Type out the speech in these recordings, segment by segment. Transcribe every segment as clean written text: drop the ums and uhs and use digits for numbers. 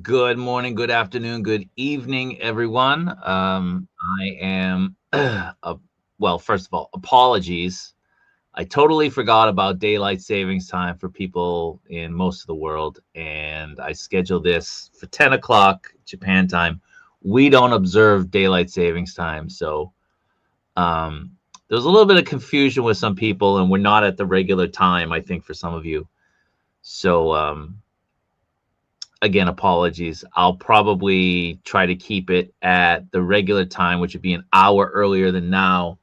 Good morning, good afternoon, good evening, everyone. I am, well, first of all, apologies. I totally forgot about daylight savings time for people in most of the world, and I scheduled this for 10 o'clock Japan time. We don't observe daylight savings time, so there was a little bit of confusion with some people, and we're not at the regular time, I think, for some of you. So, again, apologies. I'll probably try to keep it at the regular time, which would be an hour earlier than now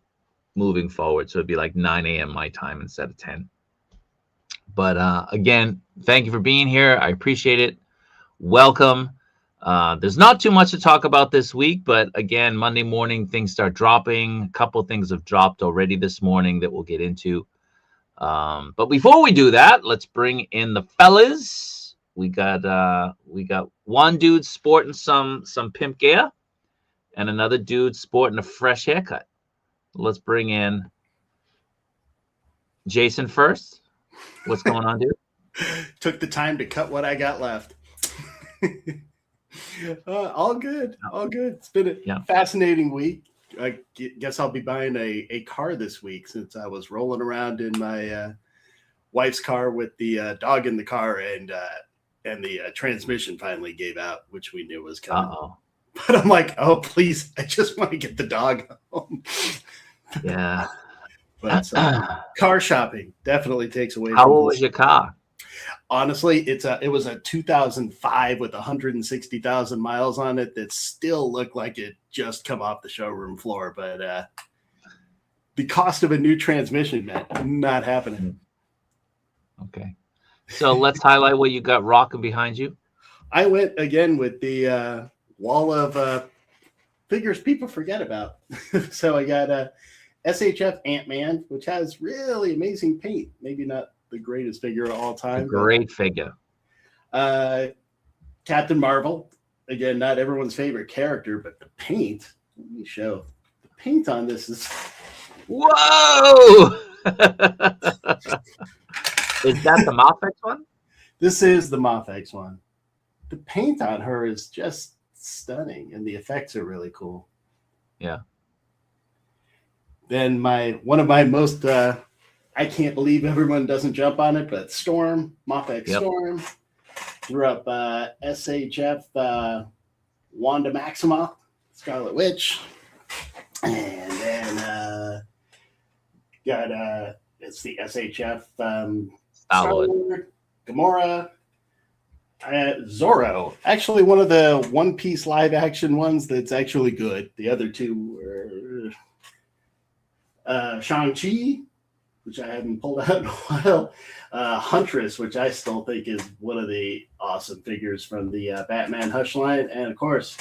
moving forward. So it'd be like 9 a.m. my time instead of 10. But again, thank you for being here. I appreciate it. Welcome. There's not too much to talk about this week, but again, Monday morning, things start dropping. A couple things have dropped already this morning that we'll get into. But before we do that, let's bring in the fellas. We got one dude sporting some pimp gear and another dude sporting a fresh haircut. Let's bring in Jason first. What's going on, dude? Took the time to cut what I got left. All good. It's been a fascinating week. I guess I'll be buying a car this week since I was rolling around in my wife's car with the dog in the car and the transmission finally gave out, which we knew was coming. Uh-oh. But I'm like, oh, please, I just want to get the dog home. Yeah. But car shopping definitely takes away. How old was your car? Honestly, it was a 2005 with 160,000 miles on it that still looked like it just come off the showroom floor. But the cost of a new transmission meant not happening. Okay. So let's highlight what you got rocking behind you. I went again with the wall of figures people forget about. So I got a SHF Ant-Man, which has really amazing paint. Maybe not the greatest figure of all time. Great figure. Captain Marvel. Again, not everyone's favorite character, but the paint. Let me show. The paint on this is... Whoa! Is that the Mafex one? This is the Mafex one. The paint on her is just stunning, and the effects are really cool. Yeah. Then one of my most I can't believe everyone doesn't jump on it, but Storm, Mafex Storm, threw up SHF Wanda Maximoff, Scarlet Witch, and then got it's the SHF Star-Lord, Gamora, Zorro. Actually, one of the One Piece live action ones that's actually good. The other two were Shang-Chi, which I haven't pulled out in a while. Huntress, which I still think is one of the awesome figures from the Batman Hush line. And, of course,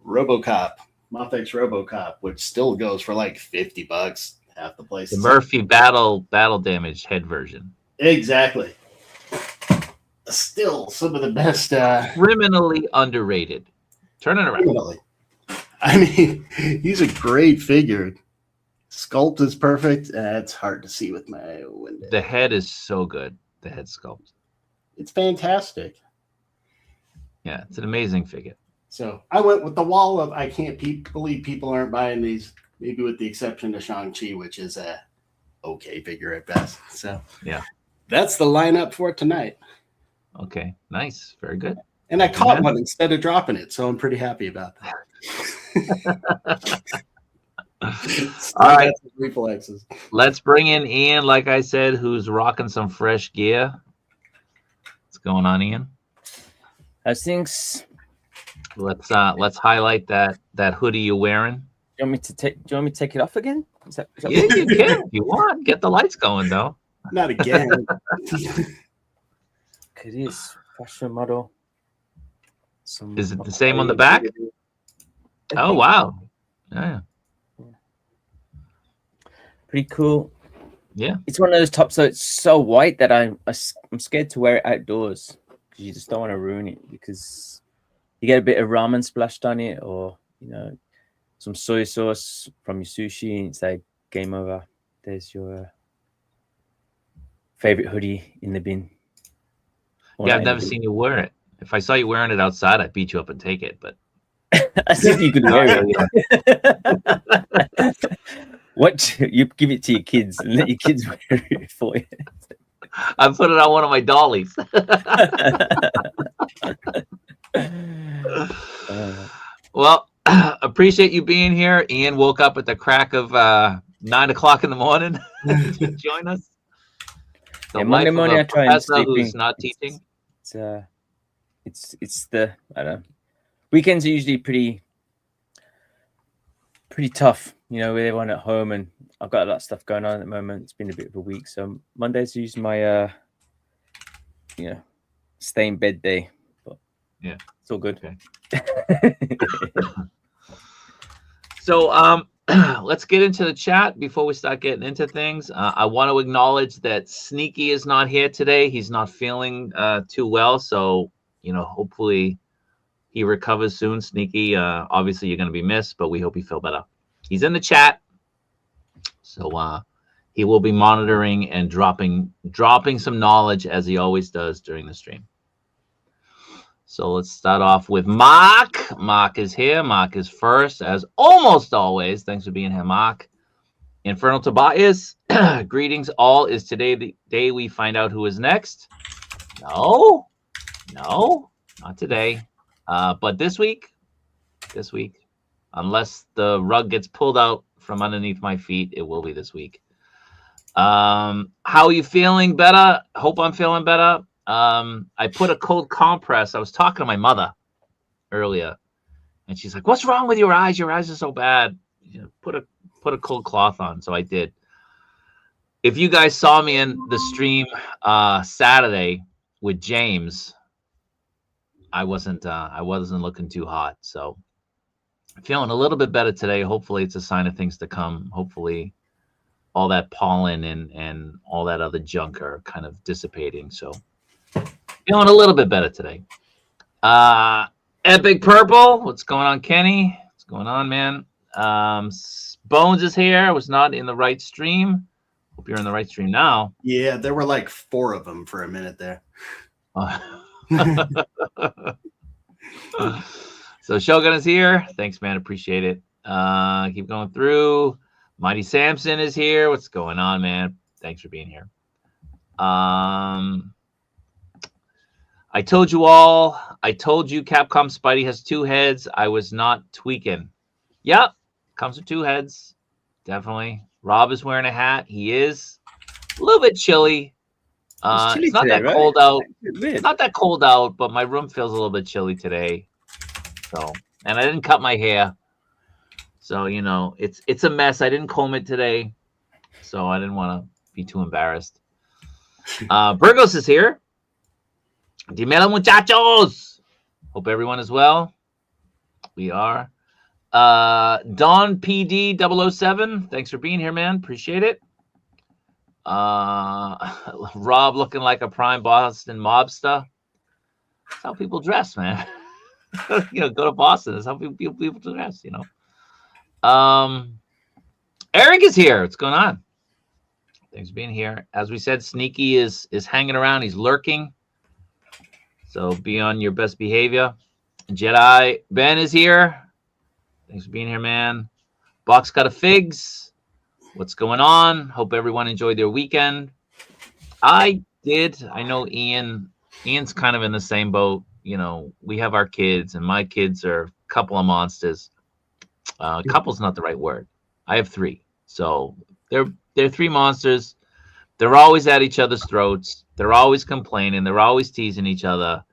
RoboCop, Mafex RoboCop, which still goes for like $50. Half the place. The Murphy battle damage head version. Exactly. Still some of the best. Criminally underrated. Turn it around. Criminally. I mean, he's a great figure. Sculpt is perfect. It's hard to see with my window. The head is so good. The head sculpt. It's fantastic. Yeah, it's an amazing figure. So I went with the wall of I can't believe people aren't buying these. Maybe with the exception of Shang-Chi, which is a okay figure at best. So yeah, that's the lineup for tonight. Okay, nice, very good. And I caught one instead of dropping it, so I'm pretty happy about that. All right, reflexes. Let's bring in Ian. Like I said, who's rocking some fresh gear. What's going on, Ian? How's things? Let's highlight that hoodie you're wearing. Do you want me to take it off again? Is that yeah, you can if you want. Get the lights going though. Not again. It is fashion model. Is it the same on the back? Oh wow! Yeah. Pretty cool. Yeah. It's one of those tops, so it's so white that I'm scared to wear it outdoors because you just don't want to ruin it because you get a bit of ramen splashed on it, or some soy sauce from your sushi, and it's like game over. There's your favorite hoodie in the bin. Yeah, I've never seen you wear it. If I saw you wearing it outside, I'd beat you up and take it. But As if you could wear it. What you give it to your kids and let your kids wear it for you. I put it on one of my dollies. Well, appreciate you being here. Ian woke up at the crack of 9 o'clock in the morning to join us. The Monday morning I try and sleep who's not teaching. It's the I don't know. Weekends are usually pretty tough, you know, with everyone at home, and I've got a lot of stuff going on at the moment. It's been a bit of a week, so Mondays are usually my stay in bed day. But yeah, it's all good. Okay. So let's get into the chat before we start getting into things. I want to acknowledge that Sneaky is not here today. He's not feeling too well, so hopefully he recovers soon. Sneaky, obviously you're going to be missed, but we hope you feel better. He's in the chat, so he will be monitoring and dropping some knowledge as he always does during the stream. So let's start off with Mark. Mark is here. Mark is first, as almost always. Thanks for being here, Mark. Infernal Tobias, greetings all. Is today the day we find out who is next? No, not today. But this week, unless the rug gets pulled out from underneath my feet, it will be this week. How are you feeling? Better? Hope I'm feeling better. I put a cold compress. I was talking to my mother earlier, and she's like, "What's wrong with your eyes? Your eyes are so bad." Put a cold cloth on. So I did. If you guys saw me in the stream Saturday with James, I wasn't looking too hot. So I'm feeling a little bit better today. Hopefully it's a sign of things to come. Hopefully all that pollen and all that other junk are kind of dissipating. So feeling a little bit better today. Epic Purple, what's going on, Kenny? What's going on, man? Bones is here. I was not in the right show Hope you're in the right stream now. Yeah, there were like 4 of them for a minute there. So Shogun is here. Thanks, man. Appreciate it. Keep going through. Mighty Samson is here. What's going on, man? Thanks for being here. I told you Capcom Spidey has 2 heads. I was not tweaking. Yep. Comes with 2 heads. Definitely. Rob is wearing a hat. He is a little bit chilly. It's not today, that cold out. It's not that cold out, but my room feels a little bit chilly today. So, and I didn't cut my hair. So, it's a mess. I didn't comb it today. So I didn't want to be too embarrassed. Burgos is here. Dímelo, muchachos. Hope everyone is well. We are. Don PD 007. Thanks for being here, man. Appreciate it. Rob looking like a prime Boston mobster. That's how people dress, man. Go to Boston. That's how people dress, Eric is here. What's going on? Thanks for being here. As we said, Sneaky is hanging around. He's lurking. So be on your best behavior. Jedi Ben is here. Thanks for being here, man. Box got a figs. What's going on? Hope everyone enjoyed their weekend. I did. I know Ian's kind of in the same boat. We have our kids, and my kids are a couple of monsters. Couple's not the right word. I have 3. So they're 3 monsters. They're always at each other's throats. They're always complaining. They're always teasing each other.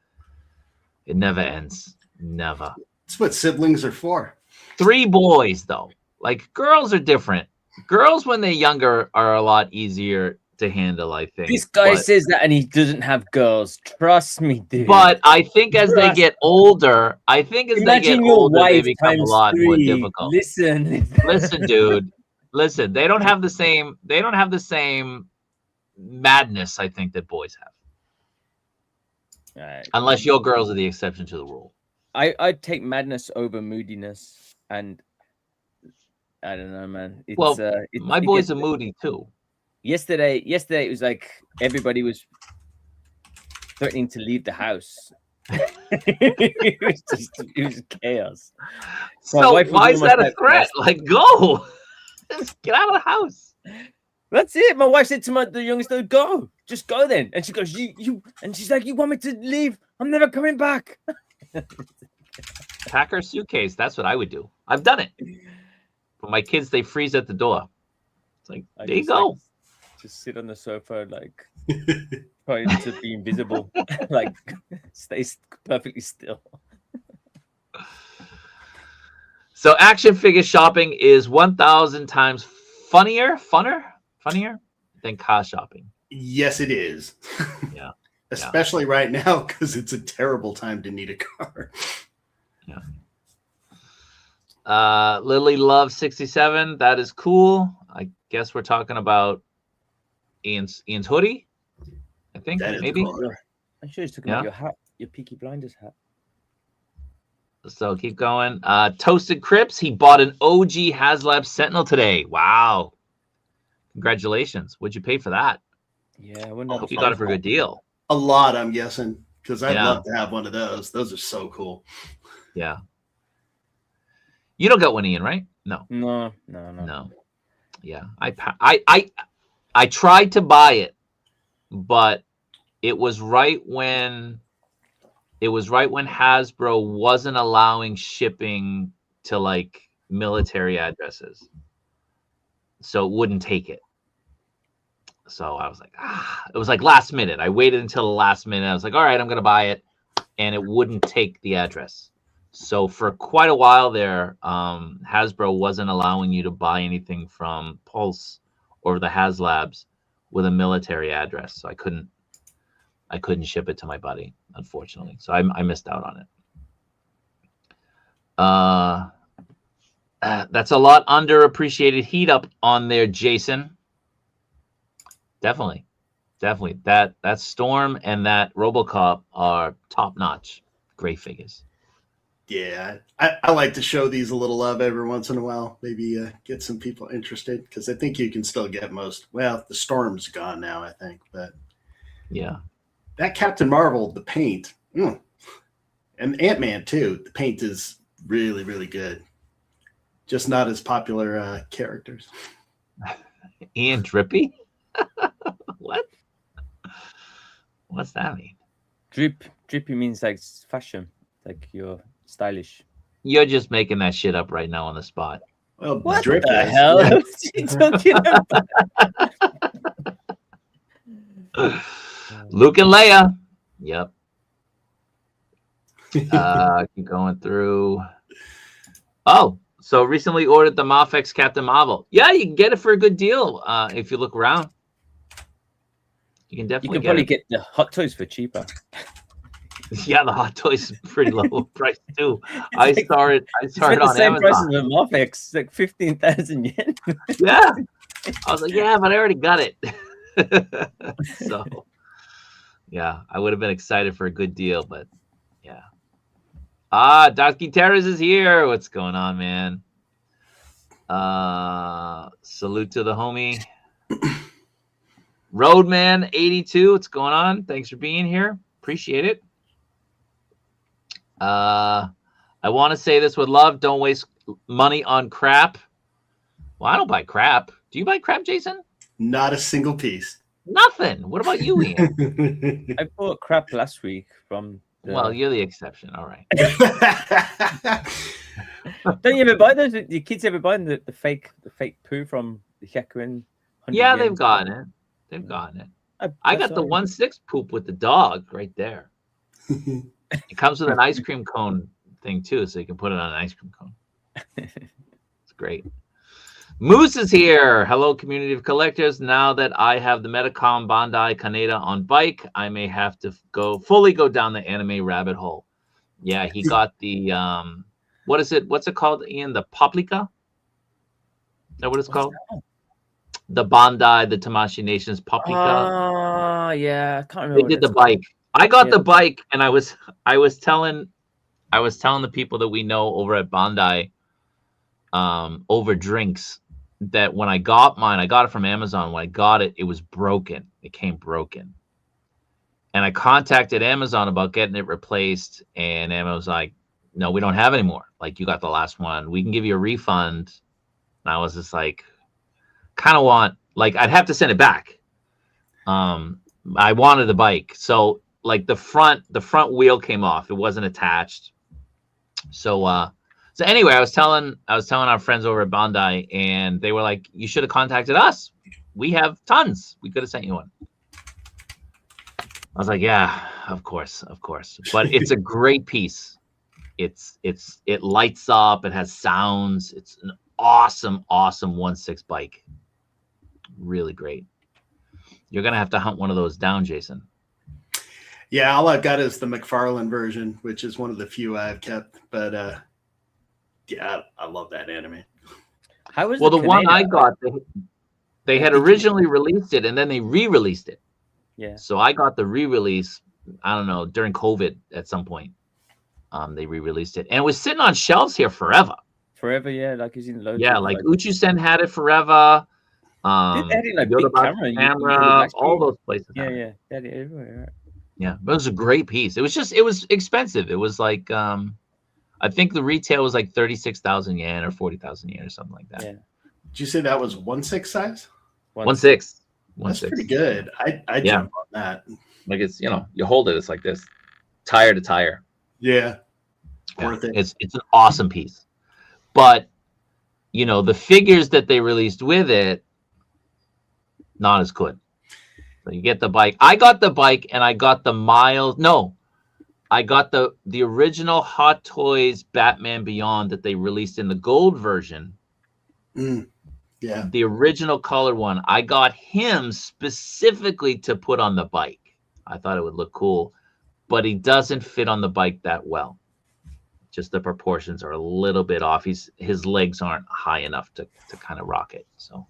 It never ends. Never. That's what siblings are for. 3 boys, though. Like, girls are different. Girls, when they're younger, are a lot easier to handle, I think. This guy says that and he doesn't have girls. Trust me, dude. But I think as they get older, they become a lot more difficult. Listen, dude. Listen, they don't have the same madness, I think, that boys have. Right. Unless your girls are the exception to the rule. I'd take madness over moodiness, and I don't know, man. My boys are moody too. Yesterday it was like everybody was threatening to leave the house. it was chaos. My So wife was why is almost that a threat? Like, go. Just get out of the house. That's it. My wife said to the youngest, "Go, just go then." And she goes, "You," and she's like, "You want me to leave? I'm never coming back." Pack our suitcase. That's what I would do. I've done it. But my kids, they freeze at the door. It's like, there you go. Like, just sit on the sofa, like trying to be invisible, like stay perfectly still. So action figure shopping is 1,000 times funnier than car shopping. Yes, it is. Yeah. Especially right now, because it's a terrible time to need a car. Yeah. Lily Love 67. That is cool. I guess we're talking about Ian's hoodie. I think maybe. Cool. I'm sure he's talking about your hat, your Peaky Blinders hat. So keep going. Toasted Crips. He bought an OG Haslab Sentinel today. Wow. Congratulations. What'd you pay for that? Yeah, I hope you got it for a good deal. A lot, I'm guessing, because I'd love to have one of those. Those are so cool. Yeah. You don't got one, Ian, right? No. Yeah. I tried to buy it, but it was right when Hasbro wasn't allowing shipping to like military addresses. So it wouldn't take it. So I was like, it was like last minute. I waited until the last minute. I was like, all right, I'm going to buy it. And it wouldn't take the address. So for quite a while there, Hasbro wasn't allowing you to buy anything from Pulse or the Haslabs with a military address. So I couldn't ship it to my buddy, unfortunately. So I missed out on it. That's a lot underappreciated heat up on there, Jason. Definitely. That Storm and that RoboCop are top notch. Great figures. Yeah, I like to show these a little love every once in a while. Maybe get some people interested, because I think you can still get most. Well, the Storm's gone now, I think, but yeah, that Captain Marvel, the paint, and Ant-Man too. The paint is really, really good. Just not as popular characters. Ian Drippy? What? What's that mean? Drippy means like fashion, like you're stylish. You're just making that shit up right now on the spot. Well, what the hell? What are you talking about? Luke and Leia. Yep. Keep going through. Oh, so recently ordered the Mafex Captain Marvel. Yeah, you can get it for a good deal if you look around. You can definitely probably get the Hot Toys for cheaper. Yeah, the Hot Toys is pretty low price too. I saw it on the same Amazon. Price as the Mafex, like 15,000 yen. Yeah, I was like, yeah, but I already got it. So, yeah, I would have been excited for a good deal, but yeah. Darky Terrace is here. What's going on, man? Salute to the homie. Roadman 82. What's going on? Thanks for being here. Appreciate it. I want to say this with love. Don't waste money on crap. Well, I don't buy crap. Do you buy crap, Jason? Not a single piece. Nothing. What about you, Ian? I bought crap last week from. Well, you're the exception. All right. Don't you ever buy those? Your kids ever buy the fake poo from the Hyakuin? Yeah, they've gotten it. They've gotten it. I got the 1/6 poop with the dog right there. It comes with an ice cream cone thing too, so you can put it on an ice cream cone. It's great. Moose is here. Hello, community of collectors. Now that I have the Metacom Bandai Kaneda on bike, I may have to fully go down the anime rabbit hole. Yeah, he got the what is it? What's it called, Ian? The Paprika? Is that what it's called? The Bandai, the Tamashii Nation's Paprika. Oh, yeah. I can't remember. They did the bike. I got the bike, and I was telling the people that we know over at Bandai, over drinks, that when I got mine, I got it from Amazon. When I got it, it was broken. It came broken. And I contacted Amazon about getting it replaced, and Amazon was like, "No, we don't have any more. Like, you got the last one. We can give you a refund." And I was just like, kind of want, like, I'd have to send it back. I wanted the bike, so like the front wheel came off. It wasn't attached. So anyway, I was telling our friends over at Bandai, and they were like, "You should have contacted us. We have tons. We could have sent you one." I was like, "Yeah, of course." But it's a great piece. It lights up. It has sounds. It's an awesome 1/6 bike. Really great. You're gonna have to hunt one of those down, Jason. Yeah, all I've got is the McFarlane version, which is one of the few I've kept. But yeah, I love that anime. How was the one I got? They had originally released it, and then they re-released it. Yeah. So I got the re-release. I don't know, during COVID at some point. They re-released it, and it was sitting on shelves here forever. Forever, yeah. Like he's in loads. Yeah, like Uchu-sen had it forever. They had it like big camera, all those places. Yeah, yeah, they had it everywhere. Right? Yeah, but it was a great piece. It was expensive. It was like I think the retail was like 36,000 yen or 40,000 yen or something like that. Yeah. Did you say that was 1/6 size? 1/6. That's pretty good. I jump on that. Like it's, you hold it, it's like this, tire to tire. Yeah. Worth it. It's an awesome piece. But the figures that they released with it, not as good. So you get the bike. I got the bike, and I got the Miles. No, I got the original Hot Toys Batman Beyond that they released in the gold version. Yeah. The original colored one. I got him specifically to put on the bike. I thought it would look cool, but he doesn't fit on the bike that well. Just the proportions are a little bit off. His legs aren't high enough to kind of rock it. So,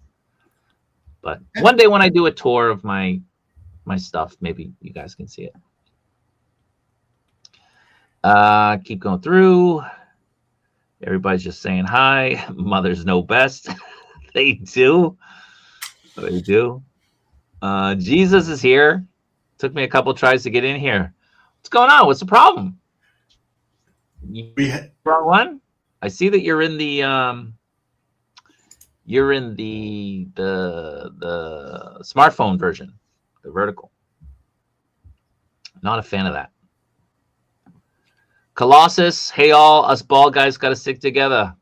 but one day when I do a tour of my stuff, maybe you guys can see it. Keep going through. Everybody's just saying hi. Mothers know best. They do. They do. Jesus is here. Took me a couple tries to get in here. What's going on? What's the problem? Wrong one. I see that you're in the smartphone version, the vertical. Not a fan of that. Colossus, hey all, us bald guys got to stick together.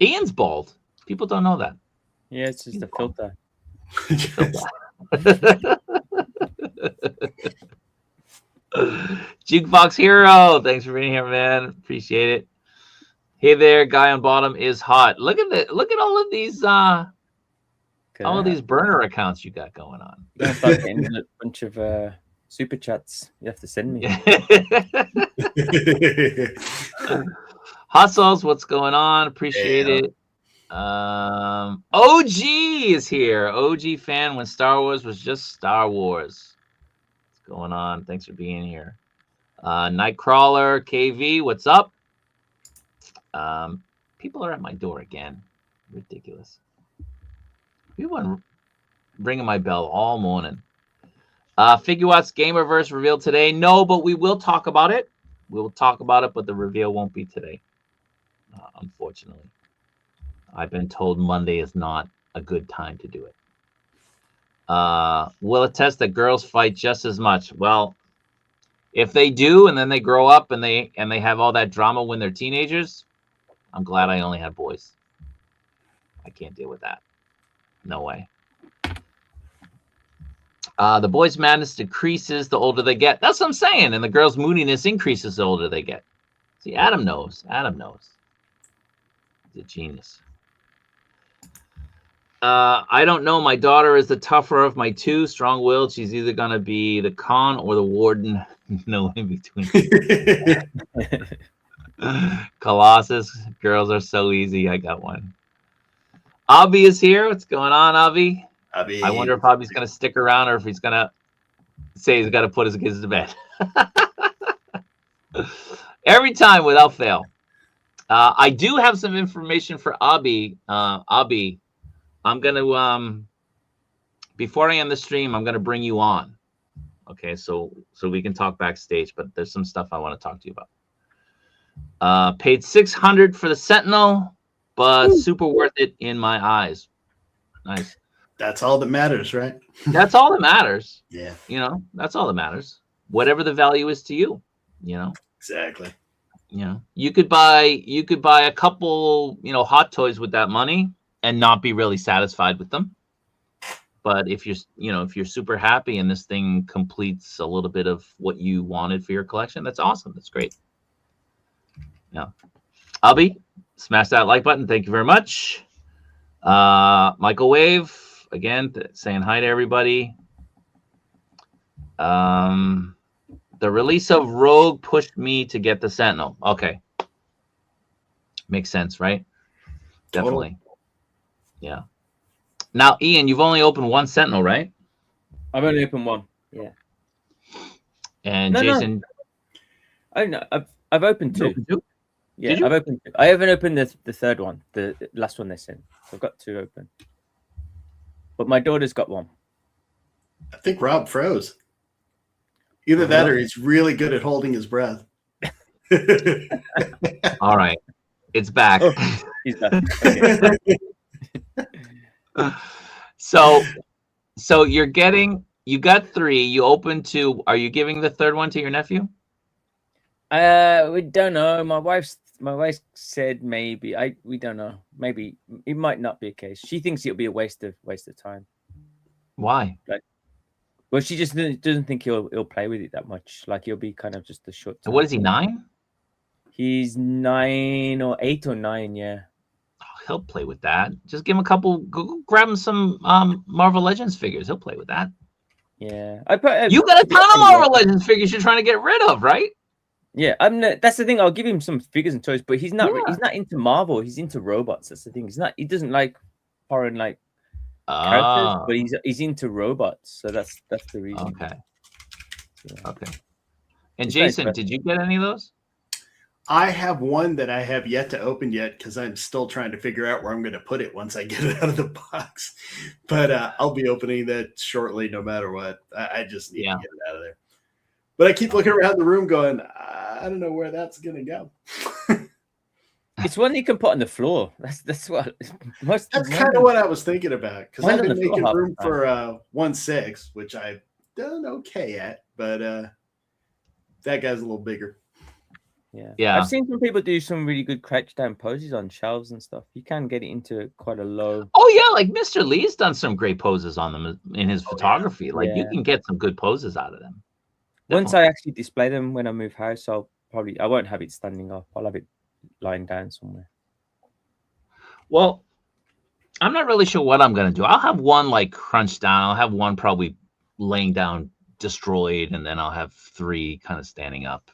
Ian's bald. People don't know that. Yeah, it's just a filter. Jukebox Hero, thanks for being here, man. Appreciate it. Hey there, guy on bottom is hot. Look at all of these burner accounts you got going on. I've got a bunch of super chats you have to send me. Hot sauce, what's going on? Appreciate it. OG is here. OG fan when Star Wars was just Star Wars. Going on, thanks for being here. Nightcrawler KV, what's up? People are at my door again. Ridiculous. People are ringing my bell all morning. Figuarts Gamerverse revealed today. No, but we will talk about it. We'll talk about it, but the reveal won't be today, unfortunately. I've been told Monday is not a good time to do it. Will attest that girls fight just as much. Well, if they do, and then they grow up and they have all that drama when they're teenagers, I'm glad I only have boys. I can't deal with that. No way. The boys' madness decreases the older they get. That's what I'm saying. And the girls' moodiness increases the older they get. See, Adam knows. Adam knows. He's a genius. I don't know. My daughter is the tougher of my two. Strong-willed. She's either going to be the con or the warden. No in between. Colossus. Girls are so easy. I got one. Hubby is here. What's going on, Hubby? I wonder if Hubby's going to stick around or if he's going to say he's got to put his kids to bed. Every time without fail. I do have some information for Hubby. Hubby, I'm going to, before I end the stream, I'm going to bring you on. Okay, so we can talk backstage, but there's some stuff I want to talk to you about. Paid 600 for the Sentinel, but super worth it in my eyes. Nice. That's all that matters, right? That's all that matters. Yeah. You know, that's all that matters. Whatever the value is to you, you know. Exactly. You know, you could buy a couple, you know, hot toys with that money and not be really satisfied with them. But if you're super happy and this thing completes a little bit of what you wanted for your collection, that's awesome. That's great. Yeah. Hubby, smash that like button. Thank you very much. Michael Wave, again, saying hi to everybody. The release of Rogue pushed me to get the Sentinel. Okay. Makes sense, right? Definitely. Yeah. Now, Ian, you've only opened one Sentinel, right? I've only opened one. Yeah. And Jason, no. I've opened two. Yeah, Did I've opened. I haven't opened the third one, the last one they sent. So I've got two open. But my daughter's got one. I think Rob froze. Either that or he's really good at holding his breath. All right. It's back. Oh, he's back. Okay. So you got three, you opened two. Are you giving the third one to your nephew? We don't know. My wife said maybe. We don't know. Maybe it might not be a case. She thinks it'll be a waste of time. Why? Well, she just doesn't think he'll play with it that much. Like he'll be kind of just a short. So what is he, 9? He's 9 or 8 or 9. Yeah. Oh, he'll play with that. Just give him a couple. Go grab him some Marvel Legends figures. He'll play with that. Yeah. You got a ton of Marvel Legends figures you're trying to get rid of, right? Yeah, that's the thing. I'll give him some figures and toys, but he's not. Yeah. He's not into Marvel. He's into robots. That's the thing. He doesn't like foreign characters, but he's into robots. So that's the reason. Okay. Yeah. Okay. And Jason, did you get any of those? I have one that I have yet to open yet because I'm still trying to figure out where I'm going to put it once I get it out of the box. But I'll be opening that shortly, no matter what. I just need to get it out of there. But I keep looking around the room going, I don't know where that's going to go. It's one you can put on the floor. That's what. That's kind of what I was thinking about because I've been making room for 1/6, which I've done okay at, but that guy's a little bigger. Yeah. I've seen some people do some really good crouch down poses on shelves and stuff. You can get it into quite a low. Oh yeah, like Mr. Lee's done some great poses on them in his photography. Like you can get some good poses out of them. Definitely. Once I actually display them when I move house, I won't have it standing up. I'll have it lying down somewhere. Well, I'm not really sure what I'm gonna do. I'll have one like crunched down. I'll have one probably laying down, destroyed, and then I'll have 3 kind of standing up.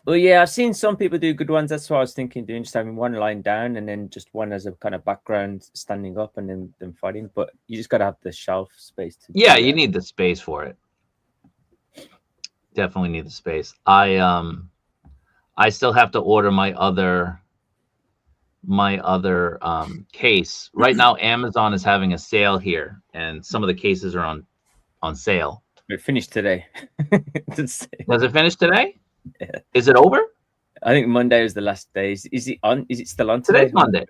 Well, yeah, I've seen some people do good ones. That's what I was thinking, doing just having one lying down and then just one as a kind of background standing up and then them fighting. But you just got to have the shelf space to. Yeah, you need the space for it. Definitely need the space. I still have to order my other case. Right now, Amazon is having a sale here, and some of the cases are on sale. It finished today. Does it finish today? Yeah. Is it over? I think Monday was the last day. Is it on? Is it still on today? Today's Monday.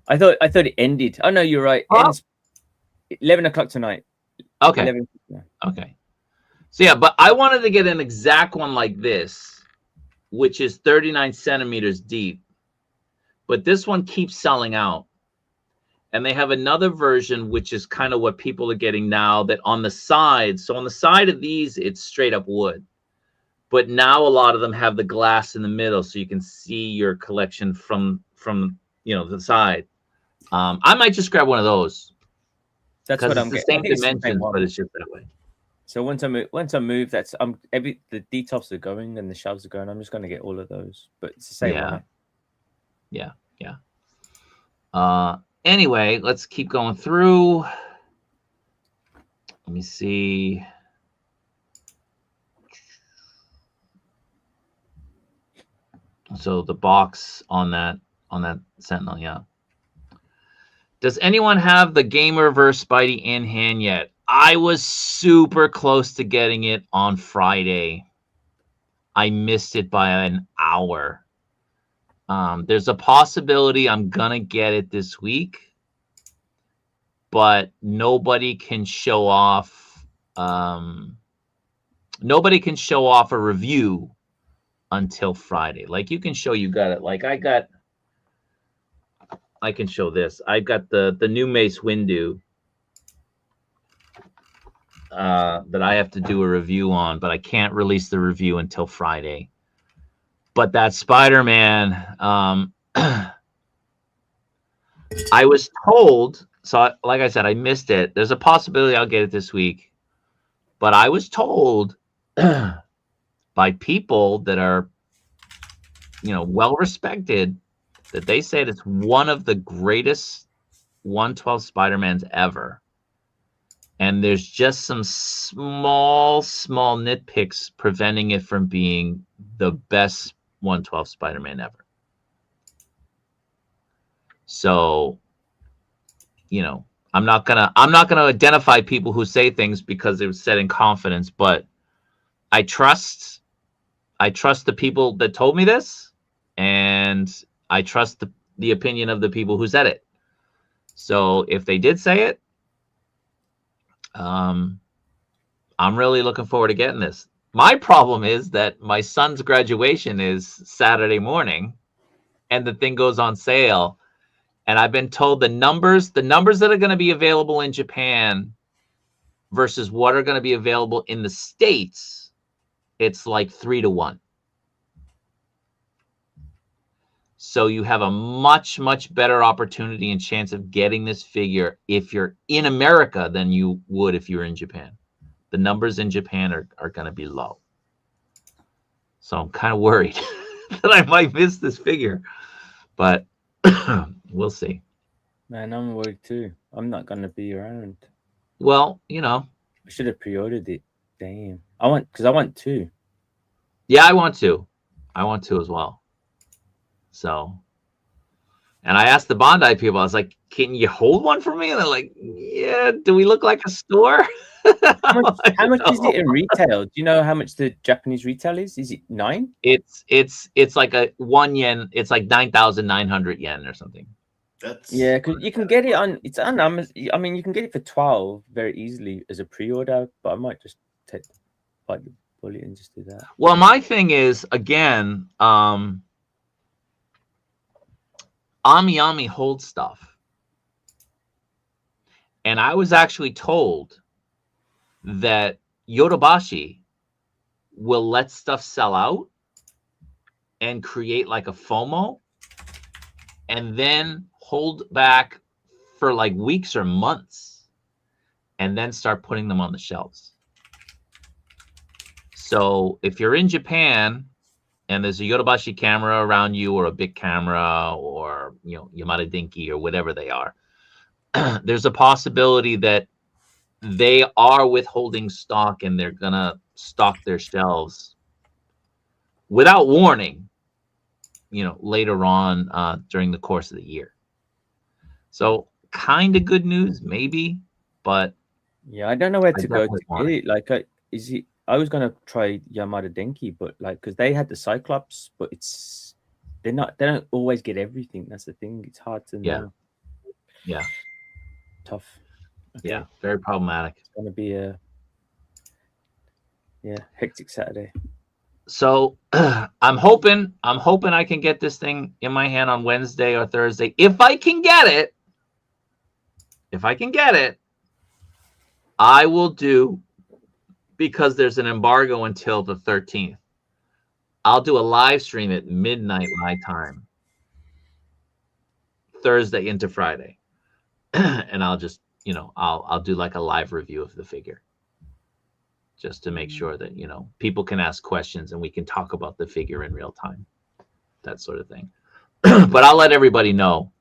I thought it ended. Oh no, you're right. Oh. Ends 11 o'clock tonight. Okay. 11, Okay. So yeah, but I wanted to get an exact one like this, which is 39 centimeters deep. But this one keeps selling out. And they have another version, which is kind of what people are getting now, that on the side. So on the side of these, it's straight up wood. But now a lot of them have the glass in the middle, so you can see your collection from the side. I might just grab one of those. That's what I'm getting. The same dimensions, but it's just that way. So once I move, that's the detops are going and the shelves are going. I'm just going to get all of those, but it's the same one. Yeah. Anyway, let's keep going through. Let me see. So the box on that Sentinel, yeah. Does anyone have the Gamerverse Spidey in hand yet? I was super close to getting it on Friday. I missed it by an hour. There's a possibility I'm gonna get it this week, but nobody can show off. Nobody can show off a review until Friday. Like you can show you got it. Like I can show this. I've got the new Mace Windu that I have to do a review on, but I can't release the review until Friday. But that Spider-Man, I was told, so like I said, I missed it. There's a possibility I'll get it this week, but I was told by people that are, well respected, that they said it's one of the greatest 112 Spider-Mans ever. And there's just some small nitpicks preventing it from being the best 112 Spider-Man ever. So, I'm not gonna identify people who say things because it was said in confidence, but I trust the people that told me this, and I trust the opinion of the people who said it. So if they did say it, I'm really looking forward to getting this. My problem is that my son's graduation is Saturday morning, and the thing goes on sale. And I've been told the numbers that are going to be available in Japan versus what are going to be available in the States, it's like 3-1. So you have a much better opportunity and chance of getting this figure if you're in America than you would if you're in Japan. The numbers in Japan are going to be low. So I'm kind of worried that I might miss this figure, but we'll see. Man, I'm worried too. I'm not going to be around. Well, I should have pre-ordered it. Damn. I want two. Yeah, I want to as well. So, and I asked the Bondi people, I was like, can you hold one for me? And they're like, yeah, do we look like a store? How much is it in retail? Do you know how much the Japanese retail is? Is it 9? It's like a 1 yen. It's like 9,900 yen or something. Yeah, because you can get it on Amazon. I mean, you can get it for 12 very easily as a pre-order, but I might just bite the bullet and just do that. Well, my thing is, again, Ami holds stuff. And I was actually told that Yodobashi will let stuff sell out and create like a FOMO and then hold back for like weeks or months and then start putting them on the shelves. So if you're in Japan and there's a Yodobashi camera around you, or a big camera, or Yamada Dinky, or whatever they are, there's a possibility that they are withholding stock and they're gonna stock their shelves without warning, later on during the course of the year. So kind of good news, maybe, but yeah, I don't know where to go to get it. Like, I was gonna try Yamada Denki, but like, because they had the Cyclops, but they don't always get everything. That's the thing. It's hard to know. Yeah. Tough. Okay. Yeah, very problematic. It's gonna be a hectic Saturday. So I'm hoping I can get this thing in my hand on Wednesday or Thursday. If I can get it, I will do, because there's an embargo until the 13th. I'll do a live stream at midnight my time, Thursday into Friday. And I'll just, I'll do like a live review of the figure, just to make sure that, people can ask questions and we can talk about the figure in real time, that sort of thing. But I'll let everybody know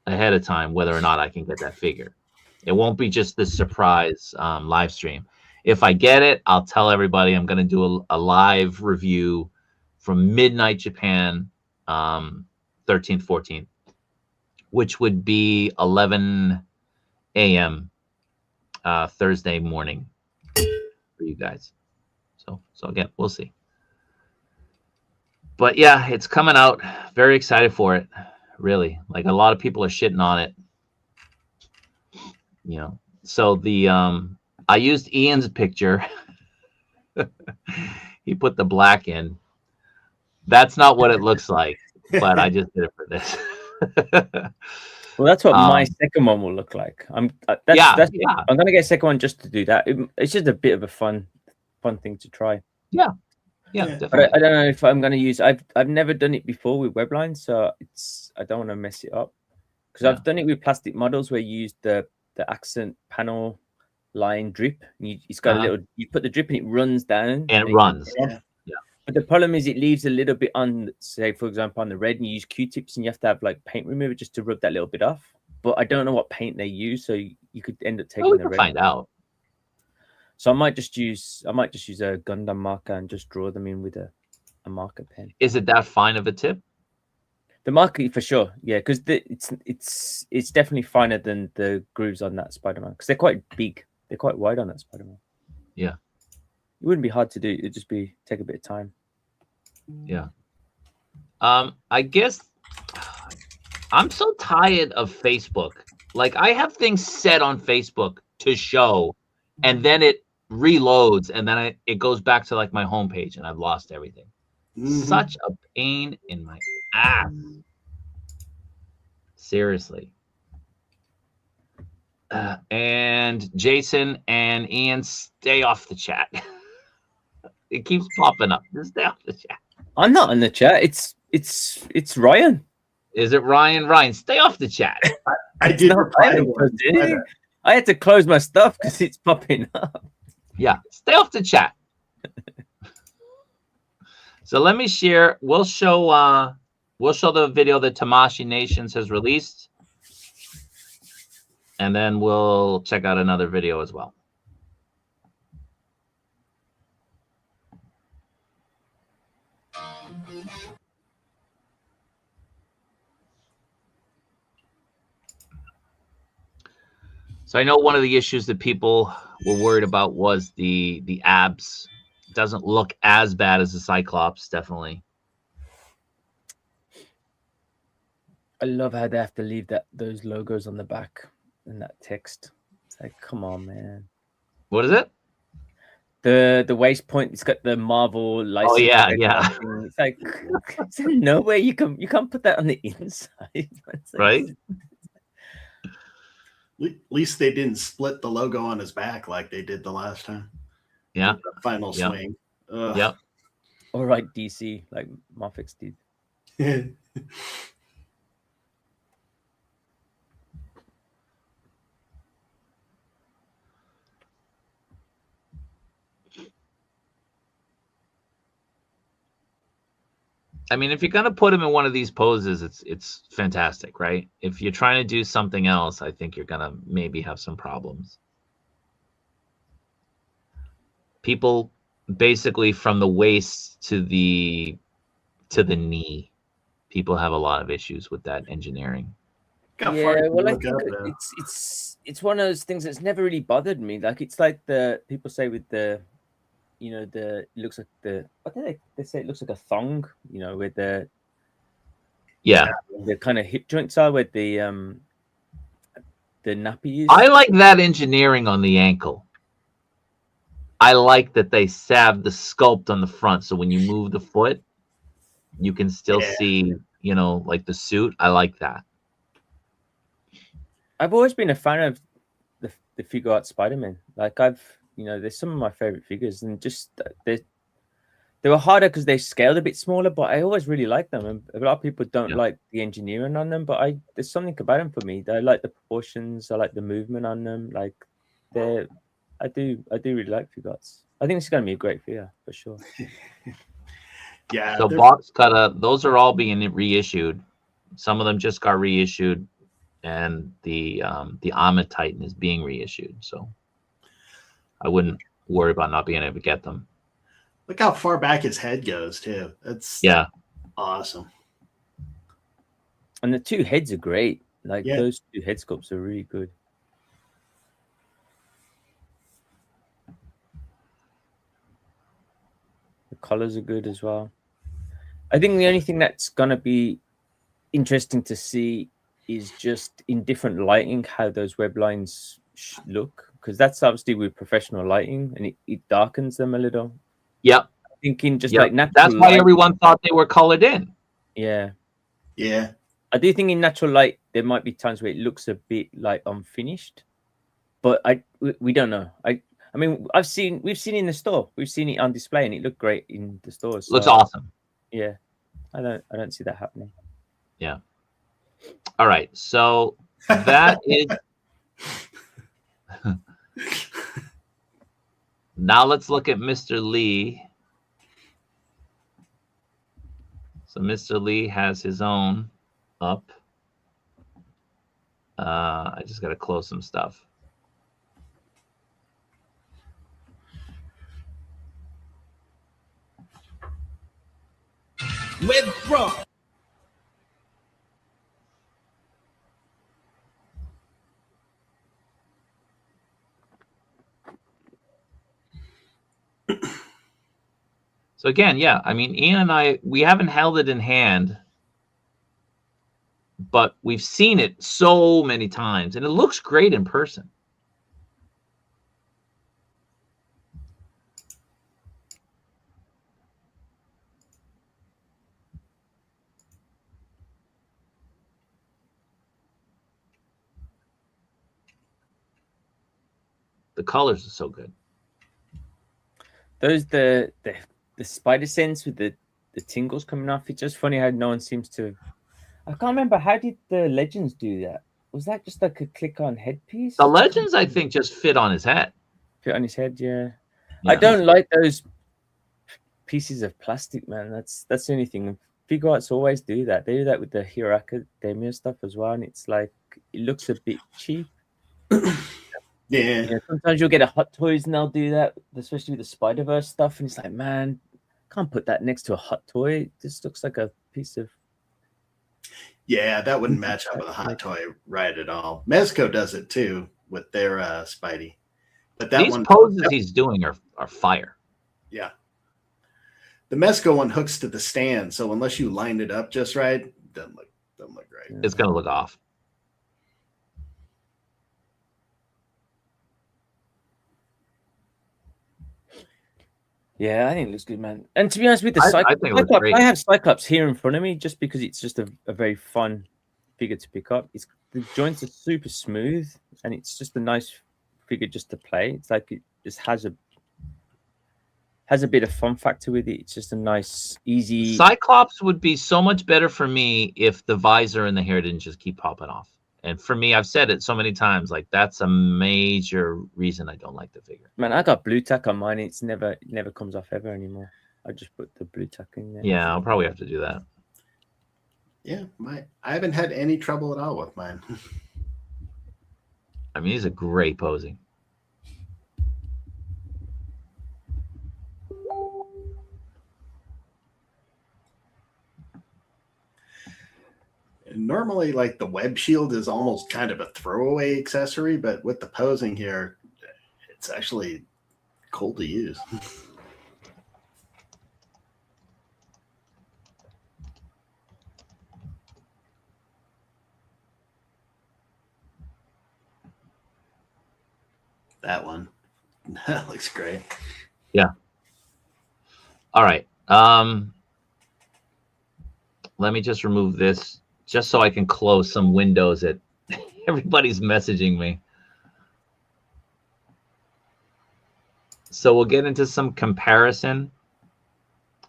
ahead of time whether or not I can get that figure. It won't be just this surprise live stream. If I get it, I'll tell everybody I'm going to do a live review from midnight Japan, 13th, 14th, which would be 11 a.m. Thursday morning for you guys. So again, we'll see. But yeah, it's coming out. Very excited for it. Really, like a lot of people are shitting on it. You know, so the I used Ian's picture. He put the black in. That's not what it looks like, but I just did it for this. Well, that's what my second one will look like. I'm that's yeah. I'm gonna get a second one just to do that. It's just a bit of a fun thing to try. Yeah, definitely. But I don't know if I'm gonna use. I've never done it before with webline, so I don't want to mess it up because I've done it with plastic models where you use the accent panel line drip. It's got a little. You put the drip and it runs down. And it runs. Yeah. But the problem is it leaves a little bit on, say, for example, on the red, and you use Q-tips and you have to have like paint remover just to rub that little bit off. But I don't know what paint they use, so you could end up taking the red. Find out. So I might just use a Gundam marker and just draw them in with a marker pen. Is it that fine of a tip? The marker for sure, yeah, because it's definitely finer than the grooves on that Spider-Man because they're quite big, they're quite wide on that Spider-Man. Yeah, it wouldn't be hard to do. It'd just take a bit of time. Yeah. I guess I'm so tired of Facebook. Like I have things set on Facebook to show, and then it reloads, and then it goes back to like my homepage, and I've lost everything. Such a pain in my ass. Seriously. And Jason and Ian, stay off the chat. It keeps popping up. Just stay off the chat. I'm not in the chat. It's Ryan. Is it Ryan? Ryan, stay off the chat. I did reply. I had to close my stuff because it's popping up. Yeah, stay off the chat. So let me share. We'll show the video that Tamashii Nations has released, and then we'll check out another video as well. So I know one of the issues that people were worried about was the abs. It doesn't look as bad as the Cyclops, definitely. I love how they have to leave those logos on the back and that text. It's like, come on, man. What is it? The waist point. It's got the Marvel license. Oh yeah. It's like no way you can't put that on the inside. Right. At least they didn't split the logo on his back like they did the last time. Yeah. The final swing. Yep. All right, DC, like Mafex did. I mean, if you're gonna put him in one of these poses, it's fantastic, right? If you're trying to do something else, I think you're gonna maybe have some problems. People basically from the waist to the knee, people have a lot of issues with that engineering. Yeah, well, I think it's one of those things that's never really bothered me. Like it's like the people say with the, it looks like what do they say? It looks like a thong, with the kind of hip joints are with the nappy is. I like that engineering on the ankle. I like that they have the sculpt on the front, so when you move the foot, you can still see, like the suit. I like that. I've always been a fan of the Figuarts Spiderman. Like they're some of my favorite figures, and just they were harder because they scaled a bit smaller. But I always really liked them, and a lot of people don't like the engineering on them. But there's something about them for me. I like the proportions. I like the movement on them. Like I do really like Figuarts. I think it's going to be a great figure for sure. Yeah. So box cutter, those are all being reissued. Some of them just got reissued, and the Armor Titan is being reissued. So I wouldn't worry about not being able to get them. Look how far back his head goes too. That's awesome. And the two heads are great. Like those two head sculpts are really good. colors are good as well. I think the only thing that's gonna be interesting to see is just in different lighting how those web lines look, because that's obviously with professional lighting and it darkens them a little. Yep. Thinking just Yep. like natural That's why light. everyone thought they were colored in. Yeah. Yeah. I do think in natural light there might be times where it looks a bit like unfinished, but we don't know. I mean, we've seen in the store, we've seen it on display, and it looked great in the stores. Looks awesome. Yeah, I don't see that happening. Yeah. All right, so that is. Now let's look at Mr. Lee. So Mr. Lee has his own up. I just got to close some stuff. With bro. So again, yeah, I mean, Ian and I, we haven't held it in hand, but we've seen it so many times, and it looks great in person. The colors are so good. Those the spider sense with the tingles coming off. It's just funny how no one seems to. I can't remember, how did the Legends do that? Was that just like a click on headpiece? The Legends, I think, just fit on his head. Fit on his head, yeah. I don't like those pieces of plastic, man. That's the only thing. Figuarts always do that. They do that with the Hero Academia stuff as well, and it's like it looks a bit cheap. Yeah. Sometimes you'll get a Hot Toys and they'll do that, especially with the Spider-Verse stuff, and it's like, man, can't put that next to a Hot Toy. This looks like a piece of. Yeah, that wouldn't match up with a Hot Toy right at all. Mezco does it too with their Spidey, but that These poses he's doing are fire. Yeah, the Mezco one hooks to the stand, so unless you lined it up just right, doesn't look great. It's gonna look off. Yeah, I think it looks good, man. And to be honest with the Cyclops, I have Cyclops here in front of me just because it's just a very fun figure to pick up. The joints are super smooth, and it's just a nice figure just to play. It's like it just has a bit of fun factor with it. It's just a nice, easy. Cyclops would be so much better for me if the visor and the hair didn't just keep popping off. And for me, I've said it so many times, like that's a major reason I don't like the figure. Man, I got blue tack on mine. It never comes off ever anymore. I just put the blue tack in there. Yeah, I'll probably have to do that. Yeah, I haven't had any trouble at all with mine. I mean, he's a great posing. Normally, like the web shield is almost kind of a throwaway accessory, but with the posing here, it's actually cool to use. That one. That looks great. Yeah. All right. Let me just remove this just so I can close some windows that everybody's messaging me. So we'll get into some comparison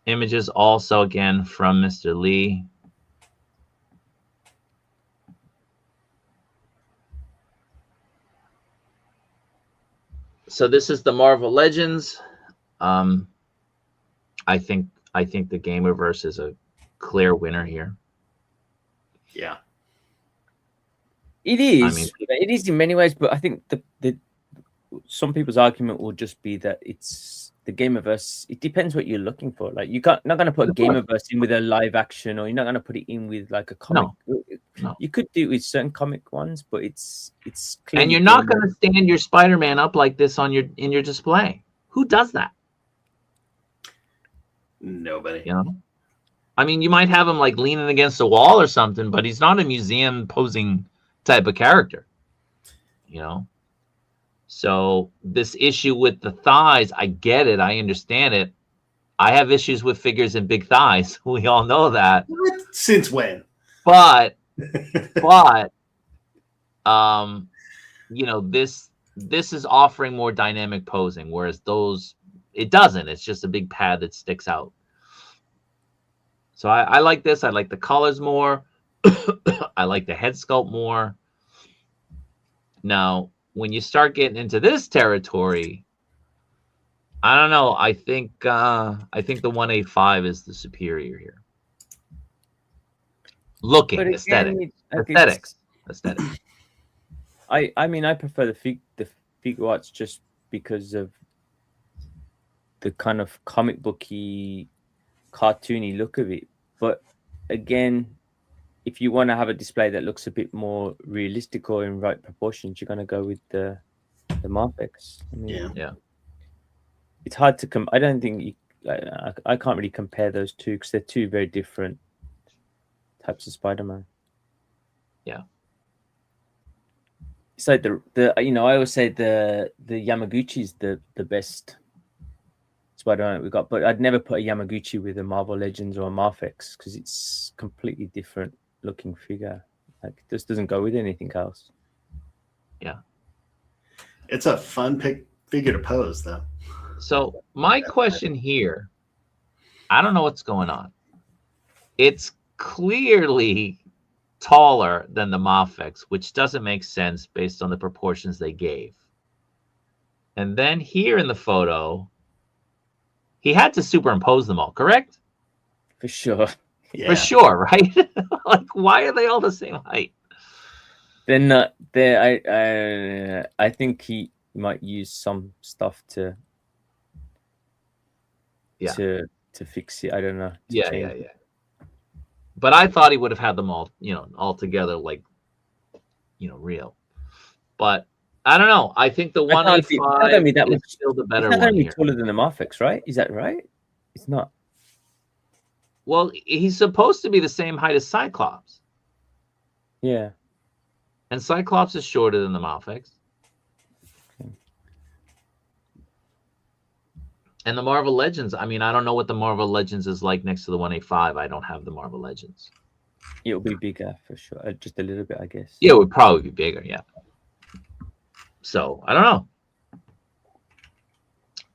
images also, again, from Mr. Lee. So this is the Marvel Legends. I think the Gamerverse is a clear winner here. Yeah, it is. It is in many ways, but I think the some people's argument will just be that it's the Gamerverse. It depends what you're looking for. Like you're not going to put a Gamerverse in with a live action, or you're not going to put it in with like a comic. No. You could do it with certain comic ones, but it's clear. And you're not going to stand your Spider-Man up like this in your display. Who does that? Nobody. You know, I mean, you might have him like leaning against a wall or something, but he's not a museum posing type of character. You know, so this issue with the thighs, I get it, I understand it. I have issues with figures and big thighs. We all know that. What? Since when? But you know, this is offering more dynamic posing, whereas those, it doesn't. It's just a big pad that sticks out. So I like this. I like the colors more. I like the head sculpt more. Now, when you start getting into this territory, I don't know. I think the 185 is the superior here. Looking, But again, aesthetics. I mean, I prefer the Figuarts just because of the kind of comic booky, cartoony look of it. But again, if you want to have a display that looks a bit more realistic or in right proportions, you're going to go with the Mafex. I mean, yeah. It's hard to I don't think I can't really compare those two because they're two very different types of Spider-Man. Yeah. It's like the I always say the Yamaguchi is the best Spider-Man we got, but I'd never put a Yamaguchi with a Marvel Legends or a Mafex because it's completely different looking figure. Like, this doesn't go with anything else. Yeah. It's a fun figure to pose, though. So my question here, I don't know what's going on. It's clearly taller than the Mafex, which doesn't make sense based on the proportions they gave. And then here in the photo, he had to superimpose them all, correct? For sure. Yeah. For sure, right? Like, why are they all the same height? They're not. I think he might use some stuff to fix it. I don't know. Yeah. But I thought he would have had them all, all together, like, real. But I don't know. I think the 185 is still the better one here. It's taller than the Mafex, right? Is that right? It's not. Well, he's supposed to be the same height as Cyclops. Yeah. And Cyclops is shorter than the Mafex. Okay. And the Marvel Legends, I mean, I don't know what the Marvel Legends is like next to the 185. I don't have the Marvel Legends. It'll be bigger for sure. Just a little bit, I guess. Yeah, it would probably be bigger, yeah. So, I don't know.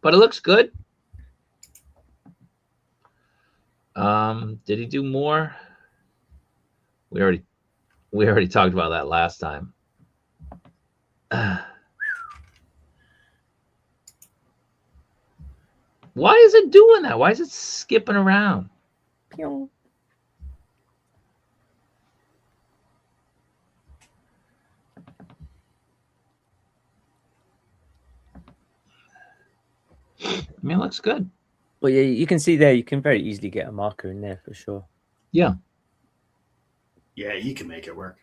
But it looks good. Did he do more? We already talked about that last time. Why is it doing that? Why is it skipping around? Pew. I mean, it looks good. But yeah, you can see there, you can very easily get a marker in there for sure. Yeah. Yeah, you can make it work.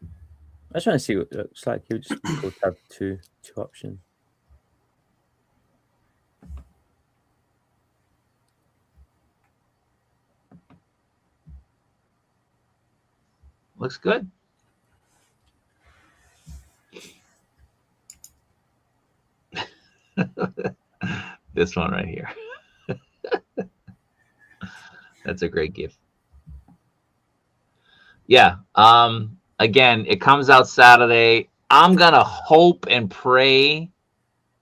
I just want to see what it looks like. You'll just be cool to have two options. Looks good. This one right here. That's a great gift. Yeah. Again, it comes out Saturday. I'm gonna hope and pray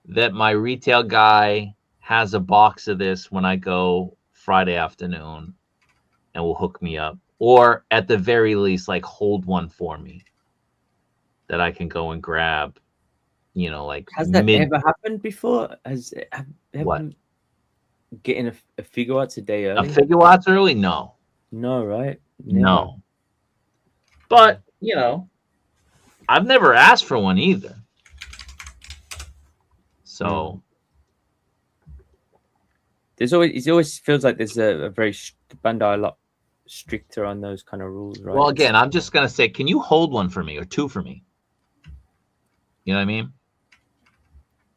that my retail guy has a box of this when I go Friday afternoon and will hook me up, or at the very least, like, hold one for me that I can go and grab. Like, has that ever happened before? What? Getting a Figuarts a day early? A Figuarts early? No. No, right? Never. No. But, I've never asked for one either. So. It always feels like there's a very Bandai a lot stricter on those kind of rules, right? Well, again, I'm just going to say, can you hold one for me or two for me? You know what I mean?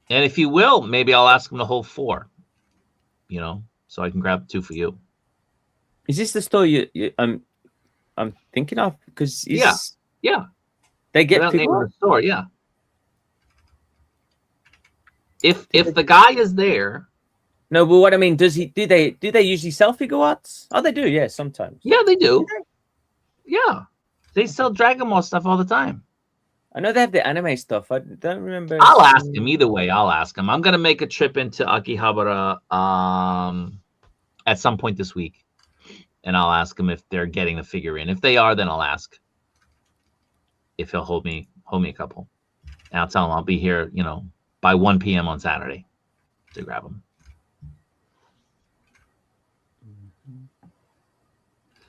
And if you will, maybe I'll ask him to hold 4. so I can grab 2 for you. Is this the store I'm thinking of? Because Yeah. they get Without naming Figuarts? the store, yeah. If the guy is there, No, but what I mean, do they usually sell Figuarts? Oh, they do, yeah, sometimes. yeah, they do. Yeah, they sell Dragon Ball stuff all the time. I know they have the anime stuff. I don't remember. I'll ask him either way. I'll ask him. I'm gonna make a trip into Akihabara at some point this week, and I'll ask him if they're getting the figure in. If they are, then I'll ask if he'll hold me a couple. And I'll tell him I'll be here, you know, by 1 p.m. on Saturday to grab them.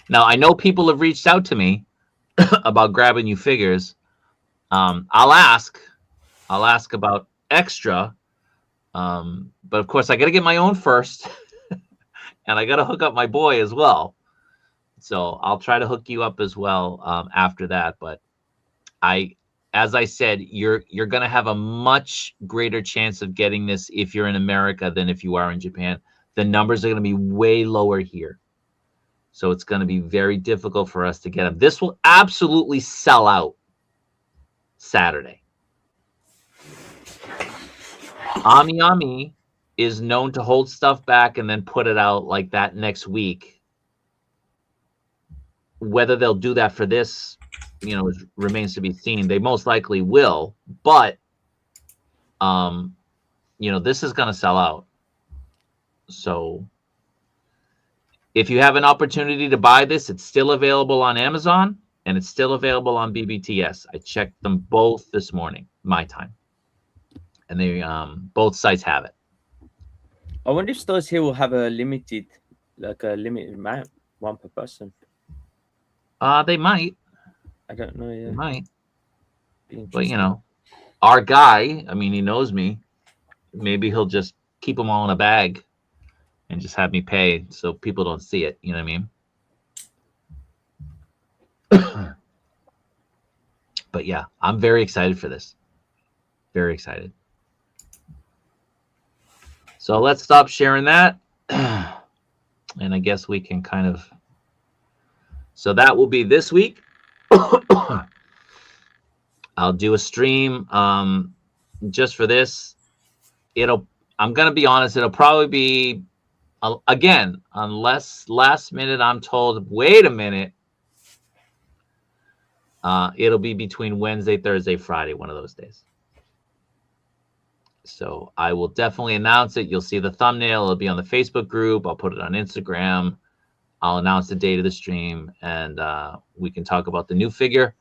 Now I know people have reached out to me about grabbing you figures. I'll ask about extra, but of course I got to get my own first, and I got to hook up my boy as well. So I'll try to hook you up as well after that. But as I said, you're gonna have a much greater chance of getting this if you're in America than if you are in Japan. The numbers are gonna be way lower here, so it's gonna be very difficult for us to get them. This will absolutely sell out Saturday. Ami Ami is known to hold stuff back and then put it out like that next week. Whether they'll do that for this, you know, remains to be seen. They most likely will, but you know, this is going to sell out. So if you have an opportunity to buy this, it's still available on Amazon and it's still available on BBTS. I checked them both this morning, my time, and they both sites have it. I wonder if stores here will have a limited amount, 1 per person. They might. I don't know. Yeah, They might. But you know, our guy, I mean, he knows me. Maybe he'll just keep them all in a bag and just have me pay so people don't see it. You know what I mean? But yeah, I'm very excited for this. Very excited. So let's stop sharing that. And I guess we can kind of. So that will be this week. I'll do a stream just for this. I'm going to be honest, it'll probably be, again, unless last minute I'm told, wait a minute, it'll be between Wednesday, Thursday, Friday, one of those days. So I will definitely announce it. You'll see the thumbnail. It'll be on the Facebook group. I'll put it on Instagram. I'll announce the date of the stream, and we can talk about the new figure.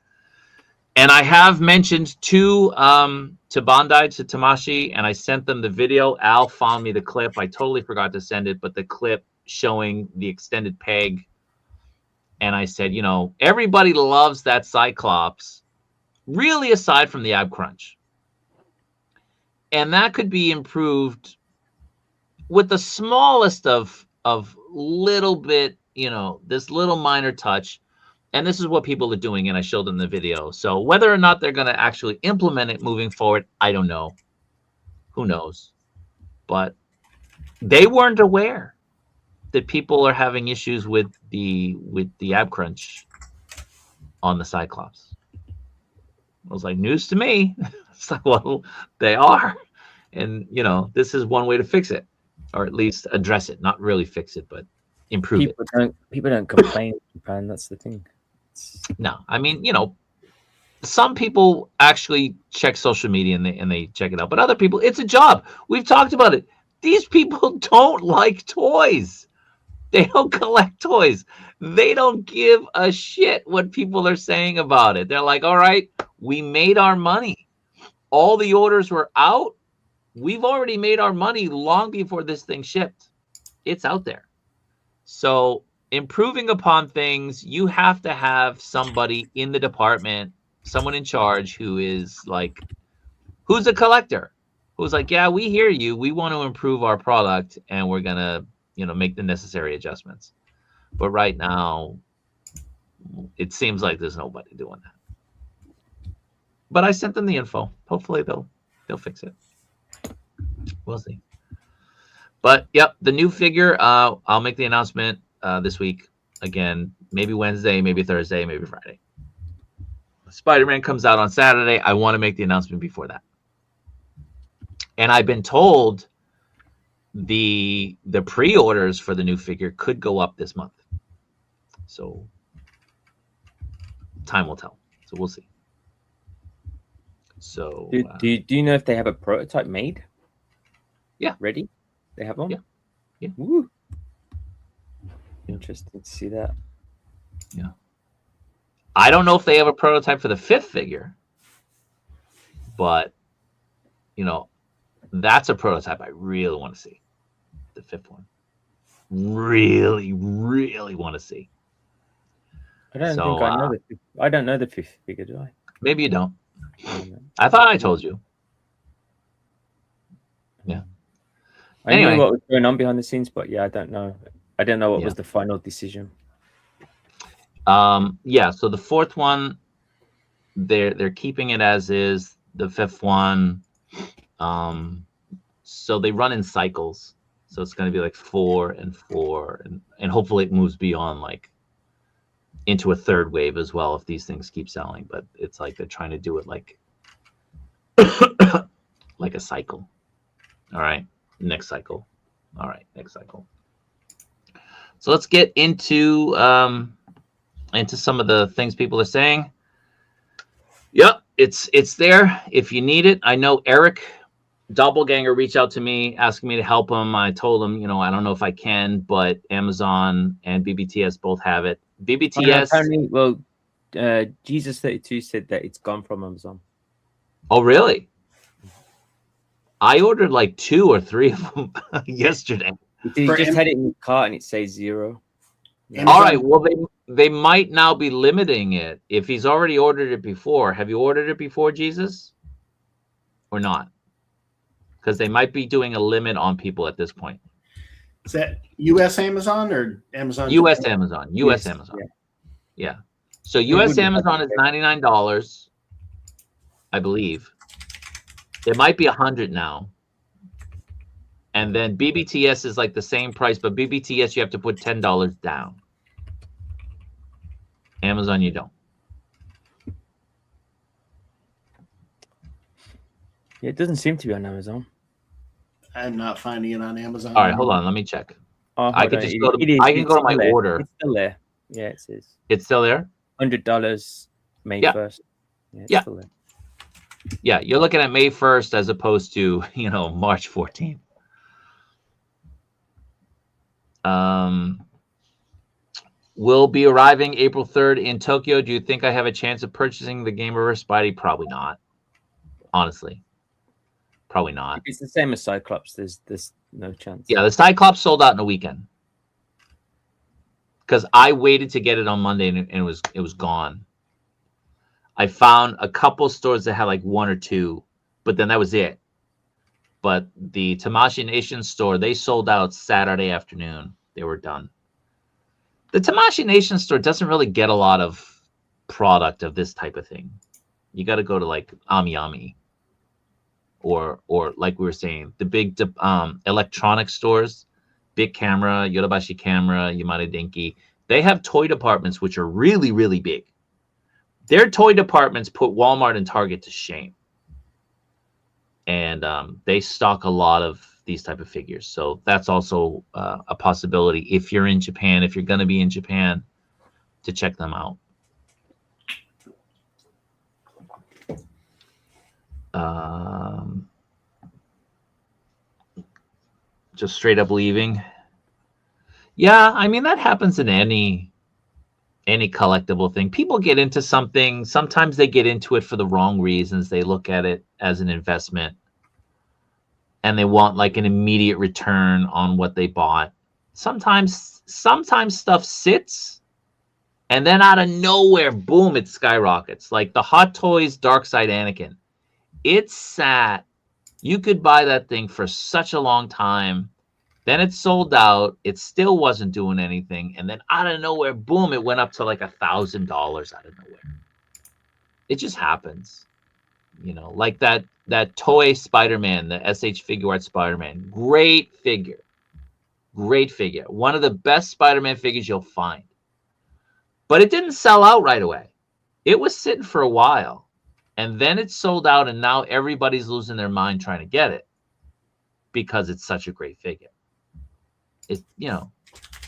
And I have mentioned to Bandai, to Tamashi, and I sent them the video. Al found me the clip. I totally forgot to send it, but the clip showing the extended peg. And I said, you know, everybody loves that Cyclops, really aside from the ab crunch. And that could be improved with the smallest of little bit, you know, this little minor touch. And this is what people are doing, and I showed them the video. So whether or not they're going to actually implement it moving forward, I don't know. Who knows? But they weren't aware that people are having issues with the ab crunch on the Cyclops. I was like, news to me. It's like, well, they are. And, you know, this is one way to fix it, or at least address it. Not really fix it, but improve it. People don't complain in Japan. That's the thing. No, I mean, you know, some people actually check social media and they check it out, but other people, it's a job. We've talked about it. These people don't like toys. They don't collect toys. They don't give a shit what people are saying about it. They're like, all right, we made our money. All the orders were out. We've already made our money long before this thing shipped. It's out there. So improving upon things, you have to have somebody in the department, someone in charge who is like, who's a collector, who's like, yeah, we hear you. We want to improve our product and we're going to, you know, make the necessary adjustments. But right now, it seems like there's nobody doing that. But I sent them the info. Hopefully they'll fix it. We'll see. But yep, the new figure. I'll make the announcement this week. Again, maybe Wednesday, maybe Thursday, maybe Friday. Spider-Man comes out on Saturday. I want to make the announcement before that. And I've been told the pre-orders for the new figure could go up this month. So time will tell. So we'll see. So do you know if they have a prototype made? Yeah. Ready? They have one? Yeah. Yeah. Woo. Interesting to see that. Yeah. I don't know if they have a prototype for the 5th figure, but you know, that's a prototype I really want to see. The 5th one. Really, really want to see. I don't think I know I don't know the 5th figure, do I? Maybe you don't. I thought I told you. Yeah. I knew what was going on behind the scenes, but yeah, I don't know. I don't know what was the final decision. Yeah, so the 4th one, they're keeping it as is. The 5th one, so they run in cycles. So it's going to be like 4 and 4, and hopefully it moves beyond like into a 3rd wave as well if these things keep selling. But it's like they're trying to do it like like a cycle. All right, next cycle. All right, next cycle. So let's get into some of the things people are saying. Yep, it's there if you need it. I know Eric Doppelganger reached out to me asking me to help him. I told him, you know, I don't know if I can, but Amazon and BBTS both have it. BBTS. Apparently, well, Jesus32 said that it's gone from Amazon. Oh, really? I ordered like 2 or 3 of them yesterday. He just had it in the cart and it says 0. Amazon. All right. Well, they might now be limiting it if he's already ordered it before. Have you ordered it before, Jesus? Or not? Because they might be doing a limit on people at this point. Is that U.S. Amazon or Amazon? U.S. Amazon. U.S. Yes, Amazon. Yeah. So U.S. Amazon is $99, I believe. It might be $100 now. And then BBTS is like the same price, but BBTS you have to put $10 down. Amazon you don't. Yeah, it doesn't seem to be on Amazon. I'm not finding it on Amazon. All right, hold on. Let me check. Oh, I can just go to. I can go to my order. It's still there. Yeah, it says It's still there. $100 May 1st. Yeah, it's still there. Yeah, you're looking at May 1st as opposed to, you know, March 14th. Will be arriving April 3rd in Tokyo. Do you think I have a chance of purchasing the Gamerverse Spidey? Probably not. Honestly. Probably not. If it's the same as Cyclops, there's no chance. Yeah, the Cyclops sold out in a weekend. Because I waited to get it on Monday and it was gone. I found a couple stores that had like 1 or 2, but then that was it. But the Tamashii Nation store, they sold out Saturday afternoon. They were done. The Tamashii Nation store doesn't really get a lot of product of this type of thing. You got to go to like Ami or like we were saying, the big electronic stores, Big Camera, Yodobashi Camera, Yamada Denki. They have toy departments which are really, really big. Their toy departments put Walmart and Target to shame. And they stock a lot of these type of figures. So that's also a possibility if you're in Japan, if you're going to be in Japan, to check them out. Just straight up leaving. Yeah, I mean, that happens in any collectible thing. People get into something. Sometimes they get into it for the wrong reasons. They look at it as an investment and they want like an immediate return on what they bought. Sometimes stuff sits and then out of nowhere, boom, it skyrockets. Like the Hot Toys Dark Side Anakin. It sat. You could buy that thing for such a long time. Then it sold out. It still wasn't doing anything. And then out of nowhere, boom, it went up to like $1,000 out of nowhere. It just happens. You know, like that toy Spider-Man, the SH Figuarts Spider-Man. Great figure. Great figure. One of the best Spider-Man figures you'll find. But it didn't sell out right away. It was sitting for a while. And then it sold out, and now everybody's losing their mind trying to get it because it's such a great figure. It, you know,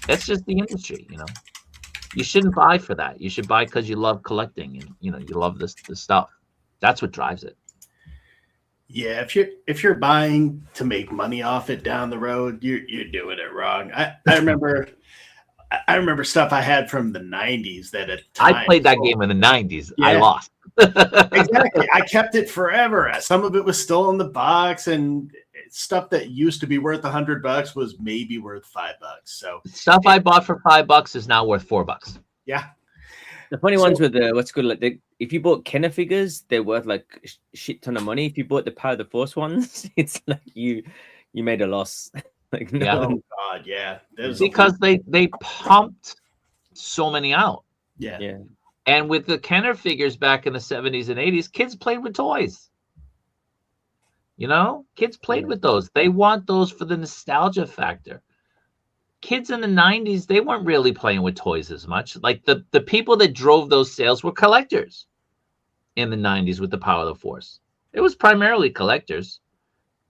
that's just the industry, you know. You shouldn't buy for that. You should buy because you love collecting and, you know, you love this stuff. That's what drives it. Yeah, if you're buying to make money off it down the road, you're doing it wrong. I remember stuff I had from the 90s that at times, I played that game in the 90s. Yeah. I lost. Exactly. I kept it forever. Some of it was still in the box, and stuff that used to be worth $100 was maybe worth $5. So stuff I bought for $5 is now worth $4. Yeah. The funny ones with the what's good, like if you bought Kenner figures, they're worth like a shit ton of money. If you bought the Power of the Force ones, it's like you made a loss. Like no Yeah. one, Oh God, yeah. Because they pumped so many out. Yeah. yeah. And with the Kenner figures back in the 70s and 80s, kids played with toys. You know, kids played with those. They want those for the nostalgia factor. Kids in the 90s, they weren't really playing with toys as much. Like the people that drove those sales were collectors in the 90s with the Power of the Force. It was primarily collectors.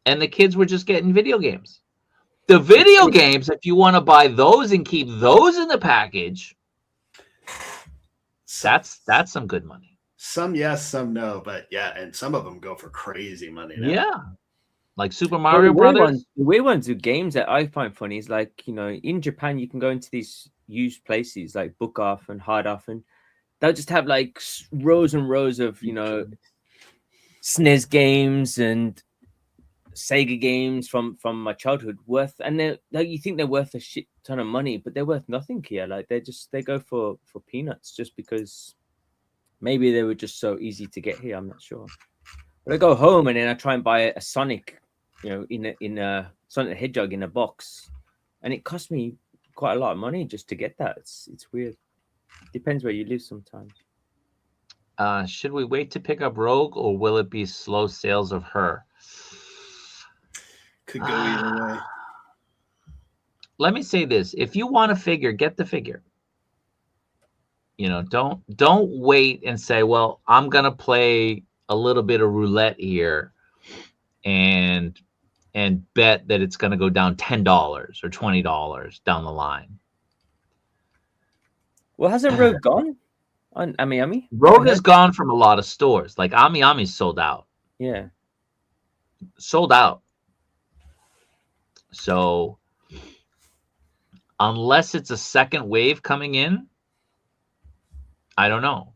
And the kids were just getting video games. The video games, if you want to buy those and keep those in the package, that's some good money. Some yes, some no, but yeah, and some of them go for crazy money now. Yeah. Like Super Mario Brothers. The weird ones with games that I find funny is like, you know, in Japan, you can go into these used places like Book Off and Hard Off, and they'll just have like rows and rows of, you know, SNES games and Sega games from my childhood worth, and they're like, you think they're worth a shit ton of money, but they're worth nothing here. Like they go for peanuts just because maybe they were just so easy to get here. I'm not sure. But I go home and then I try and buy a Sonic, you know, in a Sonic the Hedgehog in a box, and it cost me quite a lot of money just to get that. It's weird. Depends where you live sometimes. Should we wait to pick up Rogue, or will it be slow sales of her? Could go either way. Let me say this: if you want a figure, get the figure. You know, don't wait and say, well, I'm gonna play a little bit of roulette here and bet that it's gonna go down $10 or $20 down the line. Well, hasn't Rogue gone on Ami? Rogue has gone from a lot of stores. Like Ami's sold out. Yeah. Sold out. So unless it's a second wave coming in, I don't know.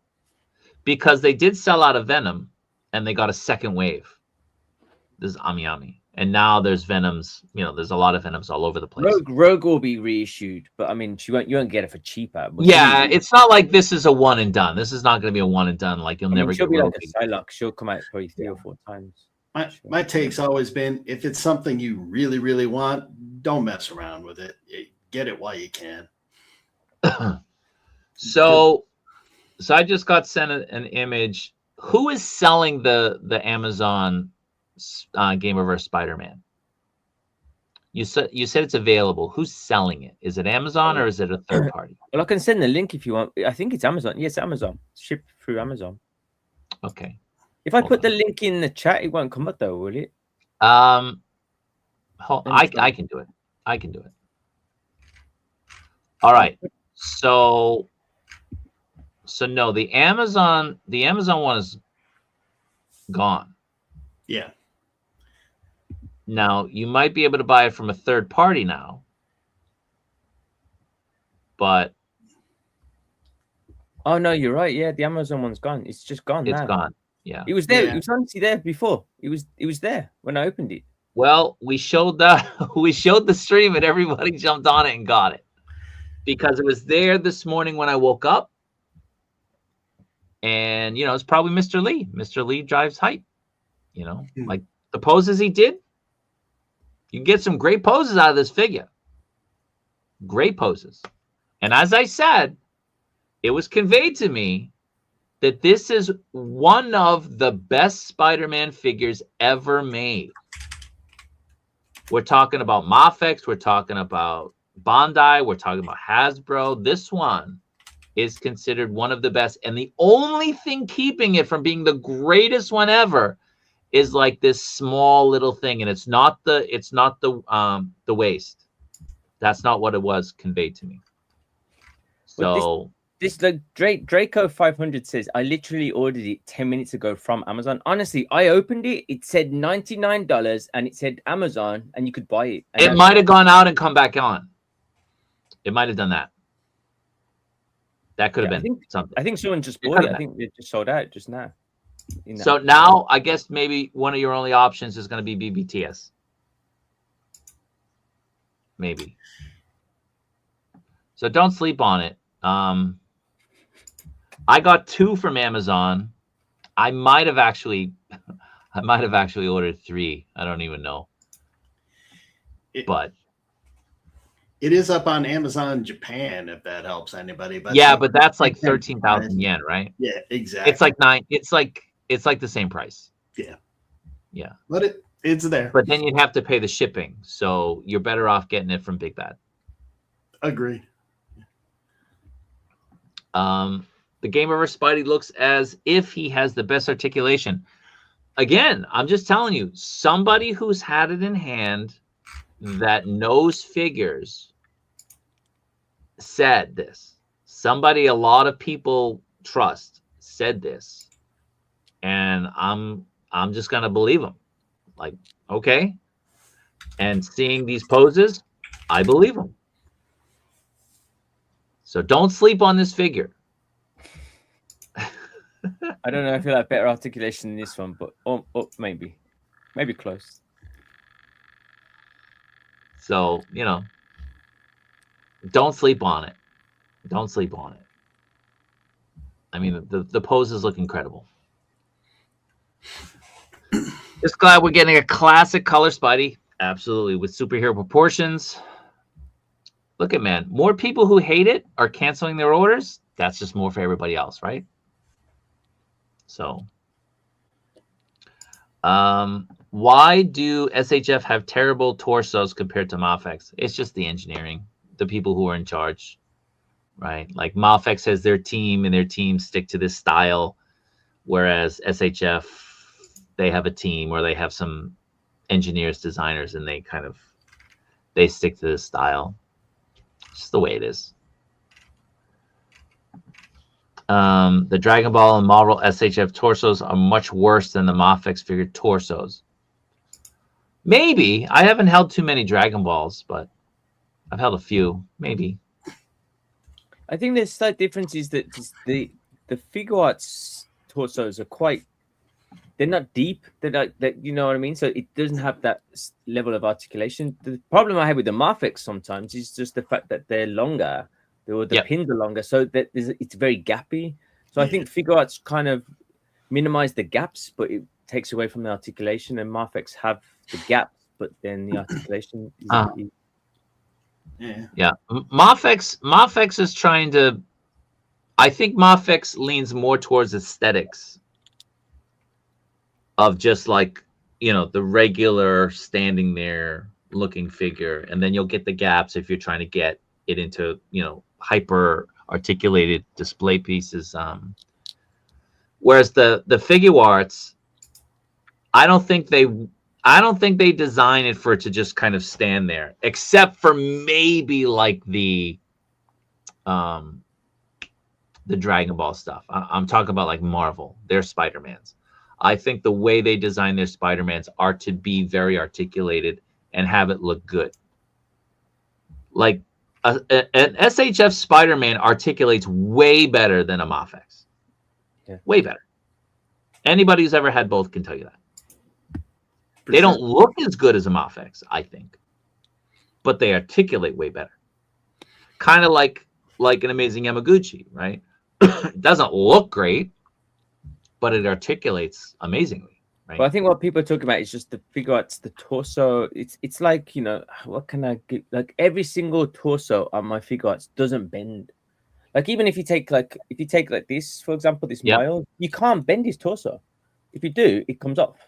Because they did sell out of Venom and they got a second wave. This is Ami. And now there's Venoms, you know, there's a lot of Venoms all over the place. Rogue will be reissued, but I mean, you won't get it for cheaper. Yeah, it's not like this is a one and done. This is not going to be a one and done. Like you'll never she'll get be Rogue. like a Psylocke. She'll come out probably 3 or 4 times. My take's always been, if it's something you really, really want, don't mess around with it. Get it while you can. So I just got sent an image. Who is selling the Amazon Gamerverse Spider-Man? You said it's available. Who's selling it? Is it Amazon or is it a third party? Well, I can send the link if you want. I think it's Amazon. Yes, Amazon. Shipped through Amazon. Okay. If I put the link in the chat, it won't come up though, will it? I can do it. I can do it. All right. So no, the Amazon one is gone. Yeah. Now you might be able to buy it from a third party now, but oh no, you're right. Yeah, the Amazon one's gone. It's just gone. It's now. gone. Yeah, it was there. Yeah. It was honestly there before. It was there when I opened it. Well, we showed the stream and everybody jumped on it and got it because it was there this morning when I woke up. And you know, it's probably Mr. Lee. Mr. Lee drives hype. You know, like the poses he did. You can get some great poses out of this figure. Great poses. And as I said, it was conveyed to me that this is one of the best Spider-Man figures ever made. We're talking about Mafex. We're talking about Bandai. We're talking about Hasbro. This one is considered one of the best. And the only thing keeping it from being the greatest one ever is like this small little thing. And it's not the waist. That's not what it was conveyed to me. So this the Draco 500 says, I literally ordered it 10 minutes ago from Amazon. Honestly, I opened it. It said $99 and it said Amazon and you could buy it. And it might have gone out and come back on. It might have done that. That could have been something. I think someone just bought it. I think it just sold out just now. So now I guess maybe one of your only options is going to be BBTS. Maybe. So don't sleep on it. I got 2 from Amazon. I might have actually ordered 3. I don't even know. But it is up on Amazon Japan, if that helps anybody. But yeah, but that's like 13,000 yen, right? Yeah, exactly. It's like 9. It's like the same price. Yeah. Yeah. But it's there. But then you'd have to pay the shipping. So you're better off getting it from Big Bad. Agreed. The Gamerverse Spidey looks as if he has the best articulation. Again, I'm just telling you, somebody who's had it in hand that knows figures said this. Somebody a lot of people trust said this. And I'm just gonna believe him. Like, okay. And seeing these poses, I believe him. So don't sleep on this figure. I don't know if you'll have better articulation than this one, but maybe close. So, don't sleep on it. Don't sleep on it. I mean, the poses look incredible. Just glad we're getting a classic color Spidey. Absolutely. With superhero proportions. Look at, man, more people who hate it are canceling their orders. That's just more for everybody else, right? So, why do SHF have terrible torsos compared to Mafex? It's just the engineering, the people who are in charge, right? Like Mafex has their team and their team stick to this style, whereas SHF, they have a team or they have some engineers, designers, and they stick to this style. It's just the way it is. The Dragon Ball and Marvel SHF torsos are much worse than the Mafex figure torsos. Maybe. I haven't held too many Dragon Balls, but I've held a few. Maybe. I think the slight difference is that the Figuarts torsos are they're not deep. They're not, you know what I mean? So it doesn't have that level of articulation. The problem I have with the Mafex sometimes is just the fact that they're longer. The pins are longer, so that it's very gappy. So I think Figuarts kind of minimize the gaps, but it takes away from the articulation. And Mafex have the gaps, but then the articulation is Mafex is trying to. I think Mafex leans more towards aesthetics of just like the regular standing there looking figure, and then you'll get the gaps if you're trying to get it into hyper articulated display pieces. Whereas the Figuarts, I don't think they design it for it to just kind of stand there, except for maybe like the Dragon Ball stuff. I'm talking about like Marvel, their Spider-Mans. I think the way they design their Spider-Mans are to be very articulated and have it look good. Like an SHF Spider-Man articulates way better than a Mafex. Yeah. Way better. Anybody who's ever had both can tell you that. They don't look as good as a Mafex, I think, but they articulate way better. Kind of like an Amazing Yamaguchi, right? It doesn't look great, but it articulates amazingly. Right? But I think what people are talking about is just the Figuarts, the torso. It's like, what can I get? Like every single torso on my Figuarts doesn't bend. Like even if you take like this, for example, this Miles, you can't bend his torso. If you do, it comes off.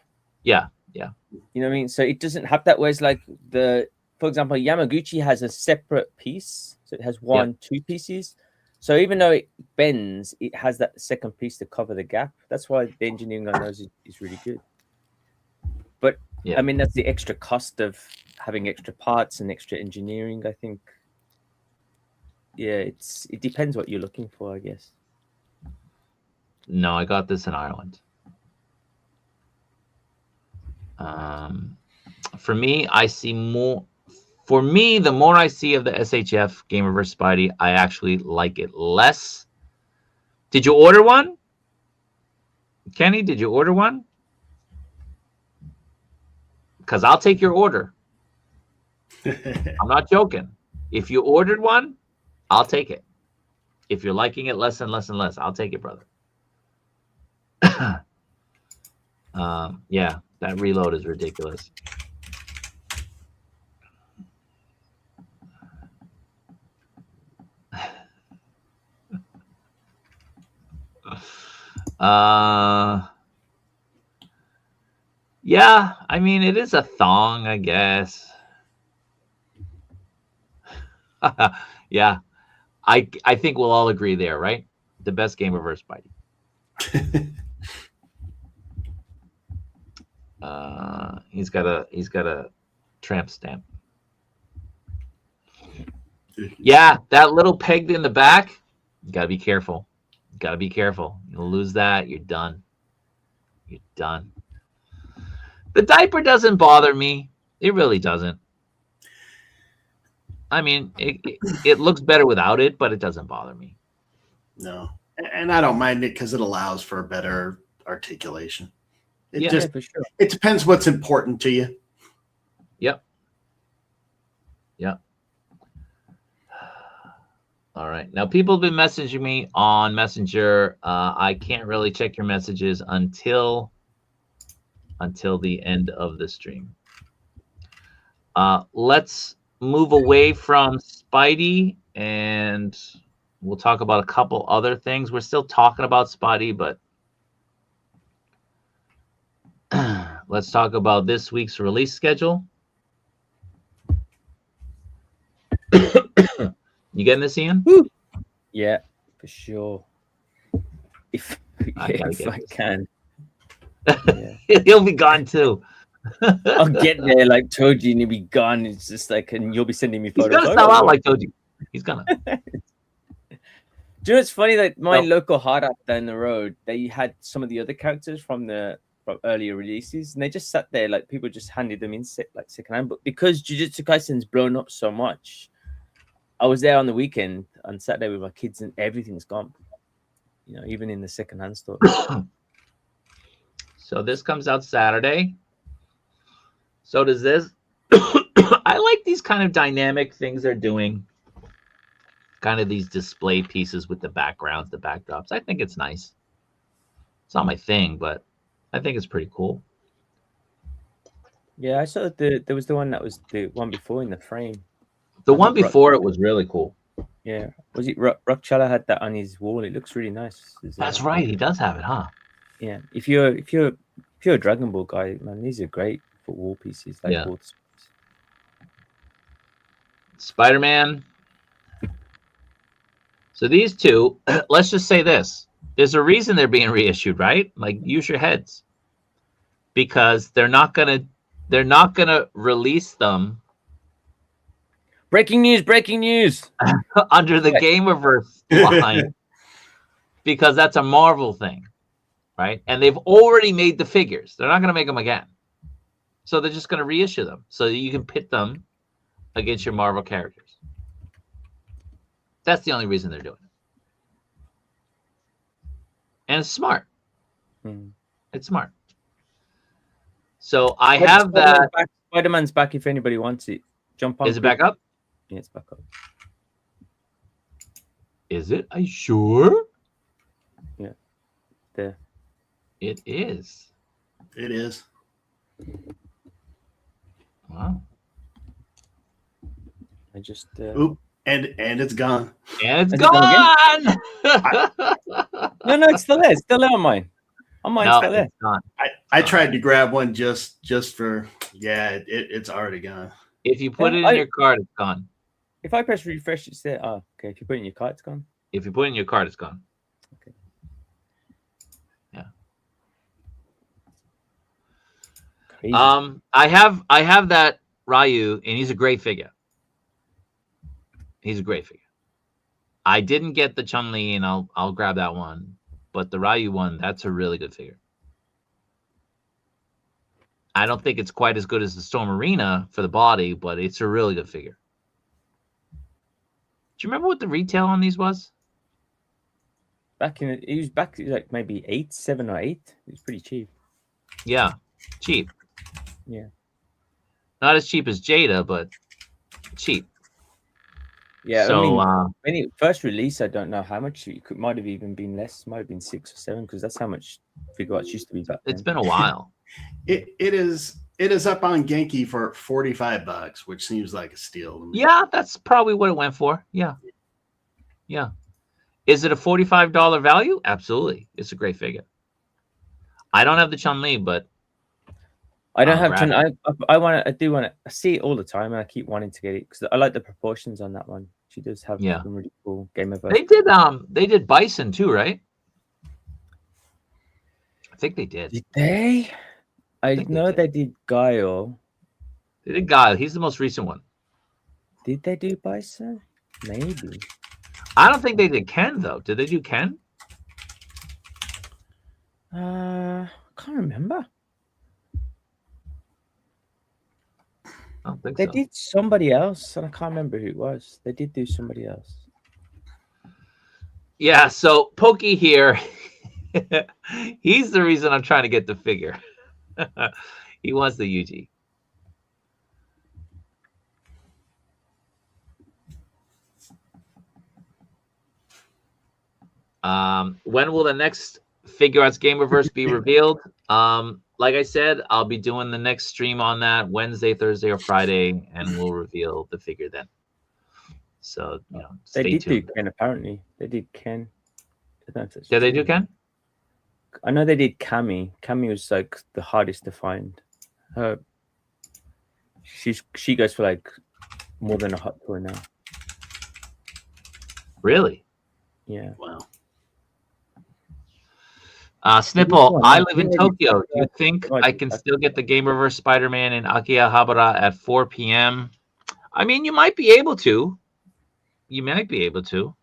Yeah. Yeah. You know what I mean? So it doesn't have that. Whereas like for example, Yamaguchi has a separate piece. So it has two pieces. So even though it bends, it has that second piece to cover the gap. That's why the engineering on those is really good. But I mean, that's the extra cost of having extra parts and extra engineering, I think. Yeah, it depends what you're looking for, I guess. No, I got this in Ireland. For me, I see more. For me, the more I see of the SHF Gamerverse Spidey, I actually like it less. Did you order one? Kenny, did you order one? Because I'll take your order. I'm not joking. If you ordered one, I'll take it. If you're liking it less and less and less, I'll take it, brother. Yeah, that reload is ridiculous. Yeah, I mean, it is a thong, I guess. Yeah, I think we'll all agree there, right? The best Gamerverse Spidey. He's got a tramp stamp. Yeah, that little peg in the back, you gotta be careful. You gotta be careful. You'll lose that, you're done. You're done. The diaper doesn't bother me. It really doesn't. I mean, it looks better without it, but it doesn't bother me. No, and I don't mind it because it allows for better articulation. Yeah, for sure. It depends what's important to you. Yep. Yep. All right. Now, people have been messaging me on Messenger. I can't really check your messages until the end of the stream. Let's move away from Spidey, and we'll talk about a couple other things. We're still talking about Spidey, but let's talk about this week's release schedule. You getting this, Ian? Woo. Yeah, for sure. If I can. Yeah. He'll be gone too. I'll get there like Toji and he'll be gone. It's just like, and you'll be sending me photos. He's gonna sell out like Toji. He's gonna. Do you know it's funny that my local hard app down the road, they had some of the other characters from earlier releases, and they just sat there like people just handed them in like secondhand. But because Jujutsu Kaisen's blown up so much, I was there on the weekend on Saturday with my kids, and everything's gone. You know, even in the secondhand store. So this comes out Saturday. So does this. I like these kind of dynamic things they're doing. Kind of these display pieces with the backgrounds, the backdrops. I think it's nice. It's not my thing, but I think it's pretty cool. Yeah, I saw that there was the one that was the one before in the frame. The one before it was really cool. Yeah. Was it Rockchala had that on his wall? It looks really nice. That's right. He does have it, huh? Yeah. If you're a Dragon Ball guy, man, these are great for wall pieces. Like yeah. Spider-Man. So these two, let's just say this. There's a reason they're being reissued, right? Like, use your heads. Because they're not gonna release them. Breaking news! Under the Gamerverse line. Because that's a Marvel thing. Right? And they've already made the figures. They're not gonna make them again. So they're just gonna reissue them so that you can pit them against your Marvel characters. That's the only reason they're doing it. And it's smart. It's smart. So I have that. Spider-Man's back if anybody wants it. Jump on. Is it back up? Yeah, it's back up. Is it? Are you sure? Yeah. There. It is. It is. Wow. I just oop, and it's gone. And it's gone. No, it's still there. It's still there on mine. Oh, mine's No, still there. it's not. I tried to grab one just for it's already gone. If you put it in your card, it's gone. If I press refresh, it's there. Oh, okay. If you put it in your card, it's gone. If you put it in your card, it's gone. Okay. Yeah. Crazy. I have that Ryu, and he's a great figure. He's a great figure. I didn't get the Chun-Li, and I'll grab that one. But the Ryu one, that's a really good figure. I don't think it's quite as good as the Storm Arena for the body, but it's a really good figure. Do you remember what the retail on these was? He was like maybe 7 or 8. It was pretty cheap. Yeah, cheap. Yeah. Not as cheap as Jada, but cheap. Yeah. So when it first released, I don't know how much. Might have even been less. Might have been 6 or 7 because that's how much Figuarts used to be back then. It's been a while. It is up on Genki for $45, which seems like a steal to me. Yeah, that's probably what it went for. Yeah. Is it a $45 value? Absolutely. It's a great figure. I don't have the Chun-Li, but I don't have Chun. I do want to. I see it all the time, and I keep wanting to get it because I like the proportions on that one. She does have some really cool Gamerverse. They did Bison too, right? I think they did. Did they? I know they did Guile. They did Guile. He's the most recent one. Did they do Bison? Maybe. I don't think they did Ken though. Did they do Ken? I can't remember. I don't think they so. did somebody else, and I can't remember who it was. They did do somebody else. Yeah, so Pokey here, he's the reason I'm trying to get the figure. He wants the Yuji. When will the next Figuarts Gamerverse be revealed? Like I said, I'll be doing the next stream on that Wednesday, Thursday, or Friday, and we'll reveal the figure then. So, they did do Ken, apparently. They did Ken. Did they do Ken? I know they did Cammy. Cammy was like the hardest to find. She goes for like more than a hot toy now. Really? Yeah. Wow. Snipple, I live in Tokyo. Do you think I can still get the Gamerverse Spider-Man in Akihabara at 4 p.m.? I mean, you might be able to. You might be able to.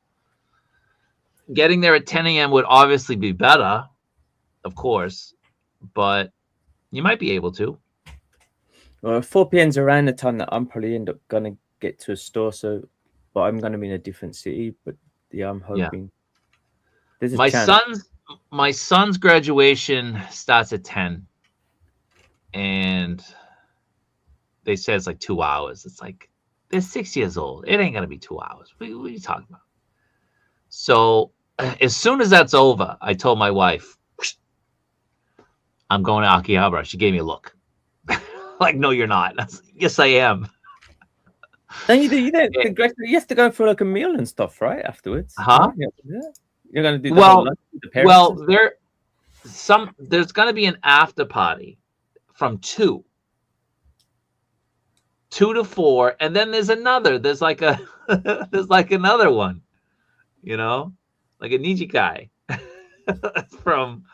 Getting there at 10 a.m. would obviously be better, of course, but you might be able to. Well, 4 p.m.'s around the time that I'm probably end up going to get to a store, but I'm going to be in a different city, but yeah, I'm hoping. Yeah. My son's graduation starts at 10, and they said it's like 2 hours. It's like, they're 6 years old. It ain't gonna be 2 hours. What are you talking about? So as soon as that's over, I told my wife, I'm going to Akihabara. She gave me a look. Like, no, you're not. Like, yes, I am. Then you have to go for like a meal and stuff, right? Afterwards. Huh? You're gonna do there's gonna be an after party from 2 to 4, and then there's like another one, like a Nijikai from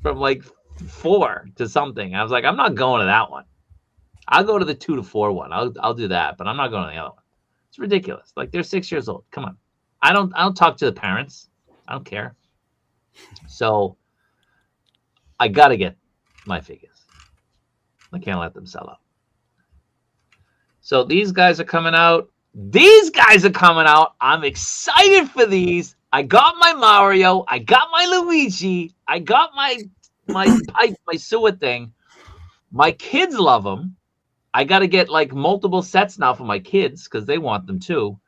like 4 to something. I was like, I'm not going to that one. I'll go to the 2 to 4 one. I'll do that, but I'm not going to the other one. It's ridiculous. Like, they're 6 years old. Come on. I don't talk to the parents. I don't care. So I gotta get my figures. I can't let them sell out. So these guys are coming out. I'm excited for these. I got my Mario. I got my Luigi. I got my pipe, my sewer thing. My kids love them. I got to get like multiple sets now for my kids because they want them too.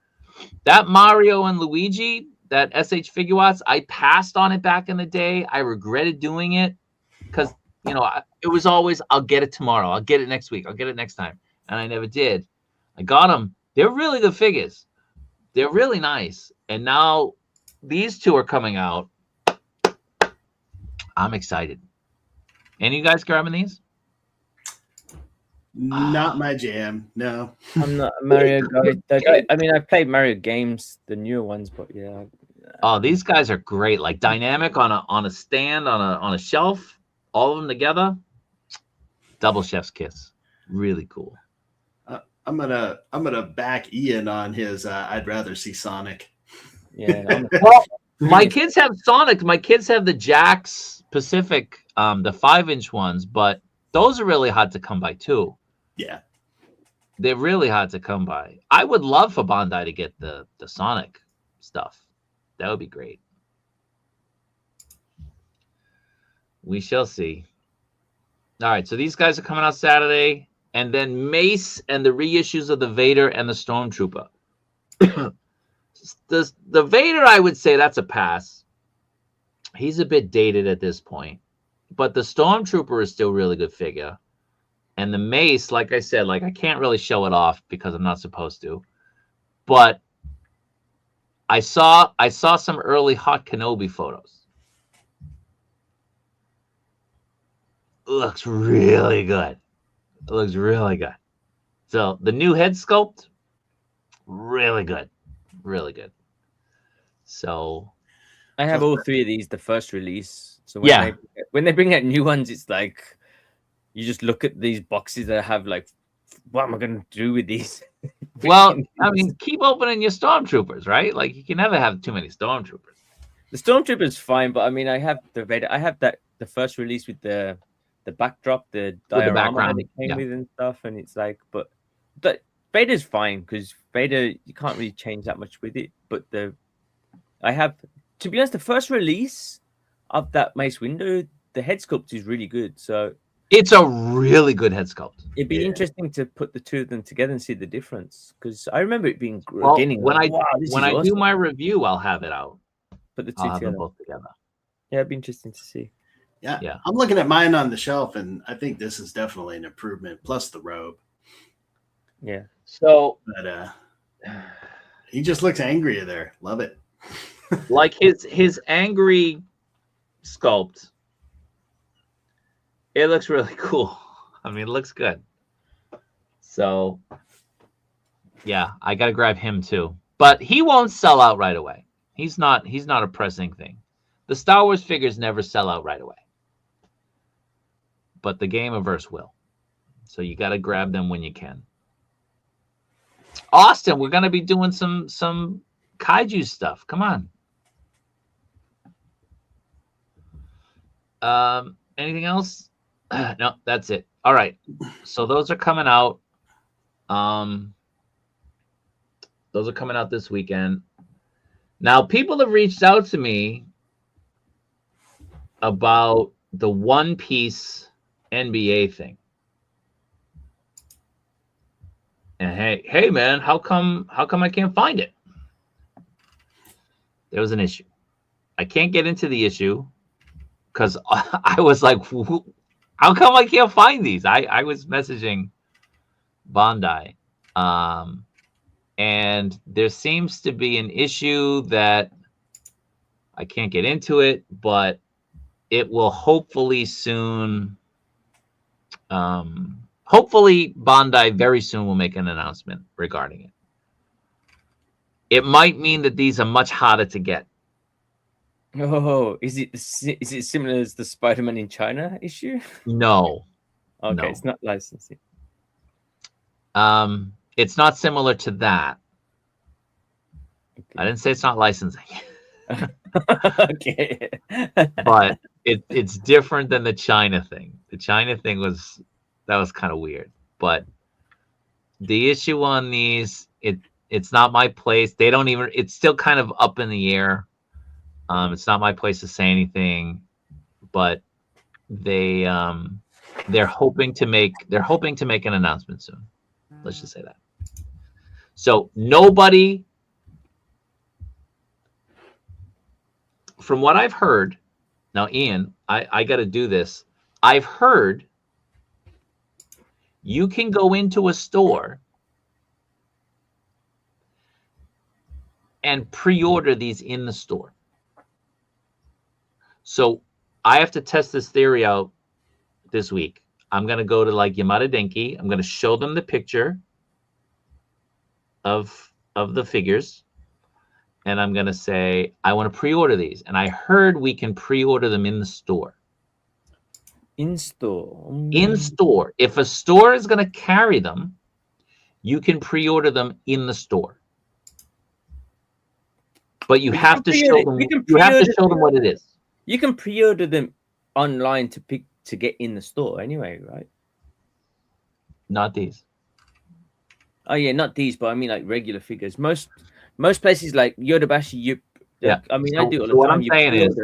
That Mario and Luigi, that SH Figuarts, I passed on it back in the day. I regretted doing it because, it was always, I'll get it tomorrow. I'll get it next week. I'll get it next time. And I never did. I got them. They're really good figures. They're really nice. And now these two are coming out. I'm excited. Any of you guys grabbing these? Not my jam. No. I'm not a Mario guy. I mean, I played Mario games, the newer ones, but yeah. Oh, these guys are great. Like dynamic on a stand on a shelf, all of them together. Double chef's kiss. Really cool. I'm gonna back Ian on his. I'd rather see Sonic. Yeah. Well, my kids have Sonic. My kids have the Jax Pacific, the 5-inch ones, but those are really hard to come by too. Yeah, they're really hard to come by. I would love for Bandai to get the Sonic stuff. That would be great. We shall see. All right, so these guys are coming out Saturday, and then Mace and the reissues of the Vader and the Stormtrooper. the Vader, I would say that's a pass. He's a bit dated at this point, but the Stormtrooper is still a really good figure. And the Mace, like I said, like I can't really show it off because I'm not supposed to. But I saw some early Hot Kenobi photos. It looks really good. It looks really good. So the new head sculpt, really good. Really good. So I have all three of these, the first release. So when they bring out new ones, it's like you just look at these boxes that have like, what am I going to do with these? Well, I mean, keep opening your Stormtroopers, right? Like you can never have too many Stormtroopers. The Stormtrooper's fine, but I mean, I have the Vader. I have the first release with the backdrop, the diorama that it came with and stuff, and it's like, but Vader's fine because Vader, you can't really change that much with it. But I have, to be honest, the first release of that Mace Windu, the head sculpt is really good. So it's a really good head sculpt. It'd be interesting to put the two of them together and see the difference because I remember it being beginning. When I do my review, I'll have it out. Put the two together. Both together. Yeah, it'd be interesting to see. Yeah, I'm looking at mine on the shelf, and I think this is definitely an improvement. Plus the robe. Yeah. So, but he just looks angrier there. Love it. Like his angry sculpt. It looks really cool. I mean, it looks good. So, yeah, I got to grab him too. But he won't sell out right away. He's not a pressing thing. The Star Wars figures never sell out right away. But the Gamerverse will. So you got to grab them when you can. Austin, we're going to be doing some kaiju stuff. Come on. Anything else? No, that's it. All right. So those are coming out. Those are coming out this weekend. Now, people have reached out to me about the One Piece NBA thing. And hey, man, how come I can't find it? There was an issue. I can't get into the issue because I was like, how come I can't find these? I was messaging Bandai. And there seems to be an issue that I can't get into it, but it will hopefully soon. Hopefully, Bandai very soon will make an announcement regarding it. It might mean that these are much harder to get. Oh, is it similar as the Spiderman in China issue? No. Okay, no. It's not licensing. It's not similar to that. Okay. I didn't say it's not licensing. Okay. But it's different than the China thing. The China thing was kind of weird. But the issue on these, it's not my place. They don't even. It's still kind of up in the air. It's not my place to say anything. But they're hoping to make an announcement soon. Let's just say that. So nobody, from what I've heard, now Ian, I got to do this. I've heard you can go into a store and pre-order these in the store. So I have to test this theory out this week. I'm gonna go to like Yamada Denki. I'm gonna show them the picture of the figures, and I'm gonna say I want to pre-order these. And I heard we can pre-order them in the store. In store. In store. If a store is gonna carry them, you can pre-order them in the store. But you have to show them. You have to show them what it is. You can pre-order them online to get in the store anyway, right? Not these. Oh yeah, not these, but I mean like regular figures. Most places like Yodobashi, yeah. I mean, I do all the what time. I'm saying is,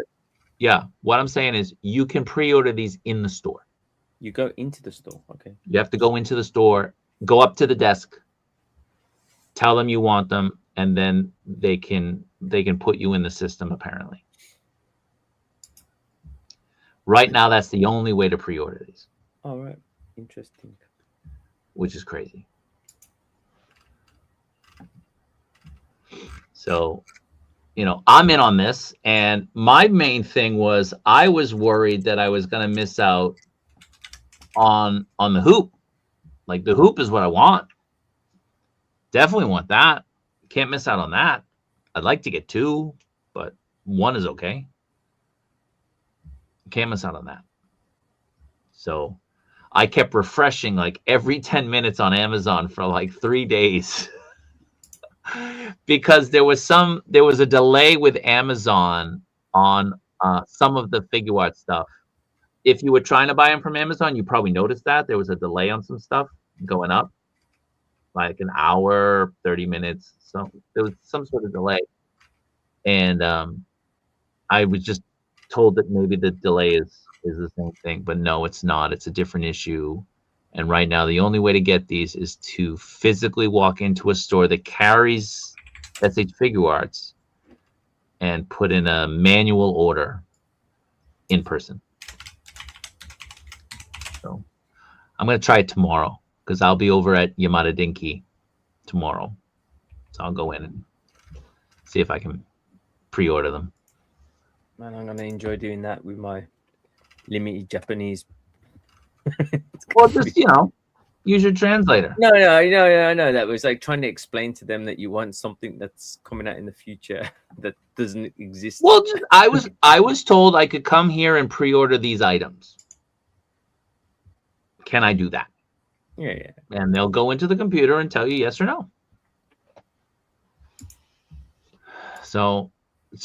what I'm saying is, you can pre-order these in the store. You go into the store, okay? You have to go into the store, go up to the desk, tell them you want them, and then they can put you in the system. Apparently, right now that's the only way to pre-order these. All right, interesting. Which is crazy. So, I'm in on this, and my main thing was I was worried that I was going to miss out on the hoop. Like, the hoop is what I want. Definitely want that. Can't miss out on that. I'd like to get 2, but 1 is okay. Can't miss out on that. So I kept refreshing like every 10 minutes on Amazon for like 3 days. Because there was a delay with Amazon on some of the Figuarts stuff. If you were trying to buy them from Amazon, you probably noticed that there was a delay on some stuff going up, like an hour, 30 minutes. So there was some sort of delay, and I was just told that maybe the delay is the same thing, but no, it's not. It's a different issue. And right now, the only way to get these is to physically walk into a store that carries SH Figuarts and put in a manual order in person. So I'm going to try it tomorrow because I'll be over at Yamada Denki tomorrow. So I'll go in and see if I can pre-order them. Man, I'm going to enjoy doing that with my limited Japanese. Well, just use your translator. No, I know. That was like trying to explain to them that you want something that's coming out in the future that doesn't exist. Well, I was told I could come here and pre-order these items. Can I do that? Yeah. And they'll go into the computer and tell you yes or no. So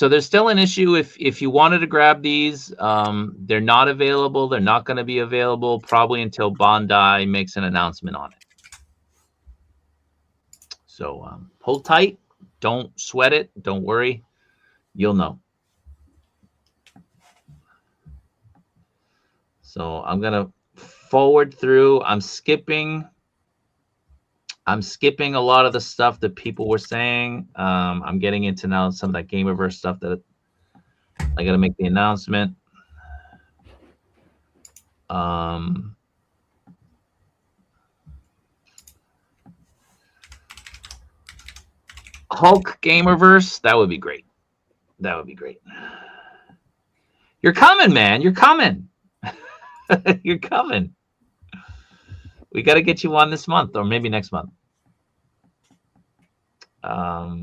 there's still an issue if you wanted to grab these. They're not available. They're not going to be available probably until Bandai makes an announcement on it. So hold tight. Don't sweat it. Don't worry. You'll know. So I'm going to forward through. I'm skipping a lot of the stuff that people were saying. I'm getting into now some of that Gamerverse stuff that I got to make the announcement. Hulk Gamerverse, that would be great. That would be great. You're coming, man. You're coming. You're coming. We got to get you on this month or maybe next month. How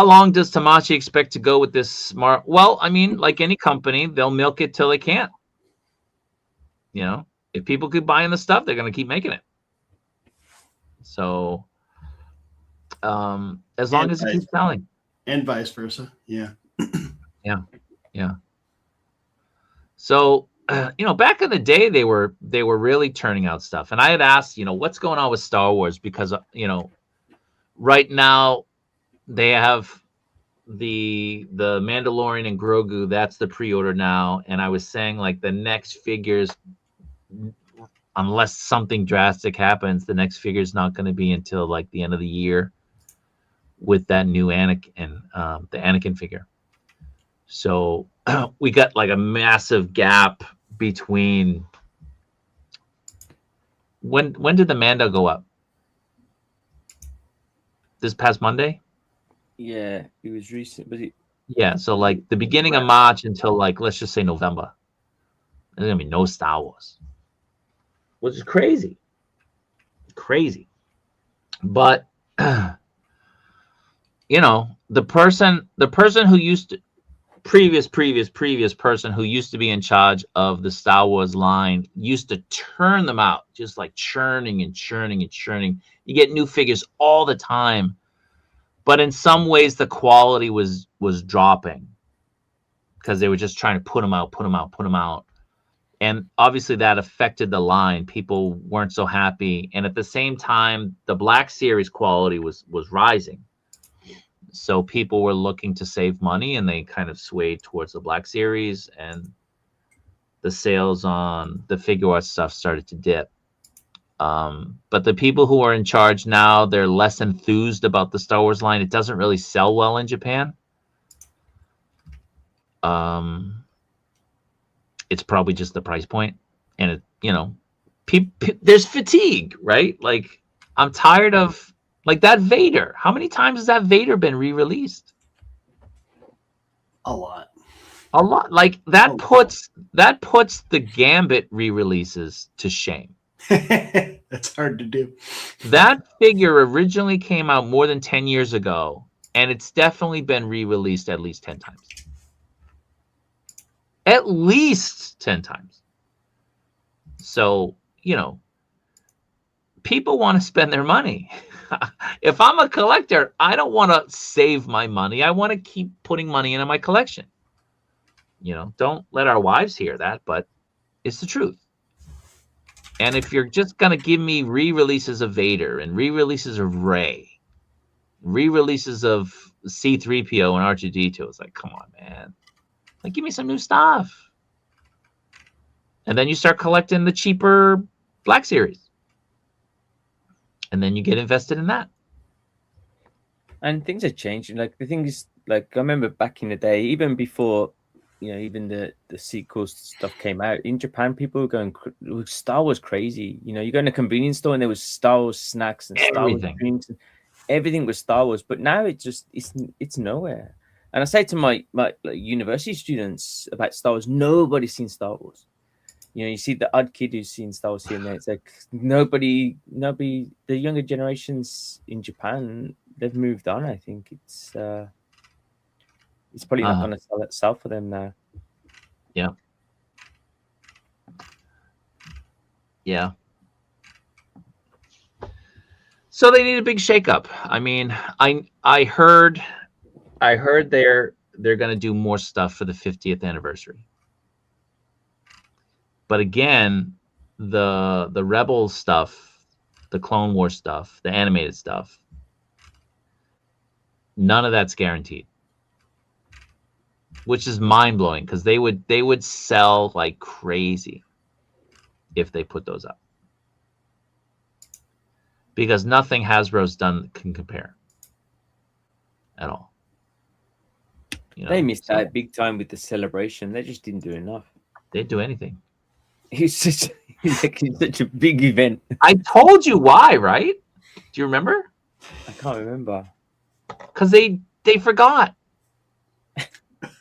long does Tamashi expect to go with this smart? Well, I mean, like any company, they'll milk it till they can't. If people keep buying the stuff, they're going to keep making it. So, as long as it keeps selling. And vice versa. Yeah. Yeah. So, back in the day, they were really turning out stuff. And I had asked, what's going on with Star Wars? Because, right now they have the Mandalorian and Grogu. That's the pre-order now. And I was saying, like, the next figures, unless something drastic happens, the next figure is not going to be until like the end of the year with that new Anakin, the Anakin figure. So we got like a massive gap between when did the Mando go up? This past Monday? Yeah, it was recent, but Yeah, so like the beginning of March until like let's just say November, there's gonna be no Star Wars, which is crazy, crazy. But you know, the person who used to previous person who used to be in charge of the Star Wars line used to turn them out, just like churning and churning and churning. You get new figures all the time, but in some ways the quality was dropping because they were just trying to put them out, put them out, put them out. And obviously that affected the line. People weren't so happy, and at the same time the Black Series quality was rising. So people were looking to save money, and they kind of swayed towards the Black Series, and the sales on the Figuarts stuff started to dip. But the people who are in charge now, they're less enthused about the Star Wars line. It doesn't really sell well in Japan. It's probably just the price point, and it, you know, there's fatigue, right? Like I'm tired of like that Vader. How many times has that Vader been re-released? A lot. A lot. Like that puts the Gambit re-releases to shame. That's hard to do. That figure originally came out more than 10 years ago, and it's definitely been re-released at least 10 times. At least 10 times. So, you know, people want to spend their money. If I'm a collector, I don't want to save my money. I want to keep putting money into my collection. You know, don't let our wives hear that, but it's the truth. And if you're just going to give me re-releases of Vader and re-releases of Rey, re-releases of C-3PO and R2-D2, it's like, come on, man. Like, give me some new stuff. And then you start collecting the cheaper Black Series. And then you get invested in that. And things are changing. Like the thing is, like I remember back in the day, even before, you know, even the sequels stuff came out in Japan, people were going, Star Wars crazy. You know, you go in a convenience store and there was Star Wars snacks and Star Wars drinks, and everything was Star Wars. But now it's nowhere. And I say to my like, university students about Star Wars, nobody's seen Star Wars. You know, you see the odd kid who's seen Star Wars here and there. It's like nobody. The younger generations in Japan, they've moved on. I think it's probably not going to sell itself for them now. Yeah. Yeah. So they need a big shakeup. I mean, I heard they're going to do more stuff for the 50th anniversary. But again, the Rebel stuff, the Clone War stuff, the animated stuff, none of that's guaranteed. Which is mind-blowing because they would sell like crazy if they put those up. Because nothing Hasbro's done can compare at all. You know, they missed out big time with the celebration. They just didn't do enough. They'd do anything. It's such a big event. I told you why, right? Do you remember? I can't remember. Because they forgot.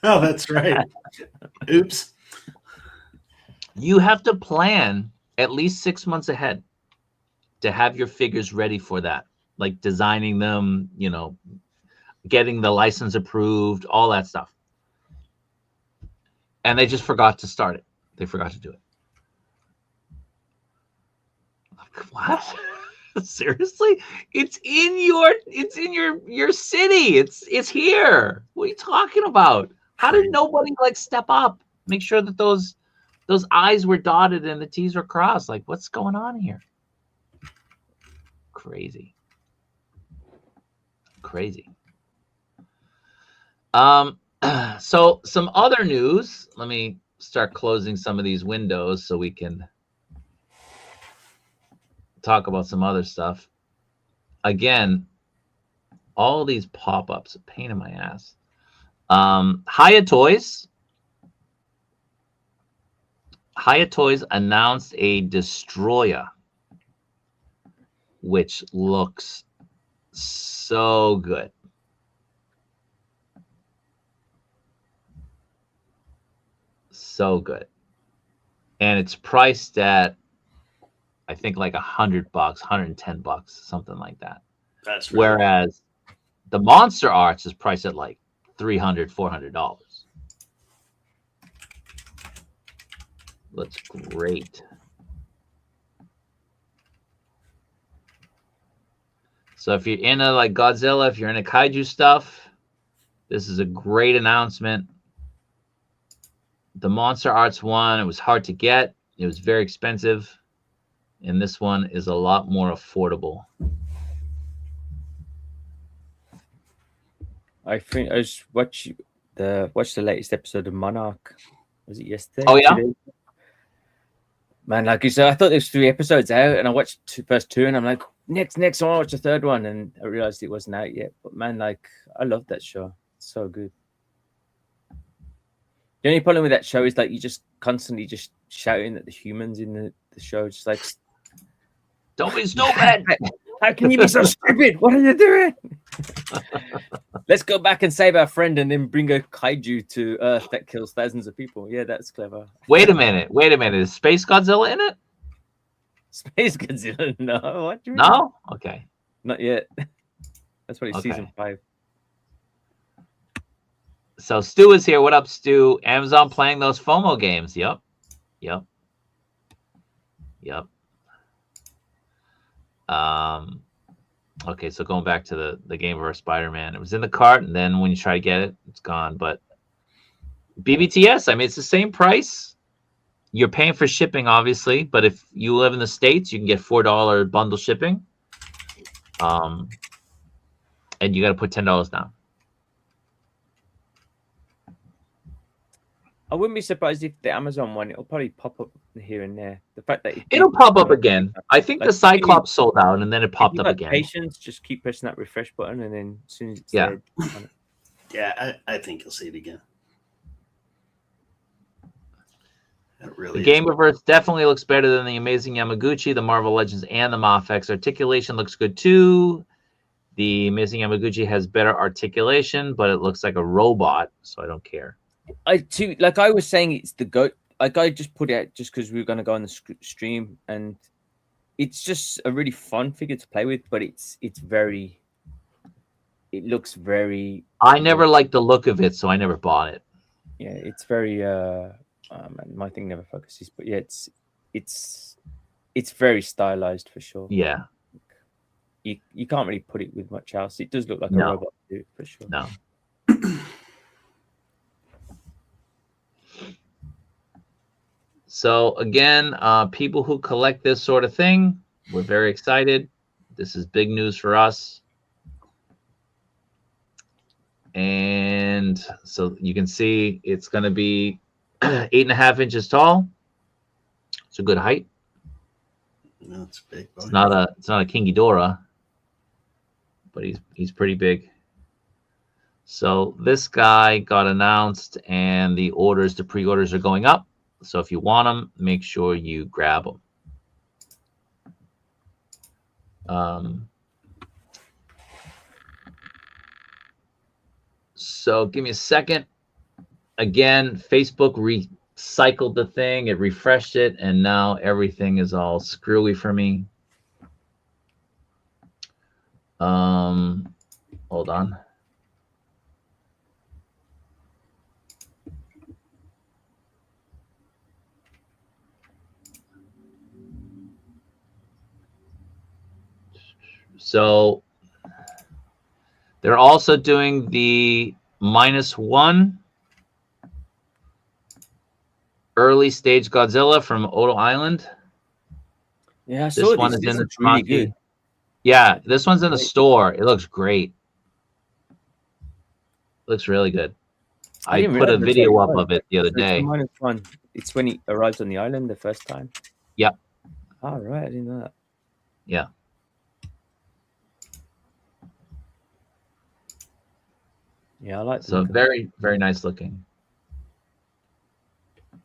Oh, that's right. Oops. You have to plan at least 6 months ahead to have your figures ready for that. Like designing them, you know, getting the license approved, all that stuff. And they just forgot to start it. They forgot to do it. What? Seriously? It's in your city. It's here. What are you talking about? How did nobody like step up, make sure that those I's were dotted and the T's were crossed? Like, what's going on here? Crazy. So some other news. Let me start closing some of these windows so we can talk about some other stuff. Again, all these pop-ups, a pain in my ass. Hiya Toys announced a Destroyah, which looks so good. so good. And it's priced at, I think, like $100, $110, something like that. That's really Whereas the MonsterArts is priced at like $300, $400. Looks great. So if you're into like Godzilla, if you're into kaiju stuff, this is a great announcement. The MonsterArts one, it was hard to get. It was very expensive. And this one is a lot more affordable. I think I just watched the latest episode of Monarch. Was it yesterday? Oh yeah. Man, like you said, I thought there was 3 episodes out, and I watched the first 2, and I'm like, next, I want to watch the 3rd one, and I realized it wasn't out yet. But man, like, I love that show. It's so good. The only problem with that show is like you just constantly just shouting at the humans in the show, just like, don't be stupid. How can you be so stupid? What are you doing? Let's go back and save our friend and then bring a kaiju to Earth that kills thousands of people. Yeah, that's clever. Wait a minute. Is Space Godzilla in it? Space Godzilla? No. What do you mean? No? Okay. Not yet. That's probably season 5. So Stu is here. What up, Stu? Amazon playing those FOMO games. Yep. Okay, so going back to the Gamerverse Spider-Man, it was in the cart, and then when you try to get it, it's gone. But BBTS, I mean, it's the same price. You're paying for shipping, obviously, but if you live in the States, you can get $4 bundle shipping. And you got to put $10 down. I wouldn't be surprised if the Amazon one, it'll probably pop up here and there. The fact that it'll pop up again. I think like, the Cyclops sold out, and then it popped up again. Patience, just keep pressing that refresh button, and then as soon as it's there, yeah, I think you'll see it again. That really the Gamerverse definitely looks better than the Amazing Yamaguchi, the Marvel Legends, and the Mafex. Articulation looks good too. The Amazing Yamaguchi has better articulation, but it looks like a robot, so I don't care. Like I was saying, it's the goat. Like I just put it out just because we were going to go on the stream, and it's just a really fun figure to play with. But it looks very. I never liked the look of it, so I never bought it. Yeah, it's very. Man, my thing never focuses, but yeah, it's very stylized for sure. Yeah, you can't really put it with much else. It does look like a robot too, for sure. No. So again, people who collect this sort of thing, we're very excited. This is big news for us. And so you can see it's going to be 8.5 inches tall. It's a good height. No, it's big. It's not a King Ghidorah, but he's pretty big. So this guy got announced, and the pre-orders are going up. So if you want them, make sure you grab them. So give me a second. Again, Facebook recycled the thing. It refreshed it, and now everything is all screwy for me. Hold on. So they're also doing the -1 early stage Godzilla from Odo Island. Yeah, this one is in the really good. Yeah, this one's in the store. It looks great. Looks really good. I put a video up of it the other day. -1. It's when he arrives on the island the first time. Yep. All right, I didn't know that. Yeah. Yeah, I like. So very, very nice looking. You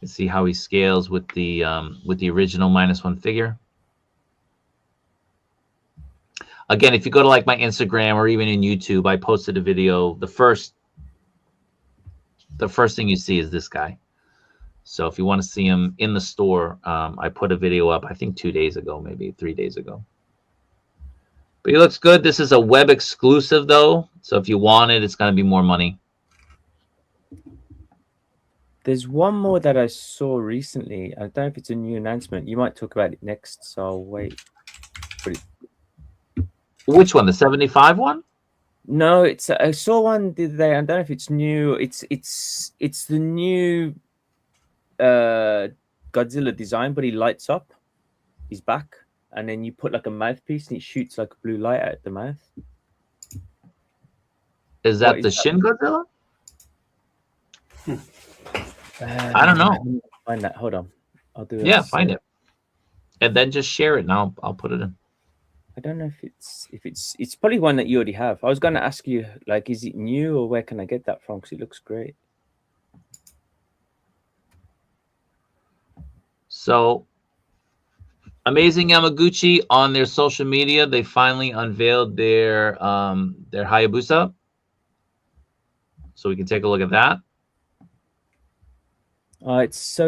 can see how he scales with the original -1 figure. Again, if you go to like my Instagram or even in YouTube, I posted a video, the first the first thing you see is this guy. So if you want to see him in the store, I put a video up, I think 2 days ago, maybe 3 days ago. But he looks good. This is a web exclusive, though. So if you want it, it's going to be more money. There's one more that I saw recently. I don't know if it's a new announcement. You might talk about it next, so I'll wait. Which one? The 75 one? No, it's I saw one the other day. I don't know if it's new. It's the new Godzilla design, but he lights up his back, and then you put like a mouthpiece, and it shoots like a blue light out the mouth. Is that the Shin Godzilla? I don't know. Find that. Hold on. I'll do it. Yeah, find it, and then just share it, and I'll put it in. I don't know if it's probably one that you already have. I was going to ask you, like, is it new or where can I get that from? Because it looks great. So, Amazing Yamaguchi on their social media, they finally unveiled their Hayabusa. So we can take a look at that. It's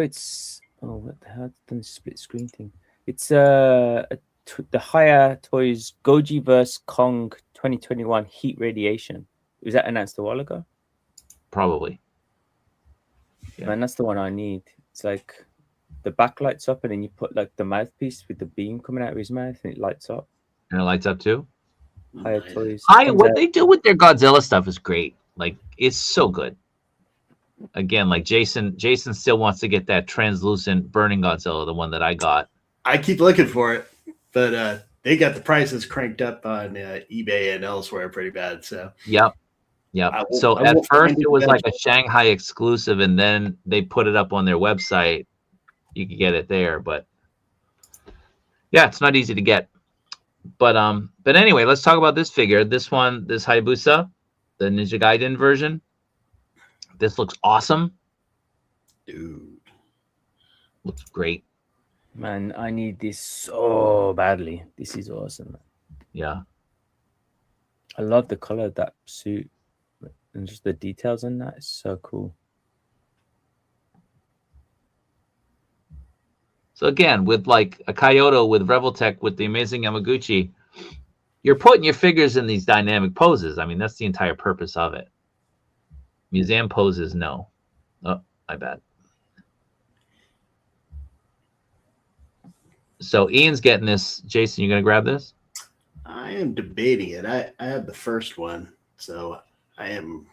what the hell? I've done this split screen thing. It's the Hiya Toys Goji vs Kong 2021 Heat Radiation. Was that announced a while ago? Probably. Yeah. Man, that's the one I need. It's like the back lights up, and then you put like the mouthpiece with the beam coming out of his mouth, and it lights up. And it lights up too. Hiya Toys. What they do with their Godzilla stuff is great. Like, it's so good. Again, like Jason still wants to get that translucent burning Godzilla, the one that I got. I keep looking for it, but they got the prices cranked up on eBay and elsewhere pretty bad. So yep. So at first it was like a Shanghai exclusive, and then they put it up on their website. You could get it there, but yeah, it's not easy to get. But anyway, let's talk about this figure. This one, this Hayabusa, the Ninja Gaiden version. This looks awesome. Dude. Looks great. Man, I need this so badly. This is awesome. Yeah. I love the color of that suit and just the details on that is so cool. So again, with like a Kyoto, with Revoltech, with the Amazing Yamaguchi, you're putting your figures in these dynamic poses. I mean, that's the entire purpose of it. Museum poses, no. Oh, my bad. So Ian's getting this. Jason, you gonna grab this? I am debating it. I have the first one, so I am.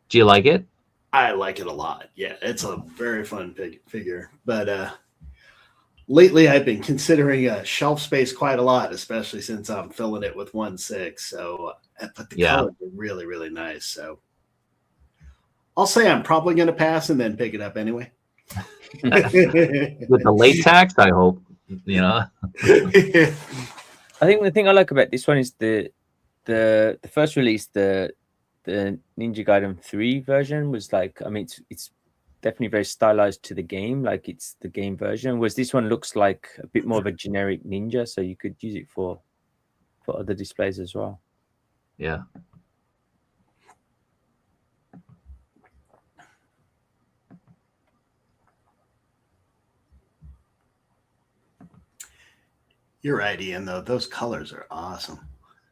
Do you like it? I like it a lot. Yeah, it's a very fun figure. But lately, I've been considering shelf space quite a lot, especially since I'm filling it with 1/6. So, but the colors are really, really nice. So, I'll say I'm probably going to pass and then pick it up anyway. With the latex, I hope. You know. I think the thing I like about this one is the first release, the Ninja Gaiden 3 version was like, I mean, it's definitely very stylized to the game, like it's the game version. Whereas this one looks like a bit more of a generic ninja, so you could use it for other displays as well. Yeah. You're right, Ian, though. Those colors are awesome.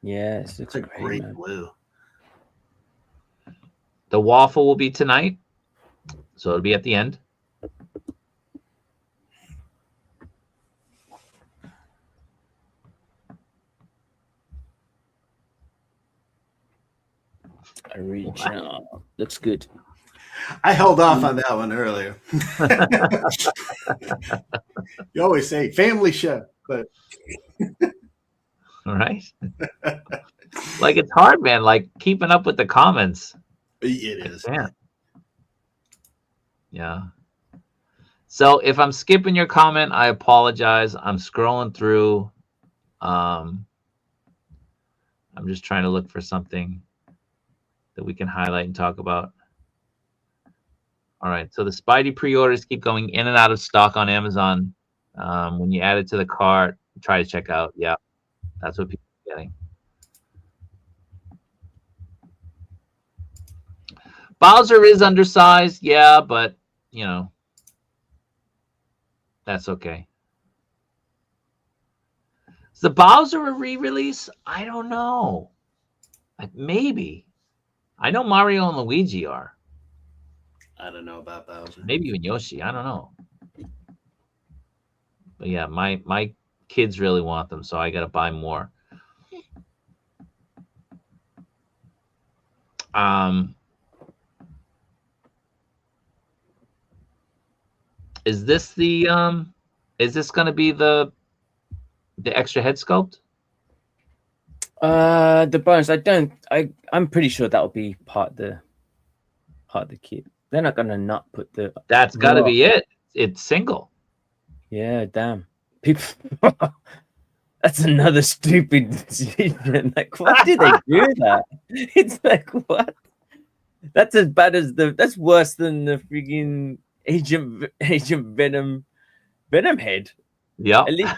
Yes, it's a great blue. The Waffle will be tonight, so it'll be at the end. I reach out. Looks good. I held off on that one earlier. You always say family show, but all right. Like, it's hard, man. Like, keeping up with the comments. It is. Yeah. So if I'm skipping your comment, I apologize. I'm scrolling through. I'm just trying to look for something that we can highlight and talk about. All right. So the Spidey pre-orders keep going in and out of stock on Amazon. When you add it to the cart, try to check out. Yeah, that's what people are getting. Bowser is undersized, yeah, but you know, that's okay. Is the Bowser a re-release? I don't know. Maybe. I know Mario and Luigi are. I don't know about Bowser. Maybe even Yoshi. I don't know. But yeah, my kids really want them, so I got to buy more. Is this the is this going to be the extra head sculpt? The bonus. I'm pretty sure that'll be part of the kit. They're not gonna not put the. That's got to be it. It's single. Yeah, damn. People. That's another stupid decision. Like, why did they do that? It's like, what? That's as bad as that's worse than the freaking Agent Venom head. Yeah. At least.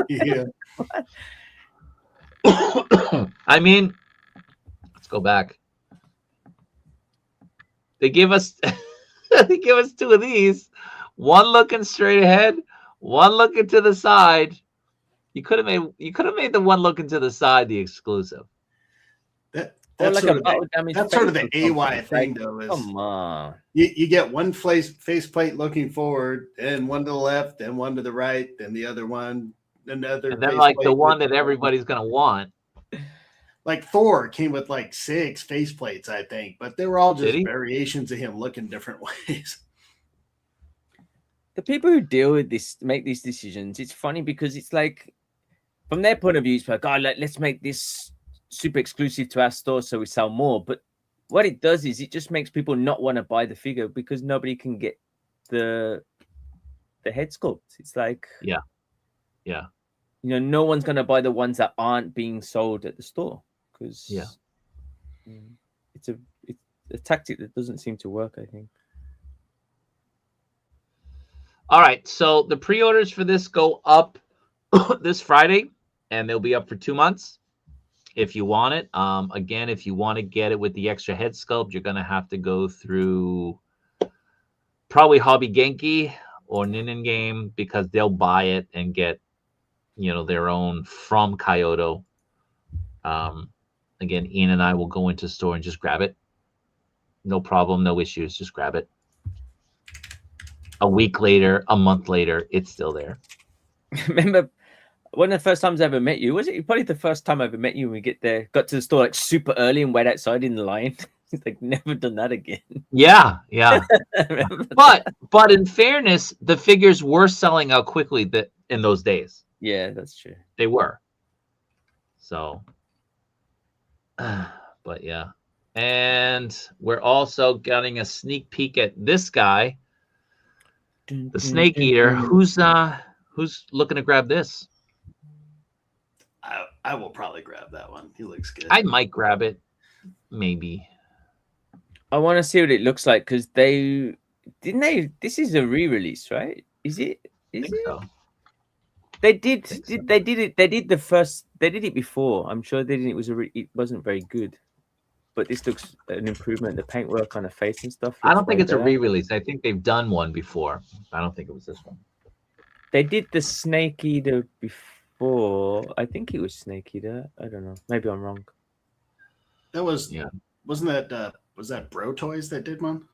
Yeah. I mean, let's go back. They give us two of these. One looking straight ahead, one looking to the side. You could have made the one looking to the side the exclusive. That's like sort of the AY thing, though. Is come on. You get one faceplate looking forward, and one to the left, and one to the right, and the other one, another. And then like the one that everybody's gonna want. Like Thor came with like 6 faceplates, I think, but they were all just variations of him looking different ways. The people who deal with this, make these decisions, it's funny because it's like, from their point of view, it's like, oh, let's make this super exclusive to our store so we sell more. But what it does is it just makes people not want to buy the figure because nobody can get the head sculpt. It's like, yeah, you know, no one's going to buy the ones that aren't being sold at the store because it's a tactic that doesn't seem to work, I think. All right, so the pre-orders for this go up this Friday, and they'll be up for 2 months if you want it. Again, if you want to get it with the extra head sculpt, you're going to have to go through probably Hobby Genki or Ninin Game because they'll buy it and get, you know, their own from Kyoto. Again, Ian and I will go into store and just grab it. No problem, no issues, just grab it. A week later, a month later, it's still there. Remember one of the first times I ever met you? Was it probably the first time I ever met you? When we got to the store like super early and wait outside in the line. It's like never done that again. Yeah. but in fairness, the figures were selling out quickly in those days. Yeah, that's true. They were. So, but yeah, and we're also getting a sneak peek at this guy. The Snake Eater. Who's looking to grab this? I will probably grab that one. He looks good. I might grab it. Maybe. I want to see what it looks like because this is a re-release, right? Is it? Is it? So. They did it before. I'm sure they didn't. It wasn't very good. But this looks an improvement. The paintwork on the face and stuff. I don't think it's a re-release. I think they've done one before. I don't think it was this one. They did the Snake Eater before. I think it was Snake Eater. I don't know. Maybe I'm wrong. That was Wasn't that was that Bro Toys that did one?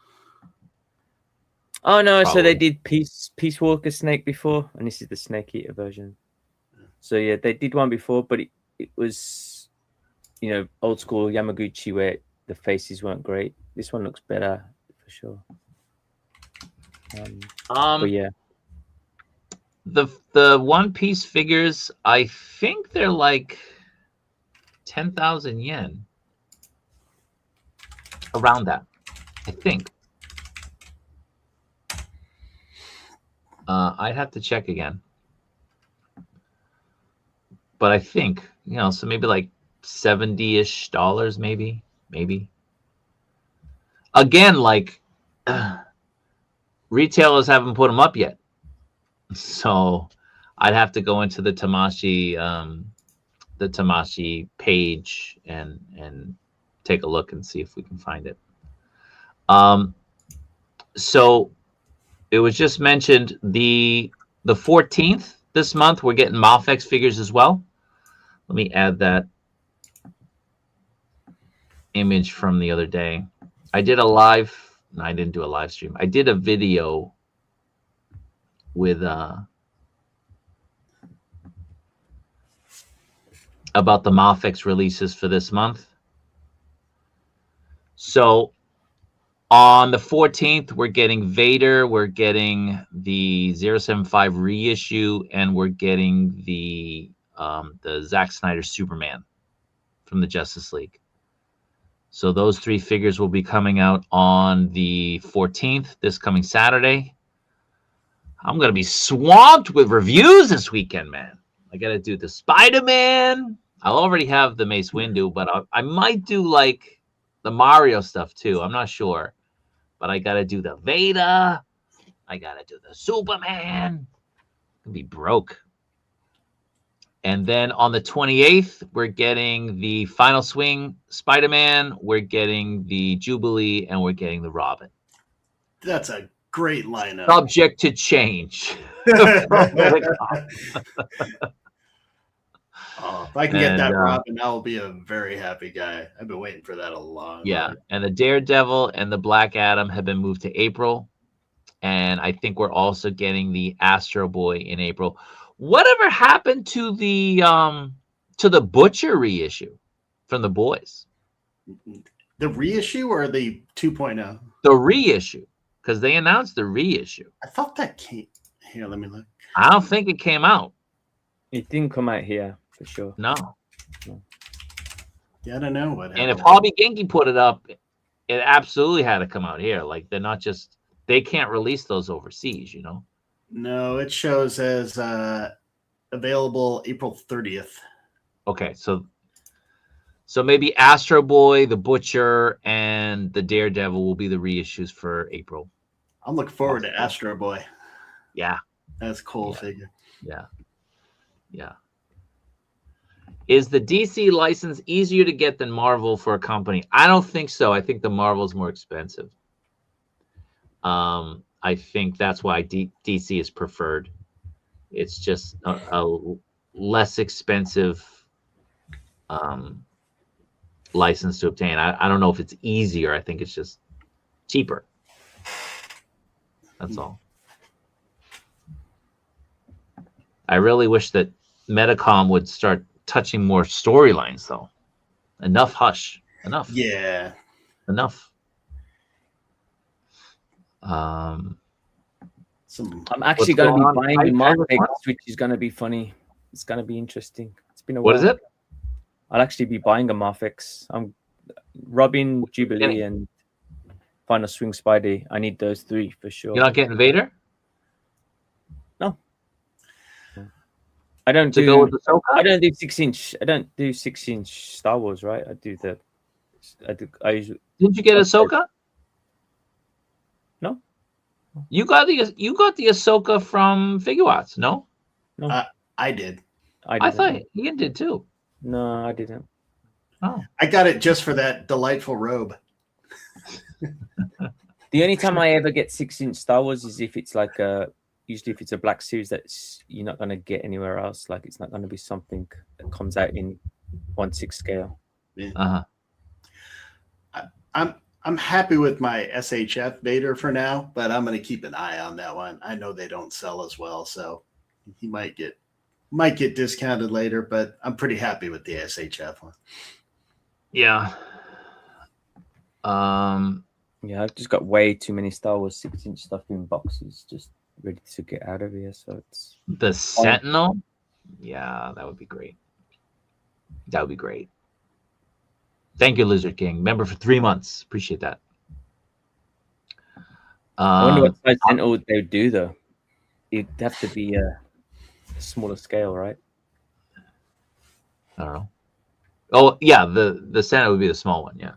Oh no! Probably. So they did Peace Walker Snake before, and this is the Snake Eater version. So yeah, they did one before, but it was. You know, old school Yamaguchi where the faces weren't great. This one looks better for sure. But yeah, the One Piece figures, I think they're like 10,000 yen, around that. I think. I'd have to check again, but I think so maybe like $70-ish, maybe. Again, like retailers haven't put them up yet, so I'd have to go into the Tamashi page and take a look and see if we can find it. So it was just mentioned the 14th this month we're getting Mafex figures as well. Let me add that image from the other day. I did a live. No, I didn't do a live stream. I did a video with about the Mafex releases for this month. So on the 14th, we're getting Vader, we're getting the 075 reissue, and we're getting the Zack Snyder Superman from the Justice League. So those 3 figures will be coming out on the 14th, this coming Saturday. I'm going to be swamped with reviews this weekend, man. I got to do the Spiderman. I'll already have the Mace Windu, but I might do like the Mario stuff too. I'm not sure. But I got to do the Vader. I got to do the Superman. I'll be broke. And then on the 28th, we're getting the Final Swing Spider-Man, we're getting the Jubilee, and we're getting the Robin. That's a great lineup. Subject to change. Oh, if I can get that Robin, I will be a very happy guy. I've been waiting for that a long time. And the Daredevil and the Black Adam have been moved to April. And I think we're also getting the Astro Boy in April. Whatever happened to the Butcher reissue from the boys? The reissue or the 2.0? The reissue, because they announced the reissue. I thought that came here. Let me look. I don't think it came out. It didn't come out here for sure. No. Yeah, I don't know what happened. And if Hobby Genki put it up, it absolutely had to come out here. Like they're not just they can't release those overseas, you know. No, it shows as available April 30th. Okay, so maybe Astro Boy, the Butcher, and the Daredevil will be the reissues for April. I'm looking forward to Astro Boy. Yeah, that's a cool figure. Yeah. Is the DC license easier to get than Marvel for a company? I don't think so. I think the Marvel's more expensive. I think that's why DC is preferred. It's just a less expensive license to obtain. I don't know if it's easier. I think it's just cheaper. That's all. I really wish that Metacom would start touching more storylines, though. Enough hush. Enough. Yeah. Enough. I'm actually going to be buying the Mafex, which is going to be funny. It's going to be interesting. It's been a while. What is it? I'll actually be buying a Mafex. I'm Robin, Jubilee, and Final Swing Spidey. I need those 3 for sure. You're not getting Vader? No. I don't do. I don't do 6-inch. I don't do 6-inch Star Wars, right? I do. I usually. Didn't you get Ahsoka? No. You got the Ahsoka from Figuarts, no? No. I did. I thought Ian did too. No, I didn't. Oh. I got it just for that delightful robe. The only time I ever get 6-inch Star Wars is if it's like usually if it's a Black Series that's you're not going to get anywhere else. Like it's not going to be something that comes out in 1/6 scale. Yeah. I'm happy with my SHF Vader for now, but I'm going to keep an eye on that one. I know they don't sell as well, so he might get discounted later, but I'm pretty happy with the SHF one. Yeah. Yeah, I've just got way too many Star Wars 6-inch stuff in boxes just ready to get out of here. So it's the Sentinel. Yeah, that would be great. That would be great. Thank you, Lizard King. Member for 3 months. Appreciate that. I wonder what size Sentinel they would do though. It'd have to be a smaller scale, right? I don't know. Oh yeah, the Sentinel would be the small one. Yeah.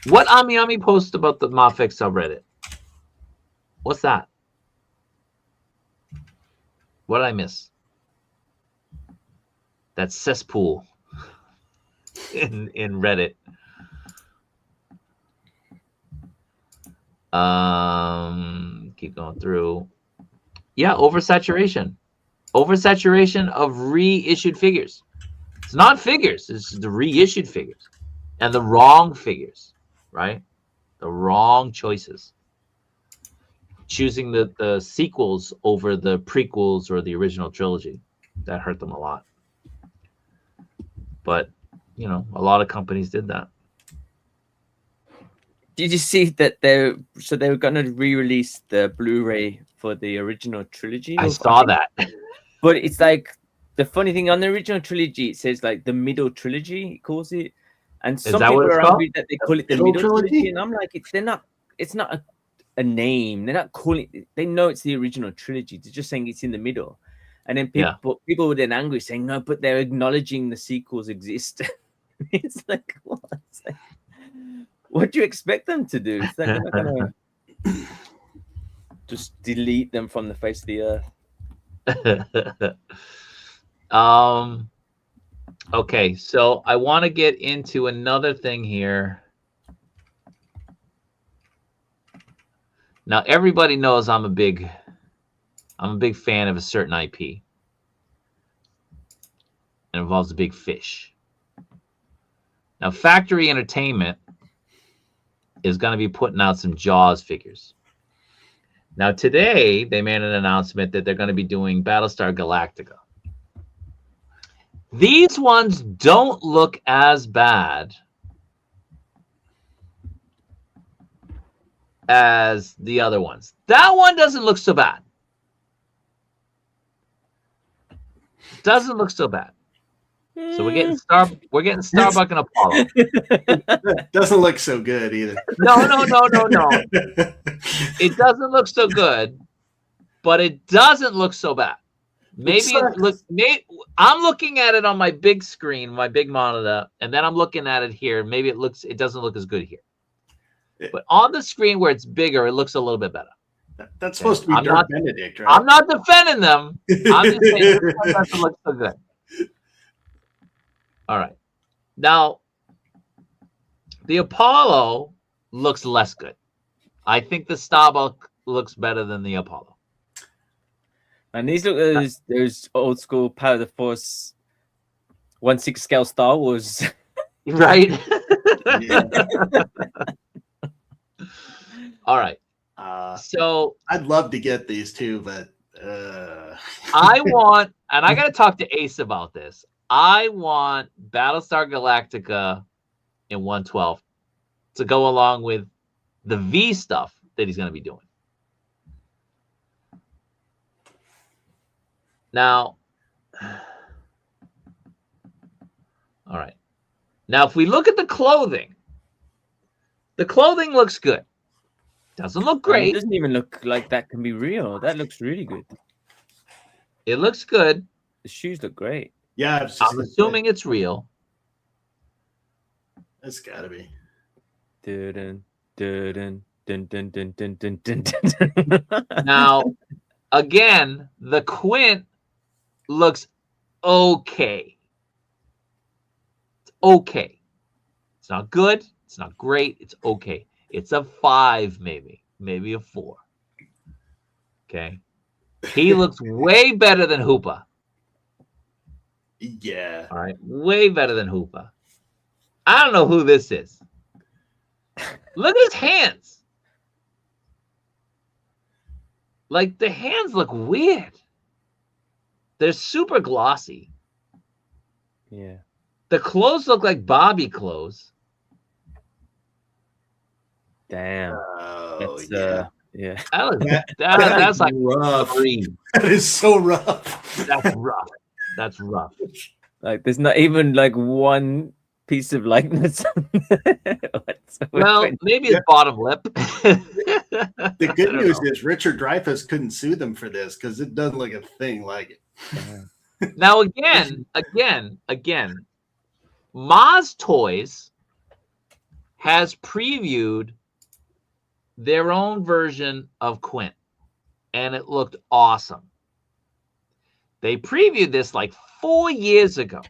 What Ami post about the Mafex subreddit? What's that? What did I miss? That cesspool in Reddit. Keep going through. Yeah, oversaturation of reissued figures. It's not figures, it's the reissued figures and the wrong figures, right? The wrong choices. Choosing the sequels over the prequels or the original trilogy. That hurt them a lot. But, you know, a lot of companies did that. Did you see that they were going to re-release the Blu-ray for the original trilogy? I saw that. But it's like the funny thing on the original trilogy, it says like the middle trilogy, it calls it. And some people are angry that they call it the middle trilogy. And I'm like, it's not a name. They're not calling it, they know it's the original trilogy. They're just saying it's in the middle. And then people were then angry saying, no, but they're acknowledging the sequels exist. It's like, what? It's like, what do you expect them to do? It's like they're not gonna just delete them from the face of the earth. Okay, so I want to get into another thing here. Now everybody knows I'm a big fan of a certain IP. It involves a big fish. Now Factory Entertainment is going to be putting out some Jaws figures. Now today they made an announcement that they're going to be doing Battlestar Galactica. These ones don't look as bad as the other ones. That one doesn't look so bad. Doesn't look so bad. So we're getting Starbuck and Apollo. Doesn't look so good either. No. It doesn't look so good, but it doesn't look so bad. I'm looking at it on my big screen, my big monitor, and then I'm looking at it here. Maybe it doesn't look as good here. But on the screen where it's bigger, it looks a little bit better. That's supposed to be Dirk Benedict, right? I'm not defending them. I'm just saying it doesn't look so good. All right. Now, the Apollo looks less good. I think the Starbuck looks better than the Apollo. And these look those old school Power of the Force 1/6 scale Star Wars. Right? All right. So I'd love to get these too, but I want, and I got to talk to Ace about this. I want Battlestar Galactica in 112 to go along with the V stuff that he's going to be doing. Now, all right. Now, if we look at the clothing looks good. Doesn't look great. It doesn't even look like that can be real. That looks really good. It looks good. The shoes look great. Yeah, I'm assuming it's real. It's gotta be. Now, again, the Quint looks okay. It's okay. It's not good. It's not great. It's okay. It's a 5, maybe a 4. Okay. He looks way better than Hoopa. Yeah. All right. Way better than Hoopa. I don't know who this is. Look at his hands. Like, the hands look weird. They're super glossy. Yeah. The clothes look like Barbie clothes. Damn. Oh, That's, yeah. That's like rough. 3. That is so rough. That's rough. That's rough. Like, there's not even like one piece of likeness. Well, maybe his bottom lip. The good news is Richard Dreyfuss couldn't sue them for this because it doesn't look a thing like it. Now, again, Maz Toys has previewed their own version of Quint, and it looked awesome. They previewed this like 4 years ago.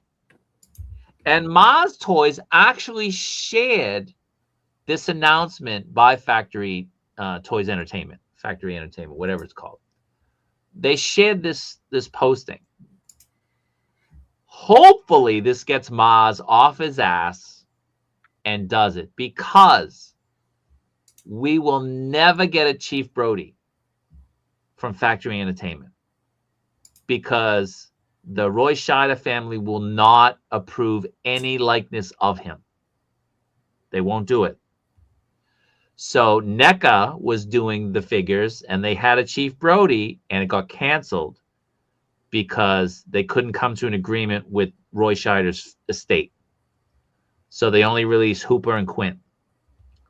And Maz Toys actually shared this announcement by Factory Toys Entertainment, Factory Entertainment, whatever it's called. They shared this posting. Hopefully this gets Maz off his ass and does it, because we will never get a Chief Brody from Factory Entertainment, because the Roy Scheider family will not approve any likeness of him. They won't do it. So NECA was doing the figures, and they had a Chief Brody, and it got canceled because they couldn't come to an agreement with Roy Scheider's estate. So they only released Hooper and Quint.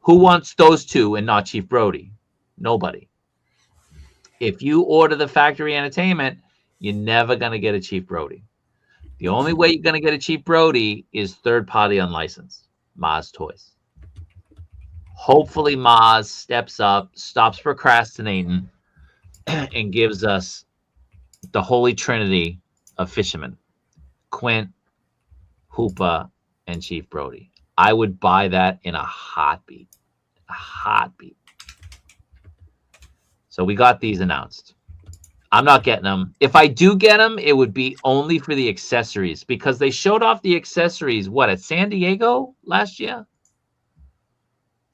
Who wants those two and not Chief Brody? Nobody. If you order the Factory Entertainment, you're never going to get a Chief Brody. The only way you're going to get a Chief Brody is third-party unlicensed, Maz Toys. Hopefully Maz steps up, stops procrastinating, and gives us the holy trinity of fishermen: Quint, Hooper, and Chief Brody. I would buy that in a heartbeat. A heartbeat. So we got these announced. I'm not getting them. If I do get them, it would be only for the accessories, because they showed off the accessories, what, at San Diego last year?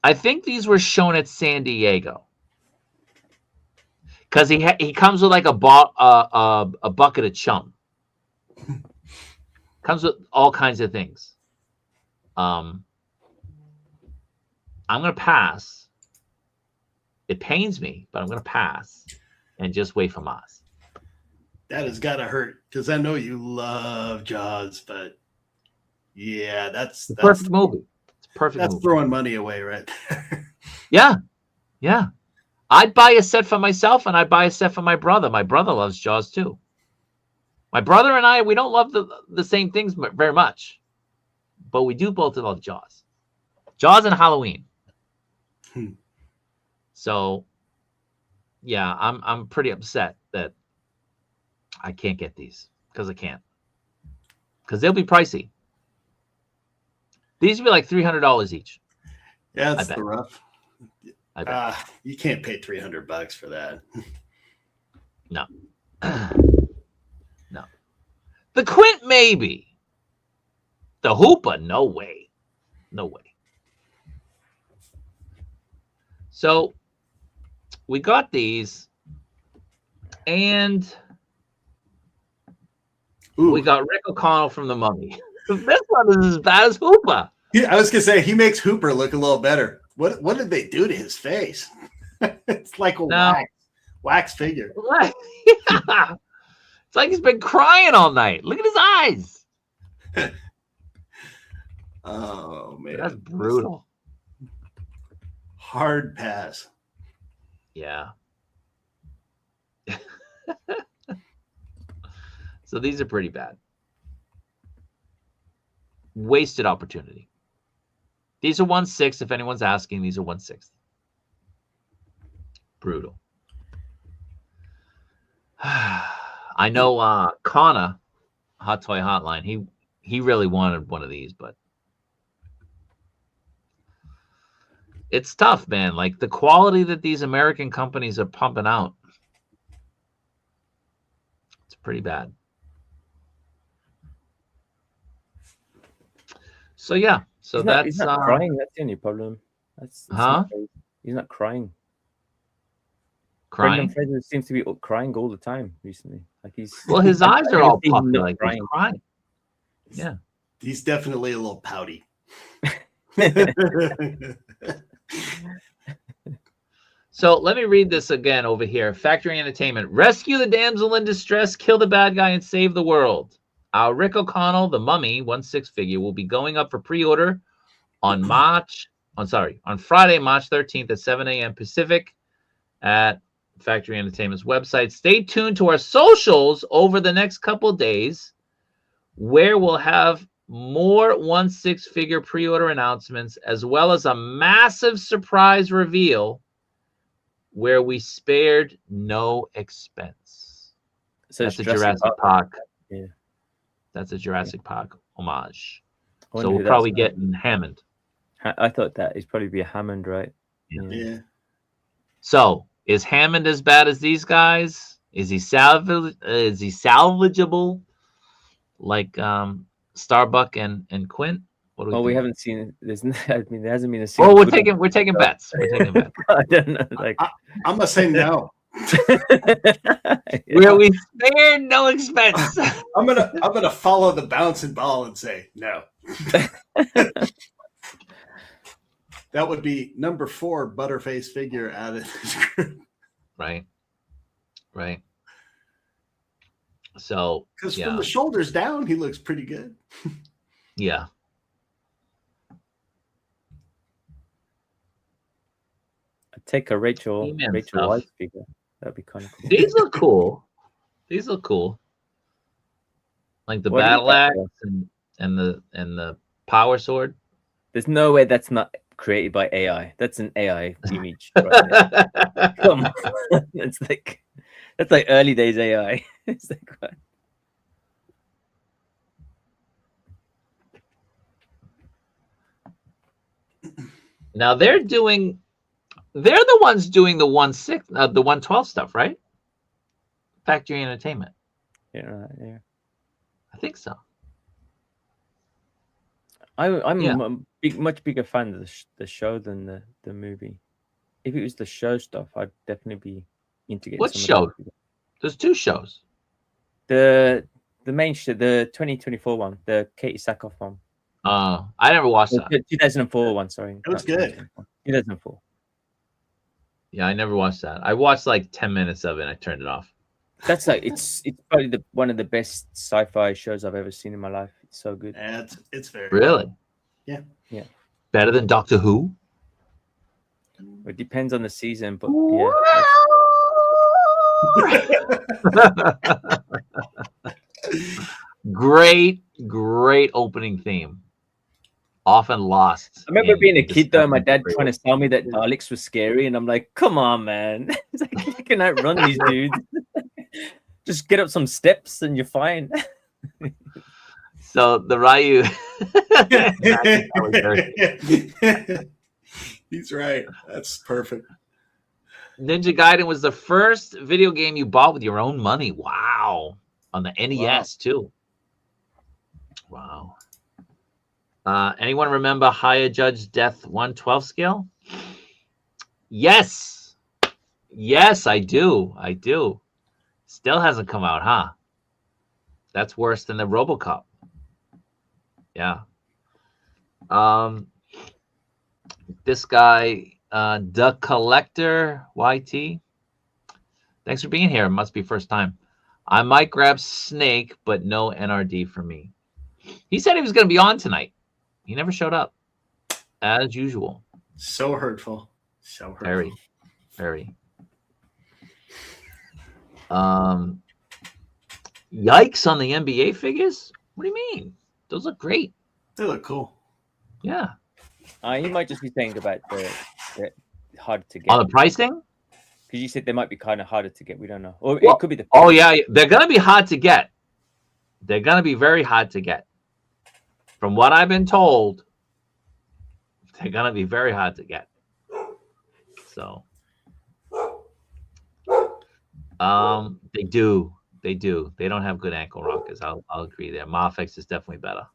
I think these were shown at San Diego, because he comes with like a bucket of chum. Comes with all kinds of things. I'm gonna pass. It pains me, but I'm gonna pass and just wait for Maz. That has got to hurt, because I know you love Jaws, but yeah, that's perfect movie. Perfect. That's movie. Throwing money away right there. Yeah. I'd buy a set for myself, and I'd buy a set for my brother. My brother loves Jaws too. My brother and I, we don't love the same things very much, but we do both love Jaws. Jaws and Halloween. So, yeah, I'm pretty upset that I can't get these, because I can't, because they'll be pricey. These would be like $300 each. Yeah, that's the rough. I bet. You can't pay $300 for that. No. No. The Quint, maybe. The Hooper, no way. No way. So we got these, and we got Rick O'Connell from The Mummy. This one is as bad as Hooper. I was gonna say, he makes Hooper look a little better. What did they do to his face? It's like a wax figure. Yeah. It's like he's been crying all night. Look at his eyes. Oh man, that's brutal. Hard pass. Yeah. So these are pretty bad. Wasted opportunity. These are 1/6. If anyone's asking, these are 1/6. Brutal. I know Connor, Hot Toy Hotline, he really wanted one of these, but it's tough, man. Like the quality that these American companies are pumping out, it's pretty bad. So yeah, so he's not crying. That's the only problem. That's he's not crying. Crying? Brendan Fraser seems to be crying all the time recently. Like his eyes are all puffy, like he's crying. Yeah, he's definitely a little pouty. So let me read this again over here. Factory Entertainment: rescue the damsel in distress, kill the bad guy, and save the world. Our Rick O'Connell, the Mummy 1/6 figure, will be going up for pre-order on Friday, March 13th at 7 a.m. Pacific at Factory Entertainment's website. Stay tuned to our socials over the next couple of days, where we'll have more 1/6 figure pre-order announcements, as well as a massive surprise reveal where we spared no expense. So that's a Jurassic Park. Yeah. That's a Jurassic Park homage. So we'll probably get in Hammond. I thought that it'd probably be a Hammond, right? Yeah. So, is Hammond as bad as these guys? Is he salvageable like Starbuck and Quint? What do we Well, we think? haven't seen. There's. I mean, there hasn't been a Oh, single. we're good taking one. bets. We're taking bets. I don't know. Like, I'm gonna say no. Where we spared no expense. I'm gonna follow the bouncing ball and say no. That would be number 4 Butterface figure out of this group. Right. So, Because from the shoulders down, he looks pretty good. Yeah. I'd take a Rachel stuff. White figure. That'd be kind of cool. These look cool. Like the What do you battle got axe there? and the power sword. There's no way that's not created by AI. That's an AI image. Right there. Come on. That's like early days AI. It's like what? Now they're the ones doing the 1/6, the 1/12 stuff, right? Factory Entertainment. Yeah. I think so. I'm a much bigger fan of the show than the movie. If it was the show stuff, I'd definitely be into getting. What show? There's 2 shows. The main show, the 2024 one, the Katie Sackhoff one. I never watched that. 2004 one, sorry. It was good. 2004. Yeah, I never watched that. I watched like 10 minutes of it and I turned it off. That's like it's probably one of the best sci-fi shows I've ever seen in my life. It's so good. Yeah, it's very Really? good. Yeah. Better than Doctor Who? It depends on the season, but Great opening theme. Often lost. I remember being a kid though, my dad trying to tell me that Daleks were scary, and I'm like, "Come on, man! It's like, you can outrun these dudes. Just get up some steps and you're fine." So the Ryu. He's right. That's perfect. Ninja Gaiden was the first video game you bought with your own money. Wow. On the NES too. Wow. Anyone remember Hiya Judge Death 1/12 scale? Yes, I do. Still hasn't come out, huh? That's worse than the RoboCop. Yeah. This guy, the Collector YT. Thanks for being here. It must be first time. I might grab Snake, but no NRD for me. He said he was going to be on tonight. He never showed up, as usual. So hurtful. Very. Yikes on the NBA figures? What do you mean? Those look great. They look cool. Yeah. He might just be saying about the hard to get. On the pricing? Because you said they might be kind of harder to get. We don't know. Or it could be the. Oh, yeah. They're going to be hard to get. They're going to be very hard to get. From what I've been told, they're going to be very hard to get. So. They do. They don't have good ankle rockers. I'll agree there. Mafex is definitely better.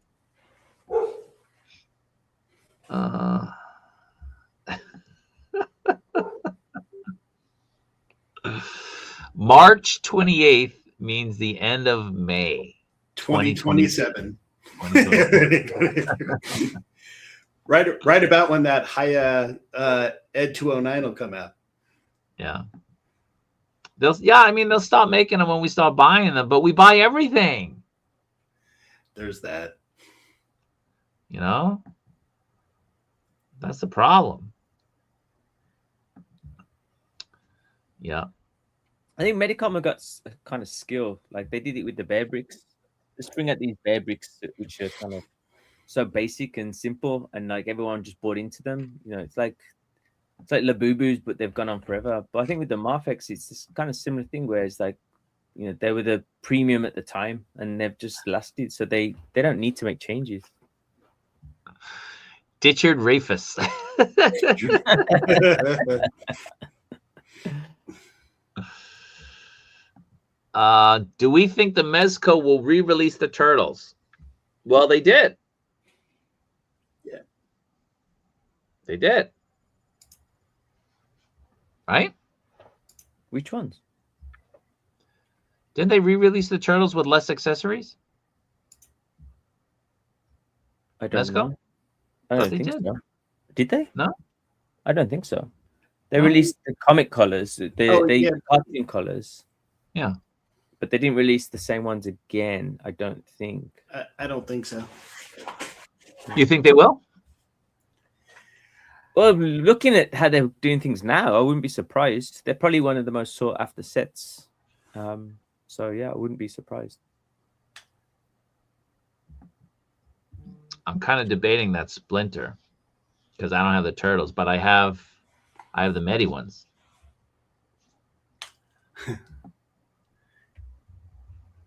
March 28th means the end of May. 2027. right about when that Hiya Ed 209 will come out. Yeah. They'll stop making them when we start buying them, but we buy everything. There's that. You know? That's the problem. Yeah. I think Medicom have got kind of skill. Like they did it with the bear bricks. Just bring out these bear bricks, which are kind of so basic and simple, and like everyone just bought into them. You know, it's like Labubus, but they've gone on forever. But I think with the Mafex, it's this kind of similar thing where it's like, you know, they were the premium at the time and they've just lasted. So they don't need to make changes. Ditchard Rafus. Do we think the Mezco will re-release the Turtles? Well, they did. Yeah. They did. Right? Which ones? Didn't they re-release the Turtles with less accessories? I don't Mezco? know. I Thought don't they think did. so. Did they? No? I don't think so. They No? released the comic colors, yeah. cartoon colors. Yeah. But they didn't release the same ones again, I don't think. I don't think so. You think they will? Well, looking at how they're doing things now, I wouldn't be surprised. They're probably one of the most sought after sets. So yeah, I wouldn't be surprised. I'm kind of debating that Splinter because I don't have the Turtles, but I have the Medi ones.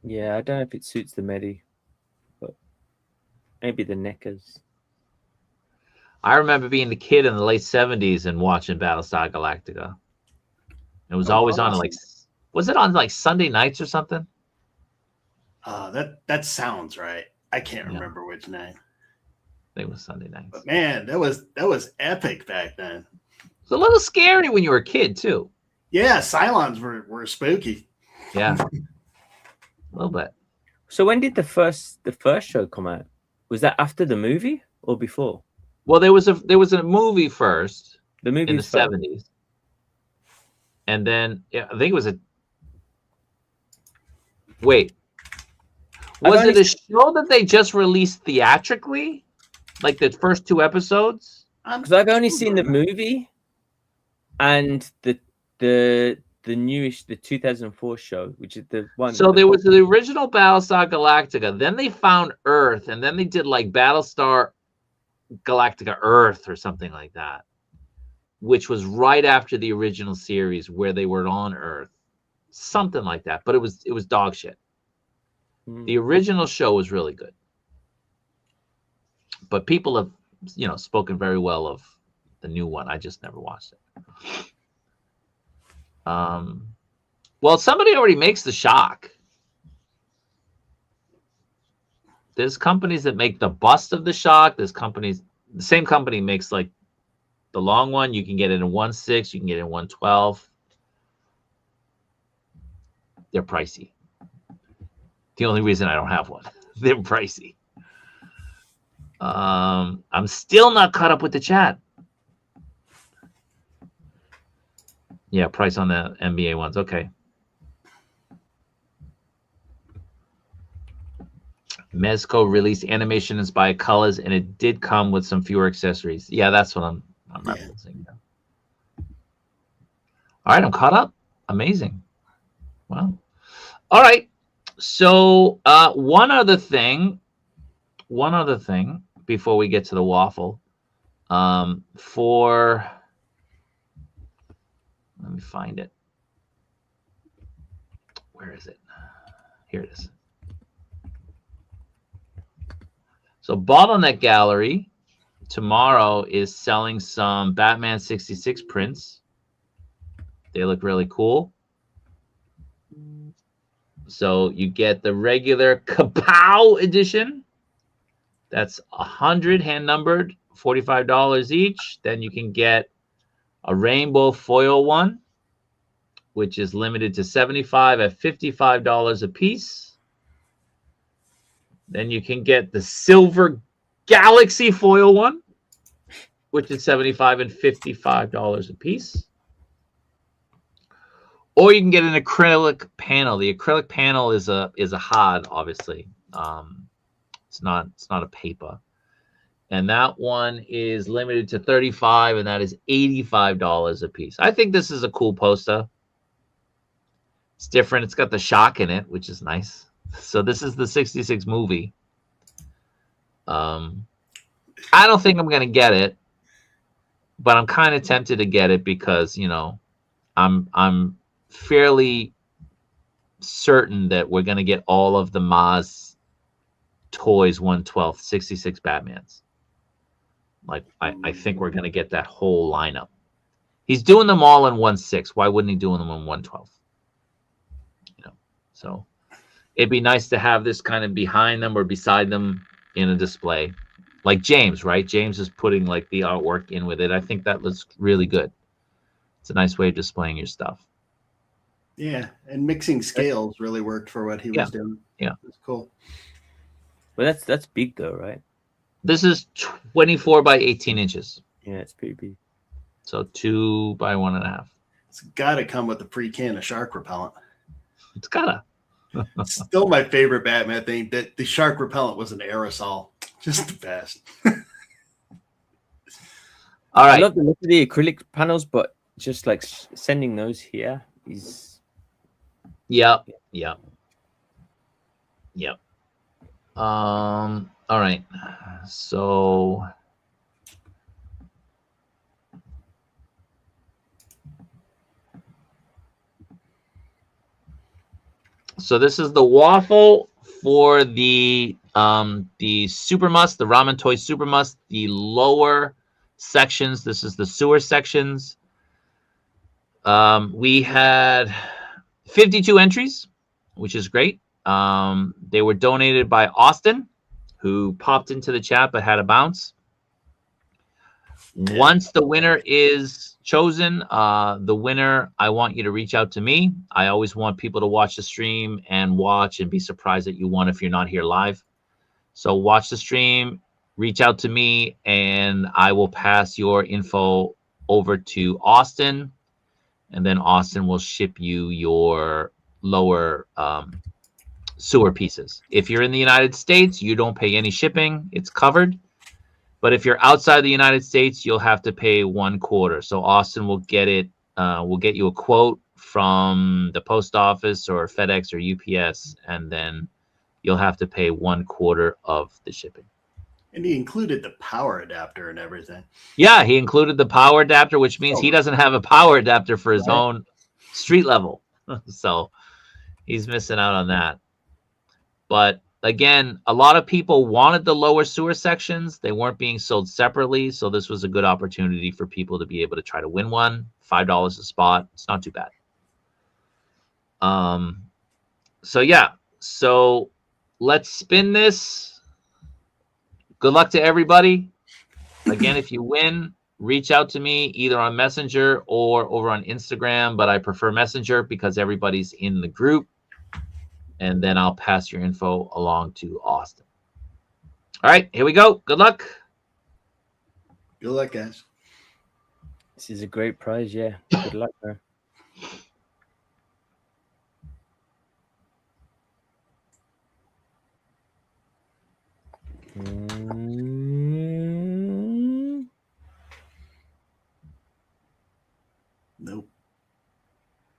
Yeah, I don't know if it suits the Medi, but maybe the NECAs. I remember being a kid in the late 70s and watching Battlestar Galactica. It was always on like, was it on like Sunday nights or something? That sounds right. I can't remember which night. I think it was Sunday nights. But man, that was epic back then. It's a little scary when you were a kid too. Yeah, Cylons were spooky. Yeah. A little bit. So when did the first show come out? Was that after the movie or before? Well, there was a movie first. The movie in the 70s. And then I think it was wait. Was it a show that they just released theatrically? Like the first 2 episodes? Because I've only seen the movie and the newish, the 2004 show, which is the one. So there was the original Battlestar Galactica. Then they found Earth, and then they did like Battlestar Galactica Earth or something like that, which was right after the original series where they were on Earth, something like that. But it was dog shit. The original show was really good, but people have spoken very well of the new one. I just never watched it. Well, somebody already makes the Shock. There's companies that make the bust of the Shock. There's companies, the same company makes like the long one. You can get it in 1/6. You can get it in 1/12. They're pricey. The only reason I don't have one. They're pricey. I'm still not caught up with the chat. Yeah, price on the NBA ones. Okay. Mezco released animation inspired colors, and it did come with some fewer accessories. Yeah, that's what I'm referencing. All right, I'm caught up. Amazing. Wow. All right. So one other thing before we get to the waffle. Let me find it. Where is it? Here it is. So Bottleneck Gallery tomorrow is selling some Batman 66 prints. They look really cool. So you get the regular Kapow edition. That's 100 hand numbered, $45 each. Then you can get a rainbow foil one, which is limited to 75 at $55 a piece. Then you can get the silver galaxy foil one, which is 75 and $55 a piece. Or you can get an acrylic panel. The acrylic panel is a HOD, obviously. It's not a paper. And that one is limited to 35, and that is $85 a piece. I think this is a cool poster. It's different. It's got the Shock in it, which is nice. So this is the 66 movie. I don't think I'm going to get it, but I'm kind of tempted to get it because, I'm fairly certain that we're going to get all of the Maz toys 1/12 66 Batmans. Like I think we're going to get that whole lineup. He's doing them all in 1/6. Why wouldn't he do them in 1/12? So it'd be nice to have this kind of behind them or beside them in a display. Like James, right? James is putting like the artwork in with it. I think that looks really good. It's a nice way of displaying your stuff. Yeah, and mixing scales really worked for what he was doing. Yeah. It's cool. Well, that's big though, right? This is 24 by 18 inches. Yeah, it's pretty big. So 2 by 1.5. It's got to come with a free can of shark repellent. It's gotta. Still my favorite Batman thing, that the shark repellent was an aerosol. Just the best. All right. I love the look of the acrylic panels, but just like sending those here is. Yep. All right. So this is the Waffle for the Super Must, the Ramen Toy Super Must, the lower sections. This is the sewer sections. We had 52 entries, which is great. They were donated by Austin, who popped into the chat but had a bounce. Once the winner is chosen, the winner, I want you to reach out to me. I always want people to watch the stream and watch and be surprised that you won if you're not here live. So watch the stream, reach out to me, and I will pass your info over to Austin, and then Austin will ship you your lower sewer pieces. If you're in the United States, you don't pay any shipping. It's covered. But if you're outside the United States, you'll have to pay 1/4. So Austin will get it. We'll get you a quote from the post office or FedEx or UPS, and then you'll have to pay 1/4 of the shipping. And he included the power adapter and everything. Yeah, he included the power adapter, which means he doesn't have a power adapter for his own street level. So he's missing out on that. But again, a lot of people wanted the lower sewer sections. They weren't being sold separately. So this was a good opportunity for people to be able to try to win one. $5 a spot. It's not too bad. So yeah. So let's spin this. Good luck to everybody. Again, if you win, reach out to me either on Messenger or over on Instagram. But I prefer Messenger because everybody's in the group. And then I'll pass your info along to Austin. All right, here we go. Good luck. Good luck, guys. This is a great prize, yeah. Good luck, man. Nope.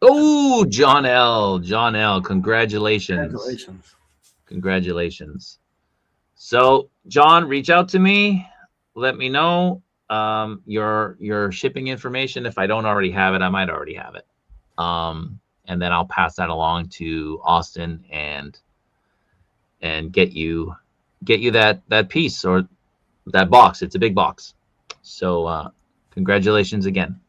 Oh, John L. John L. Congratulations. Congratulations. So, John, reach out to me. Let me know your shipping information. If I don't already have it, I might already have it. And then I'll pass that along to Austin and get you that piece or that box. It's a big box. So, congratulations again.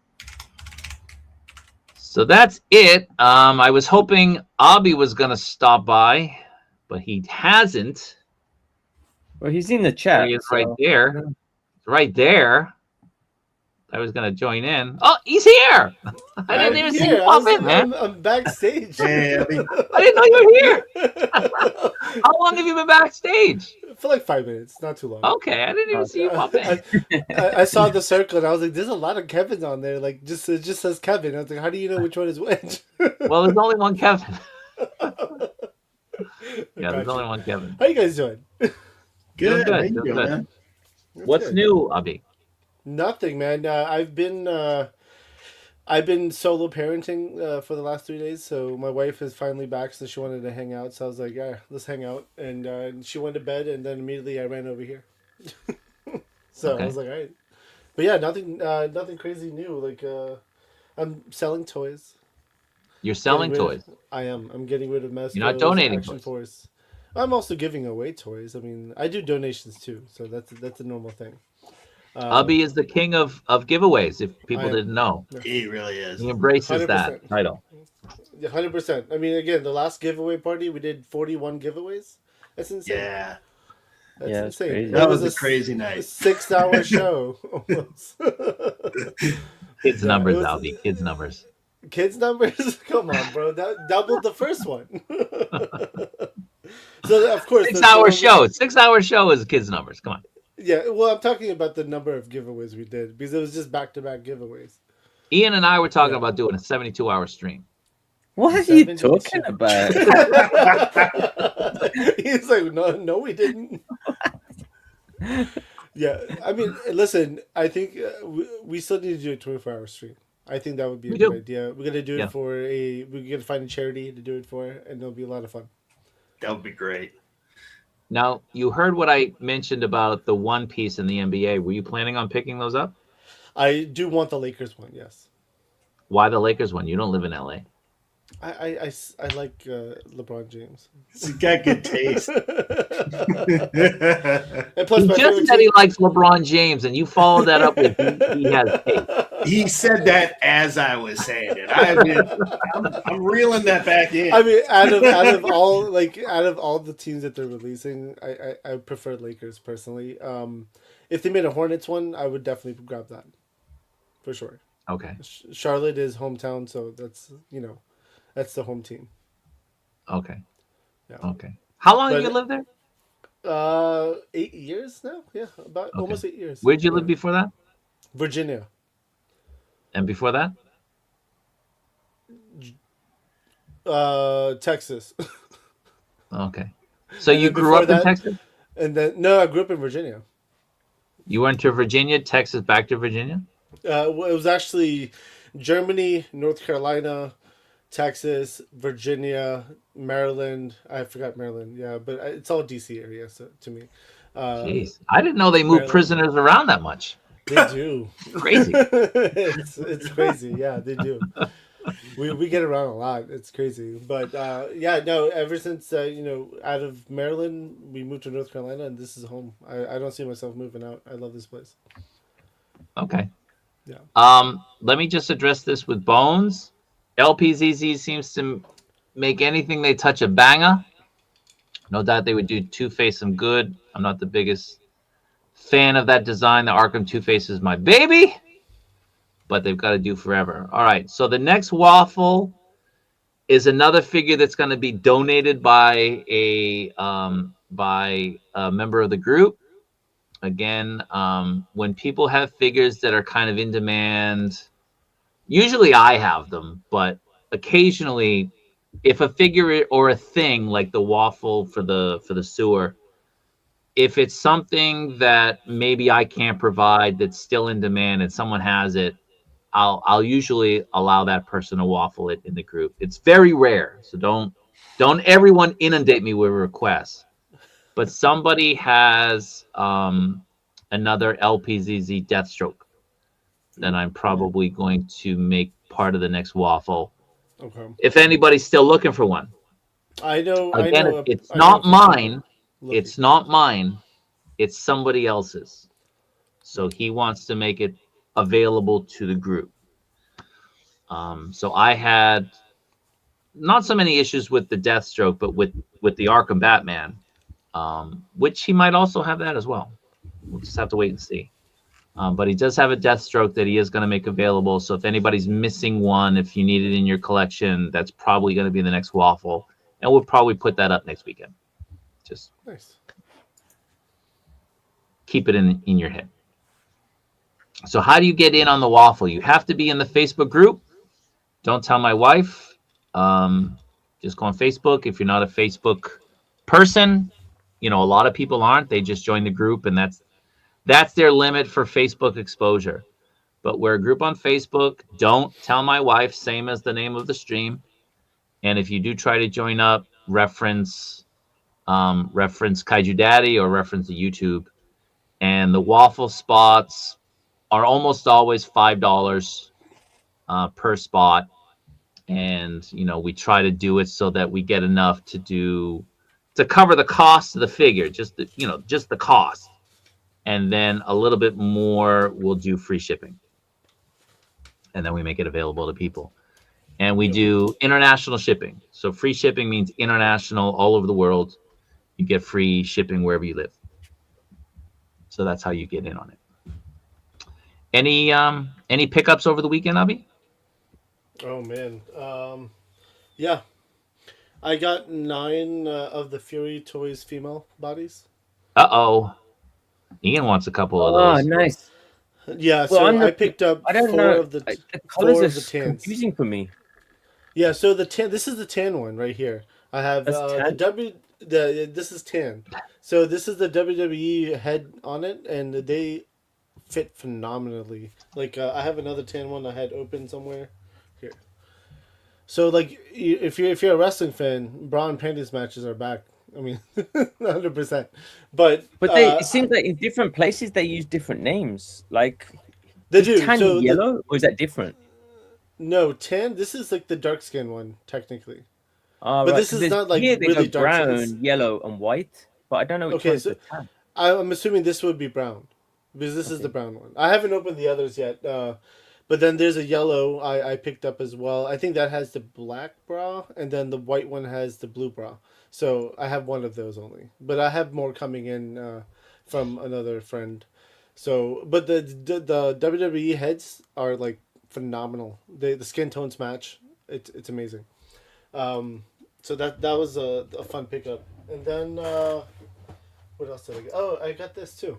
So that's it. I was hoping Hubby was going to stop by, but he hasn't. Well, he's in the chat. He is right there. Right there. I was going to join in. Oh, he's here. I didn't even see you pop in, man. I'm backstage. Yeah, I didn't know you were here. How long have you been backstage? For like 5 minutes, not too long. Okay, I didn't even see you pop in. I saw the circle and I was like, "There's a lot of Kevins on there." Like, it just says Kevin. I was like, "How do you know which one is which?" Well, there's only one Kevin. Yeah, there's only one Kevin. How you guys doing? Good. Good. Thank you, man. What's good. new, Hubby? Nothing, man. I've been solo parenting for the last 3 days. So my wife is finally back, so she wanted to hang out. So I was like, "Yeah, let's hang out." And she went to bed, and then immediately I ran over here. So Okay. I was like, "All right," but yeah, nothing crazy new. Like I'm selling toys. You're selling toys. I am. I'm getting rid of Mess. You're not donating Action toys. Force. I'm also giving away toys. I mean, I do donations too, so that's a normal thing. Hubby is the king of giveaways. If people I am. didn't know, He really is. he embraces that 100%. title. 100%. I mean, again, the last giveaway party, we did 41 giveaways. That's insane. Yeah, That's Yeah, it's insane. crazy. that was a crazy night. 6-hour show almost. Kids Yeah, numbers, it was- Albie. Kids numbers. Kids numbers? Come on, bro. That doubled the first one. So of course, 6-hour show. 6-hour show is kids numbers. Come on. Yeah, well, I'm talking about the number of giveaways we did because it was just back-to-back giveaways. Ian and I were talking Yeah. about doing a 72-hour stream. What are you 72. talking about? He's like, no, we didn't. Yeah, I mean, listen, I think we still need to do a 24-hour stream. I think that would be a We good do. idea. We're gonna do Yeah. it for we're gonna find a charity to do it for, and it'll be a lot of fun. That would be great. Now, you heard what I mentioned about the One Piece in the NBA. Were you planning on picking those up? I do want the Lakers one, yes. Why the Lakers one? You don't live in LA. I like LeBron James. He's got good taste. And plus, He my just favorite said team- he likes LeBron James, and you followed that up with he has taste. He said that as I was saying it. I'm reeling that back in. I mean, out of all the teams that they're releasing, I prefer Lakers personally. If they made a Hornets one, I would definitely grab that for sure. Okay. Charlotte is hometown, so that's that's the home team. Okay. Yeah. Okay. How long But- have you lived there? 8 years now. Yeah, about Okay. almost 8 years. Where'd you live Yeah. before that? Virginia. And before that? Texas. Okay. So And you then grew before up in that- Texas? And then no, I grew up in Virginia. You went to Virginia, Texas, back to Virginia? Well, it was actually Germany, North Carolina, Texas, Virginia, Maryland. I forgot Maryland. Yeah, but it's all DC area to me. Jeez. I didn't know they moved Maryland. prisoners around that much. They do. Crazy. It's crazy. Yeah, they do. We get around a lot. It's crazy. But yeah, no. Ever since out of Maryland, we moved to North Carolina, and this is home. I don't see myself moving out. I love this place. Okay. Yeah. Let me just address this with Bones. LPZZ seems to make anything they touch a banger. No doubt they would do Two-Face some good. I'm not the biggest fan of that design. The Arkham Two-Face is my baby, but they've got to do forever. All right, so the next Waffle is another figure that's going to be donated by a member of the group. Again, when people have figures that are kind of in demand, usually I have them, but occasionally, if a figure or a thing like the Waffle for the sewer, if it's something that maybe I can't provide that's still in demand and someone has it, I'll usually allow that person to waffle it in the group. It's very rare, so don't everyone inundate me with requests. But somebody has another LPZZ Deathstroke that I'm probably going to make part of the next Waffle. Okay. If anybody's still looking for one. Again, it's not mine. It's not mine. It's somebody else's. So he wants to make it available to the group. So I had not so many issues with the Deathstroke, but with the Arkham Batman, which he might also have that as well. We'll just have to wait and see. But he does have a Deathstroke that he is going to make available. So if anybody's missing one, if you need it in your collection, that's probably going to be the next Waffle. And we'll probably put that up next weekend. Just Nice. keep it in your head. So how do you get in on the Waffle? You have to be in the Facebook group. Don't tell my wife. Just go on Facebook. If you're not a Facebook person, a lot of people aren't. They just join the group, and that's their limit for Facebook exposure. But we're a group on Facebook. Don't tell my wife, same as the name of the stream. And if you do try to join up, reference Kaiju Daddy or reference the YouTube. And the Waffle spots are almost always $5 per spot. And, we try to do it so that we get enough to cover the cost of the figure, just the cost. and then a little bit more we'll do free shipping, and then we make it available to people. And we do international shipping. So free shipping means international, all over the world. You get free shipping wherever you live. So that's how you get in on it. Any pickups over the weekend, Abby? Oh man. Yeah. I got 9 of the Fury Toys female bodies. Uh-oh. Ian wants a couple of Oh, those. nice. Yeah, Well, so I picked up I don't 4 know. of the The colors 4 are of the tans. confusing for me. Yeah, so the tan. This is the tan one right here. I have That's the tan? This is tan. So this is the WWE head on it, and they fit phenomenally. Like I have another tan one I had open somewhere here. So like if you're a wrestling fan, bra and panties matches are back. I mean, 100%. But It seems like in different places they use different names. Like, they is do. tan So yellow, or is that different? no tan. This is like the dark skin one technically. Oh, But right. this is not like here they really go dark. So brown, this, yellow, and white. But I don't know which Okay, one's so the tan. I'm assuming this would be brown because this is Okay. the brown one. I haven't opened the others yet, but then there's a yellow I picked up as well. I think that has the black bra, and then the white one has the blue bra. So I have one of those only, but I have more coming in from another friend. So, but the WWE heads are like phenomenal. The skin tones match. It's amazing. Um, so that was a fun pickup, and then. What else did I get? Oh, I got this too.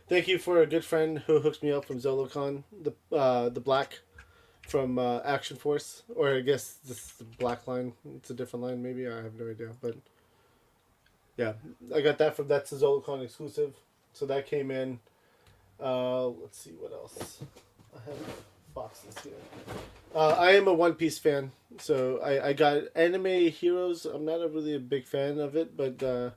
Thank you for a good friend who hooked me up from ZoloCon, the black from Action Force, or I guess this is the black line. It's a different line, maybe. I have no idea, but yeah, I got that from that's a ZoloCon exclusive. So that came in. Let's see what else. I have boxes here. I am a One Piece fan, so I got Anime Heroes. I'm not really a big fan of it, but.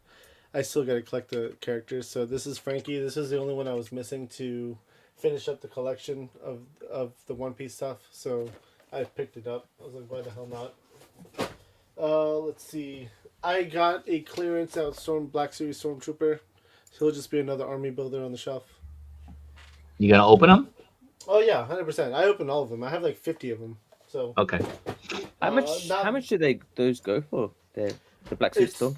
I still got to collect the characters. So this is Frankie. This is the only one I was missing to finish up the collection of the One Piece stuff. So I picked it up. I was like, why the hell not? Let's see. I got a clearance out Black Series Stormtrooper. So he'll just be another army builder on the shelf. You gonna open them? Oh yeah, 100%. I opened all of them. I have like 50 of them. So Okay. How much do those go for? The Black Suit Storm?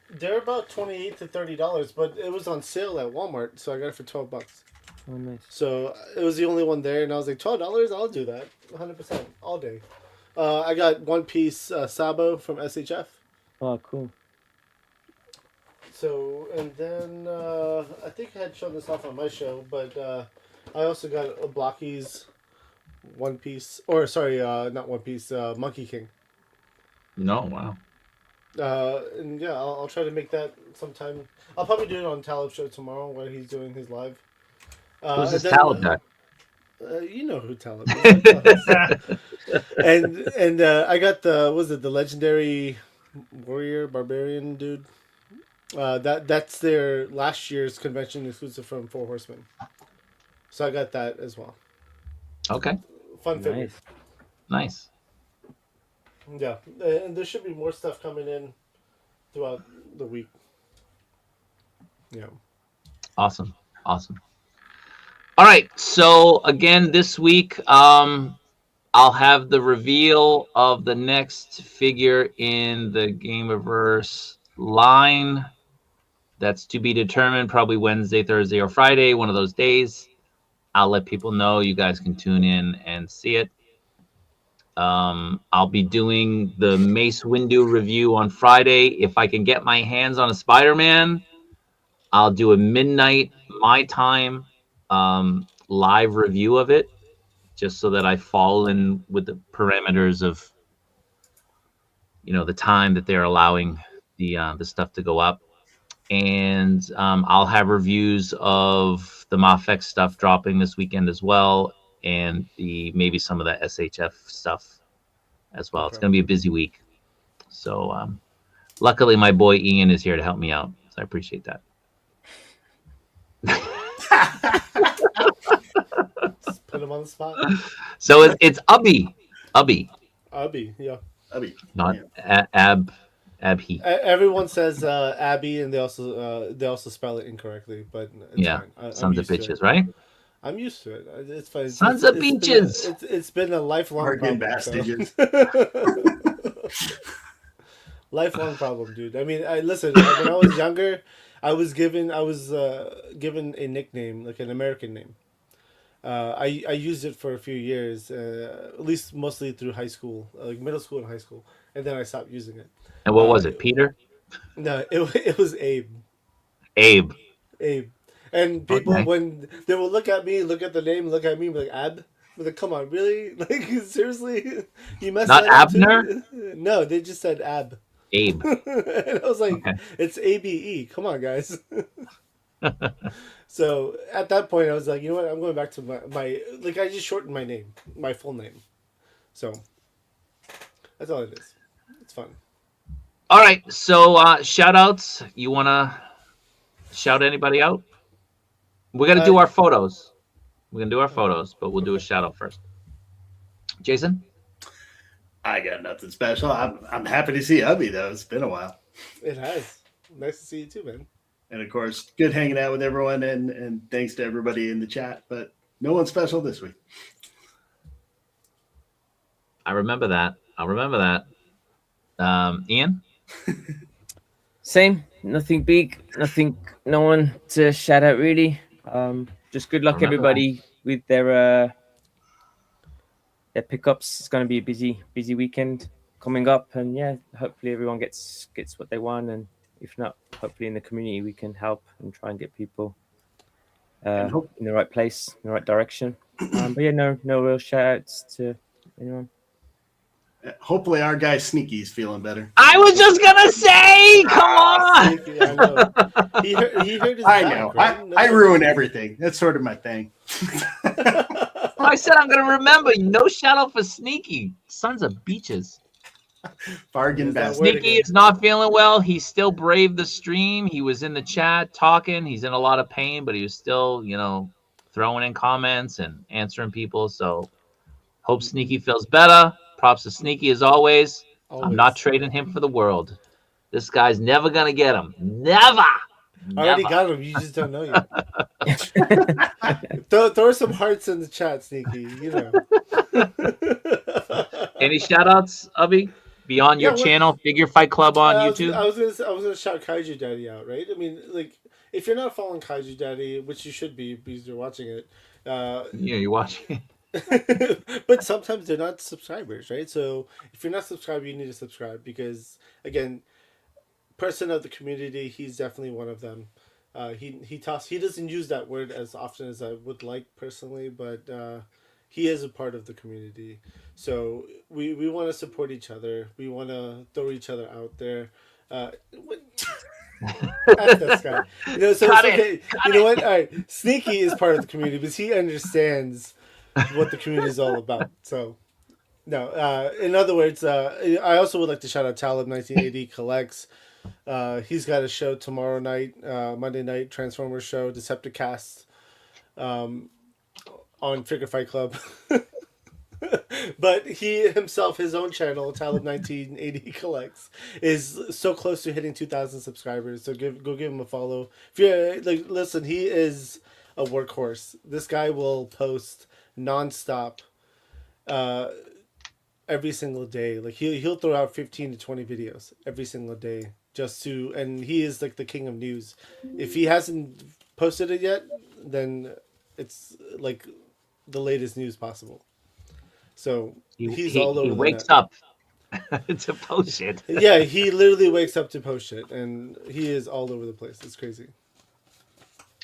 They're about $28 to $30, but it was on sale at Walmart, so I got it for $12. Oh, nice. So it was the only one there, and I was like, $12, I'll do that, 100%, all day. I got One Piece Sabo from SHF. Oh, cool. So, and then I think I had shown this off on my show, but I also got a Blocky's One Piece, or sorry, not One Piece, Monkey King. No, wow. And yeah, I'll try to make that sometime. I'll probably do it on Talib Show tomorrow when he's doing his live. Who's this Talib guy? You know who Talib is. and I got the legendary warrior barbarian dude. That's their last year's convention exclusive from Four Horsemen. So I got that as well. Okay. Fun figure. Nice. Yeah, and there should be more stuff coming in throughout the week. Yeah. Awesome. All right. So again, this week, I'll have the reveal of the next figure in the Gamerverse line. That's to be determined, probably Wednesday, Thursday, or Friday, one of those days. I'll let people know. You guys can tune in and see it. I'll be doing the Mace Windu review on Friday. If I can get my hands on a Spider-Man, I'll do a midnight my time live review of it, just so that I fall in with the parameters of the time that they're allowing the stuff to go up. And I'll have reviews of the Mafex stuff dropping this weekend as well, and maybe some of the SHF stuff as well. Okay. It's going to be a busy week. So luckily my boy Ian is here to help me out. So I appreciate that. Just put him on the spot. So it's Hubby. Hubby, yeah. Hubby. Not Ab. Abhi. Everyone says Abby, and they also spell it incorrectly, but it's Yeah, fine. I'm sons of used to it. bitches, right? I'm used to it. It's fine. Sons of beaches. It's been a lifelong Bargain problem. So. bastages. Lifelong problem, dude. I mean, I listen. When I was younger, I was given a nickname, like an American name. I used it for a few years, at least mostly through high school, like middle school and high school, and then I stopped using it. And what Uh, was it? Peter? no, it was Abe. Abe. Abe. And people, Okay. when they will look at me, look at the name, look at me, be like, Ab? I'm like, come on, really? Like, seriously? You messed Not that up Abner? too? No, they just said Ab. Abe. And I was like, Okay. it's ABE. Come on, guys. So at that point, I was like, you know what? I'm going back to my like, I just shortened my name, my full name. So that's all it is. It's fun. All right. So shout outs. You wanna shout anybody out? We're gonna Uh, do our photos. We're gonna do our photos, but we'll do a okay. shout out first. Jason? I got nothing special. I'm happy to see Hubby though. It's been a while. It has. Nice to see you too, man. And of course, good hanging out with everyone, and thanks to everybody in the chat. But no one special this week. I remember that. I'll remember that. Ian? Same. Nothing big. Nothing. No one to shout out really. Just good luck Remember everybody with their pickups. It's going to be a busy weekend coming up, and yeah, hopefully everyone gets what they want, and if not, hopefully in the community we can help and try and get people And hope- in the right place, in the right direction. But yeah, no real shout outs to anyone. Hopefully, our guy Sneaky's feeling better. I was just gonna say, come on. Sneaky, I know. He hurt his I back, know. right? I ruin everything. That's sort of my thing. I said I'm gonna remember. No shout out for Sneaky. Sons of beaches. Bargain Is that basket. word Sneaky again? is not feeling well. He still braved the stream. He was in the chat talking. He's in a lot of pain, but he was still, throwing in comments and answering people. So hope Sneaky feels better. Props to Sneaky as always. I'm not trading him for the world. This guy's never gonna get him. Never. I already Never. got him. You just don't know yet. throw some hearts in the chat, Sneaky. You know. Any shout outs, Ubby? Beyond your Yeah, what- channel, Figure Fight Club on YouTube? I was gonna shout Kaiju Daddy out, right? I mean, like, if you're not following Kaiju Daddy, which you should be because you're watching it, Yeah, you're watching. but sometimes they're not subscribers, right? So if you're not subscribed, you need to subscribe because, again, person of the community, he's definitely one of them. He doesn't use that word as often as I would like personally, but he is a part of the community. So we want to support each other. We want to throw each other out there. That's this guy. So Cut it's it. okay. You know what? All right, Sneaky is part of the community because he understands what the community is all about. So. No, in other words, I also would like to shout out Talib 1980 Collects. He's got a show tomorrow night, Monday night, Transformers show, Decepticast, on Figure Fight Club. But he himself, his own channel, Talib 1980 Collects, is so close to hitting 2,000 subscribers. So go give him a follow. If you're like, listen, he is a workhorse. This guy will post nonstop. Every single day, like he'll throw out 15 to 20 videos every single day and he is like the king of news. If he hasn't posted it yet, then it's like the latest news possible. So he's all over. He wakes up to post it. Yeah, he literally wakes up to post shit, and he is all over the place. It's crazy.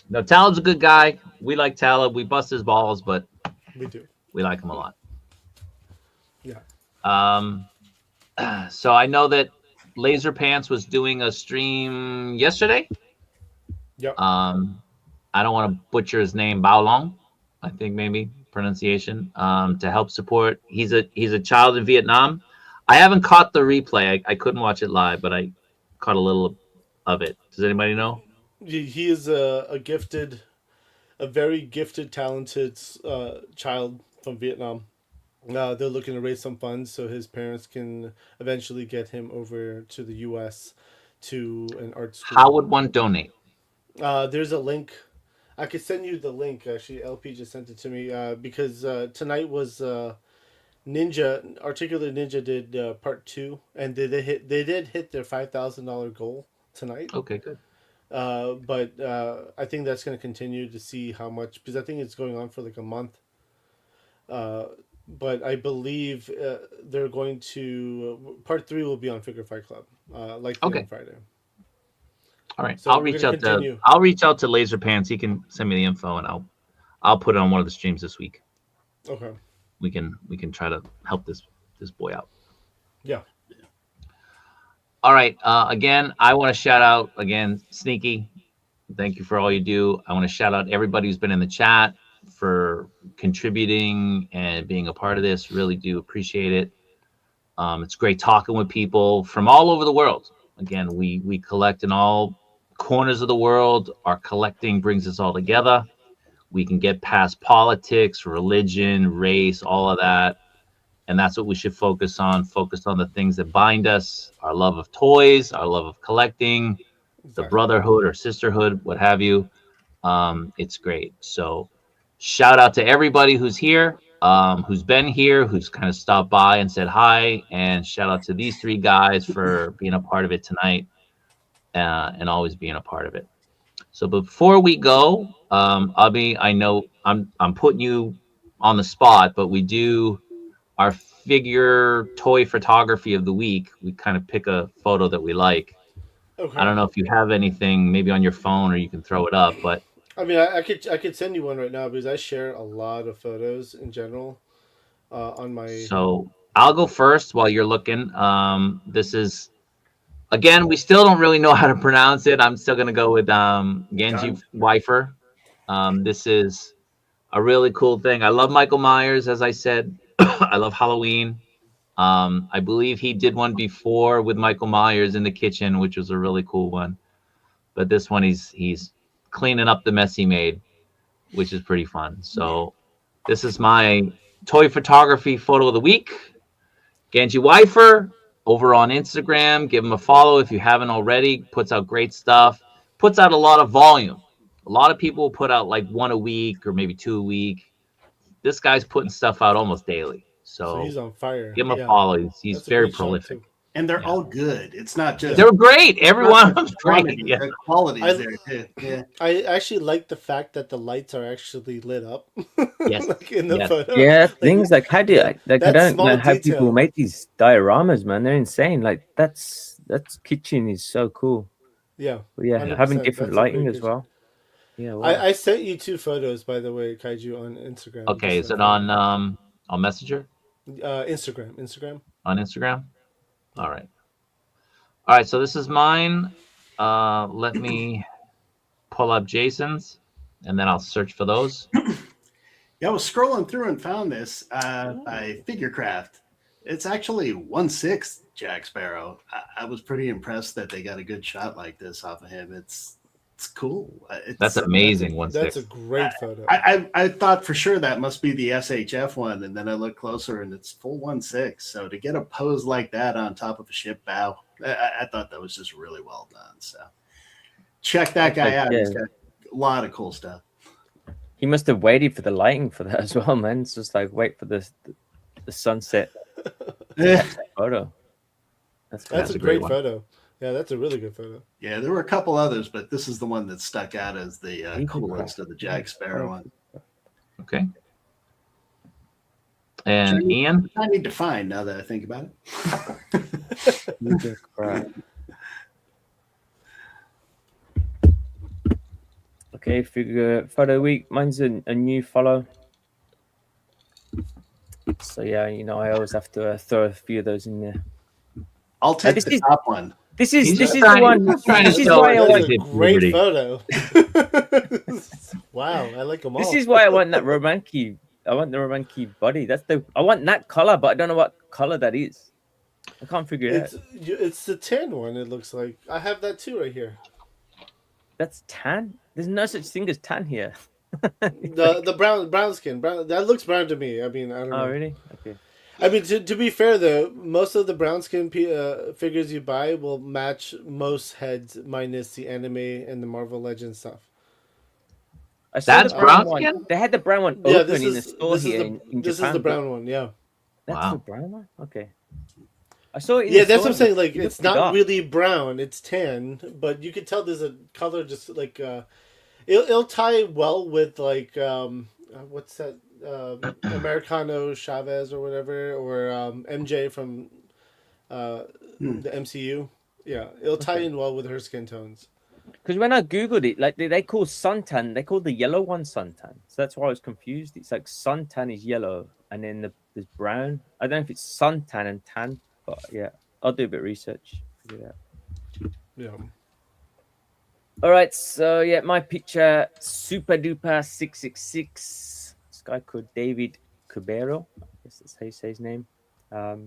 No, Talib's a good guy. We like Talib. We bust his balls, but We do. we like him a lot. Yeah. So I know that Laser Pants was doing a stream yesterday. Yep. I don't want to butcher his name, Bao Long, I think maybe pronunciation. To help support. He's a child in Vietnam. I haven't caught the replay. I couldn't watch it live, but I caught a little of it. Does anybody know? He is a very gifted, talented child from Vietnam. They're looking to raise some funds so his parents can eventually get him over to the U.S. to an art How school. would one donate? There's a link. I could send you the link. Actually, LP just sent it to me because tonight was Ninja. Articulate Ninja did part two, and they did hit their $5,000 goal tonight. Okay, good. But I think that's going to continue to see how much, because I think it's going on for like a month. Uh, but I believe they're going to part three will be on Figure Fight Club, likely Okay. on Friday. All right. So I'll we're reach gonna out to continue. Laser Pants. He can send me the info, and I'll put it on one of the streams this week. Okay. We can try to help this boy out. Yeah. All right. Again, I want to shout out again, Sneaky. Thank you for all you do. I want to shout out everybody who's been in the chat for contributing and being a part of this. Really do appreciate it. It's great talking with people from all over the world. Again, we collect in all corners of the world. Our collecting brings us all together. We can get past politics, religion, race, all of that. And that's what we should focus on. Focus on the things that bind us, our love of toys, our love of collecting, the Exactly. brotherhood or sisterhood, what have you. It's great. So shout out to everybody who's here, who's been here, who's kind of stopped by and said hi. And shout out to these three guys for being a part of it tonight and always being a part of it. So before we go, Abby, I know I'm putting you on the spot, but we do our figure toy photography of the week. We kind of pick a photo that we like. I Okay. don't know if you have anything maybe on your phone or you can throw it up, but I mean, I could send you one right now because I share a lot of photos in general on my. so I'll go first while you're looking. This is again, we still don't really know how to pronounce it. I'm still gonna go with Genji Wifer. This is a really cool thing. I love Michael Myers, as I said. I love Halloween. I believe he did one before with Michael Myers in the kitchen, which was a really cool one. But this one, he's cleaning up the mess he made, which is pretty fun. So this is my toy photography photo of the week. Genji Wifer over on Instagram. Give him a follow if you haven't already. Puts out great stuff. Puts out a lot of volume. A lot of people put out like one a week or maybe two a week. This guy's putting stuff out almost daily. So So he's on fire. give him a Yeah, follow. He's that's a very great shot prolific. too. And they're Yeah. all good. It's not just They were great. Every one of them's great. quantity, Yeah. the quality's I- there too. Yeah. I actually like the fact that the lights are actually lit up. Yes. Like in the Yes. photo. Yeah, things like how do I like I that don't small know how detail. people make these dioramas, man. They're insane. Like that's kitchen is so cool. Yeah. But yeah, having 100%. different That's a lighting great as picture. well. Yeah, wow. I sent you two photos, by the way, Kaiju, on Instagram. Okay. just Is it FYI. on Messenger? Instagram. On Instagram? All right. All right. So this is mine. Let me pull up Jason's, and then I'll search for those. Yeah, I was scrolling through and found this by Figurecraft. It's actually 1/6 Jack Sparrow. I was pretty impressed that they got a good shot like this off of him. It's cool. That's amazing. That's a 1/6. great photo. I thought for sure that must be the SHF one, and then I looked closer and it's full 1/6. So to get a pose like that on top of a ship bow, I thought that was just really well done. So check that guy out. Yeah. He's got a lot of cool stuff. He must have waited for the lighting for that as well, man. It's just like wait for the sunset photo. That's a a great great one. photo. Yeah, that's a really good photo. Yeah, there were a couple others, but this is the one that stuck out as the Figurecraft. coolest of the Jack Sparrow one. Okay. And Ian? I need to find now that I think about it. Crap. Okay, figure photo week. Mine's a new follow. So yeah, you know, I always have to throw a few of those in there. I'll take this the is- top one. This is He's this just is trying- the one. he's trying to This is show why I us want. that That's a great Liberty. photo. Wow, I like them all. This is why I want that Romanki. I want the Romanki body. I want that color, but I don't know what color that is. I can't figure it out. It's the tan one. It looks like I have that too right here. That's tan. There's no such thing as tan here. The brown skin. Brown that looks brown to me. I mean, I don't know. Oh, really? Okay. I mean, to be fair though, most of the brown skin figures you buy will match most heads minus the anime and the Marvel Legends stuff. I saw That's the brown brown skin? one. They had the brown one Yeah, open in the store here in this Japan. is the brown one. Yeah. That's Wow. the brown one. Okay. I saw it. In Yeah, the that's store. what I'm saying. Like, It it's looked not dark. really brown; it's tan, but you can tell there's a color. Just like it'll tie well with like what's that Americano Chavez or whatever, or MJ from the MCU. Yeah, it'll tie in well with her skin tones. Because when I googled it, like they call suntan, they call the yellow one suntan. So that's why I was confused. It's like suntan is yellow, and then there's brown. I don't know if it's suntan and tan, but yeah, I'll do a bit of research. Figure it out. Yeah. All right, so yeah, my picture, Super Duper 666. This guy called David Cubero. I guess that's how you say his name. Well,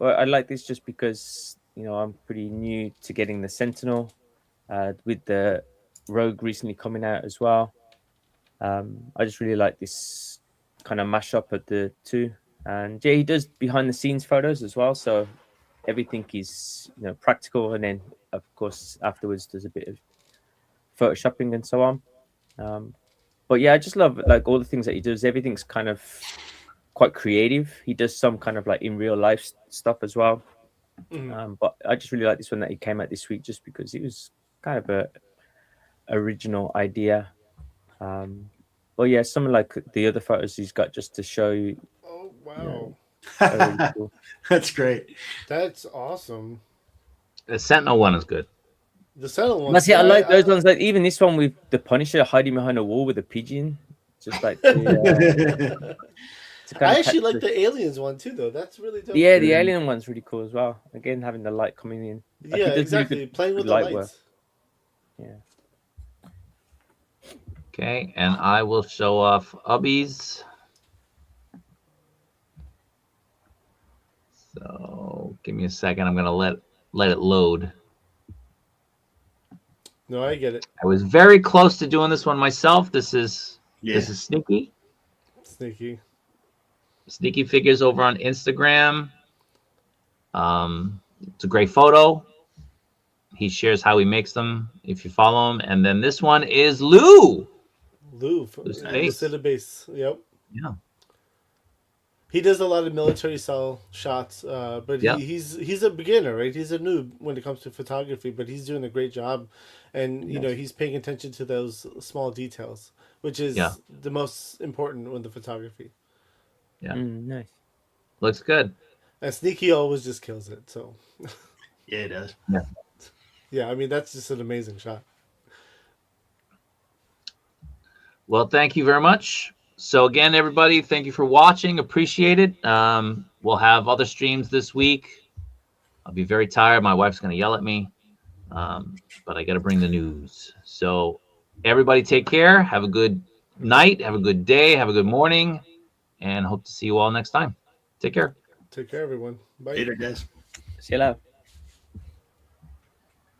I like this just because I'm pretty new to getting the Sentinel, with the Rogue recently coming out as well. I just really like this kind of mashup of the two, and yeah, he does behind the scenes photos as well. So everything is practical, and then of course afterwards there's a bit of photoshopping and so on. But yeah, I just love like all the things that he does. Everything's kind of quite creative. He does some kind of like in real life stuff as well. But I just really like this one that he came out this week just because it was kind of a original idea. But yeah, some of like the other photos he's got just to show you. Oh wow, Really cool. That's great. that's awesome. The Sentinel one is good. The Sentinel one. That's it. I like those ones. Like even this one with the Punisher hiding behind a wall with a pigeon, just like. I actually like the aliens one too, though. That's really dope. Yeah, the alien one's really cool as well. Again, having the light coming in. Like, yeah, he does really exactly. good Playing with the light lights. work. Yeah. Okay, and I will show off Hubby's. So give me a second. I'm gonna let it load. No, I get it. I was very close to doing this one myself. This is Sneaky. Sneaky. Sneaky Figures over on Instagram. It's a great photo. He shares how he makes them if you follow him. And then this one is Lou. Lou from the base. Yep. Yeah. He does a lot of military style shots, but he's a beginner, right? He's a noob when it comes to photography, but he's doing a great job, and he's paying attention to those small details, which is the most important with the photography. Yeah, nice. Looks good. And Sneaky always just kills it. So yeah, it does. Yeah, I mean that's just an amazing shot. Well, thank you very much. So again, everybody, thank you for watching. Appreciate it. We'll have other streams this week. I'll be very tired. My wife's going to yell at me, but I got to bring the news. So everybody take care. Have a good night. Have a good day. Have a good morning. And hope to see you all next time. Take care. Take care, everyone. Bye. Later, guys. See you later.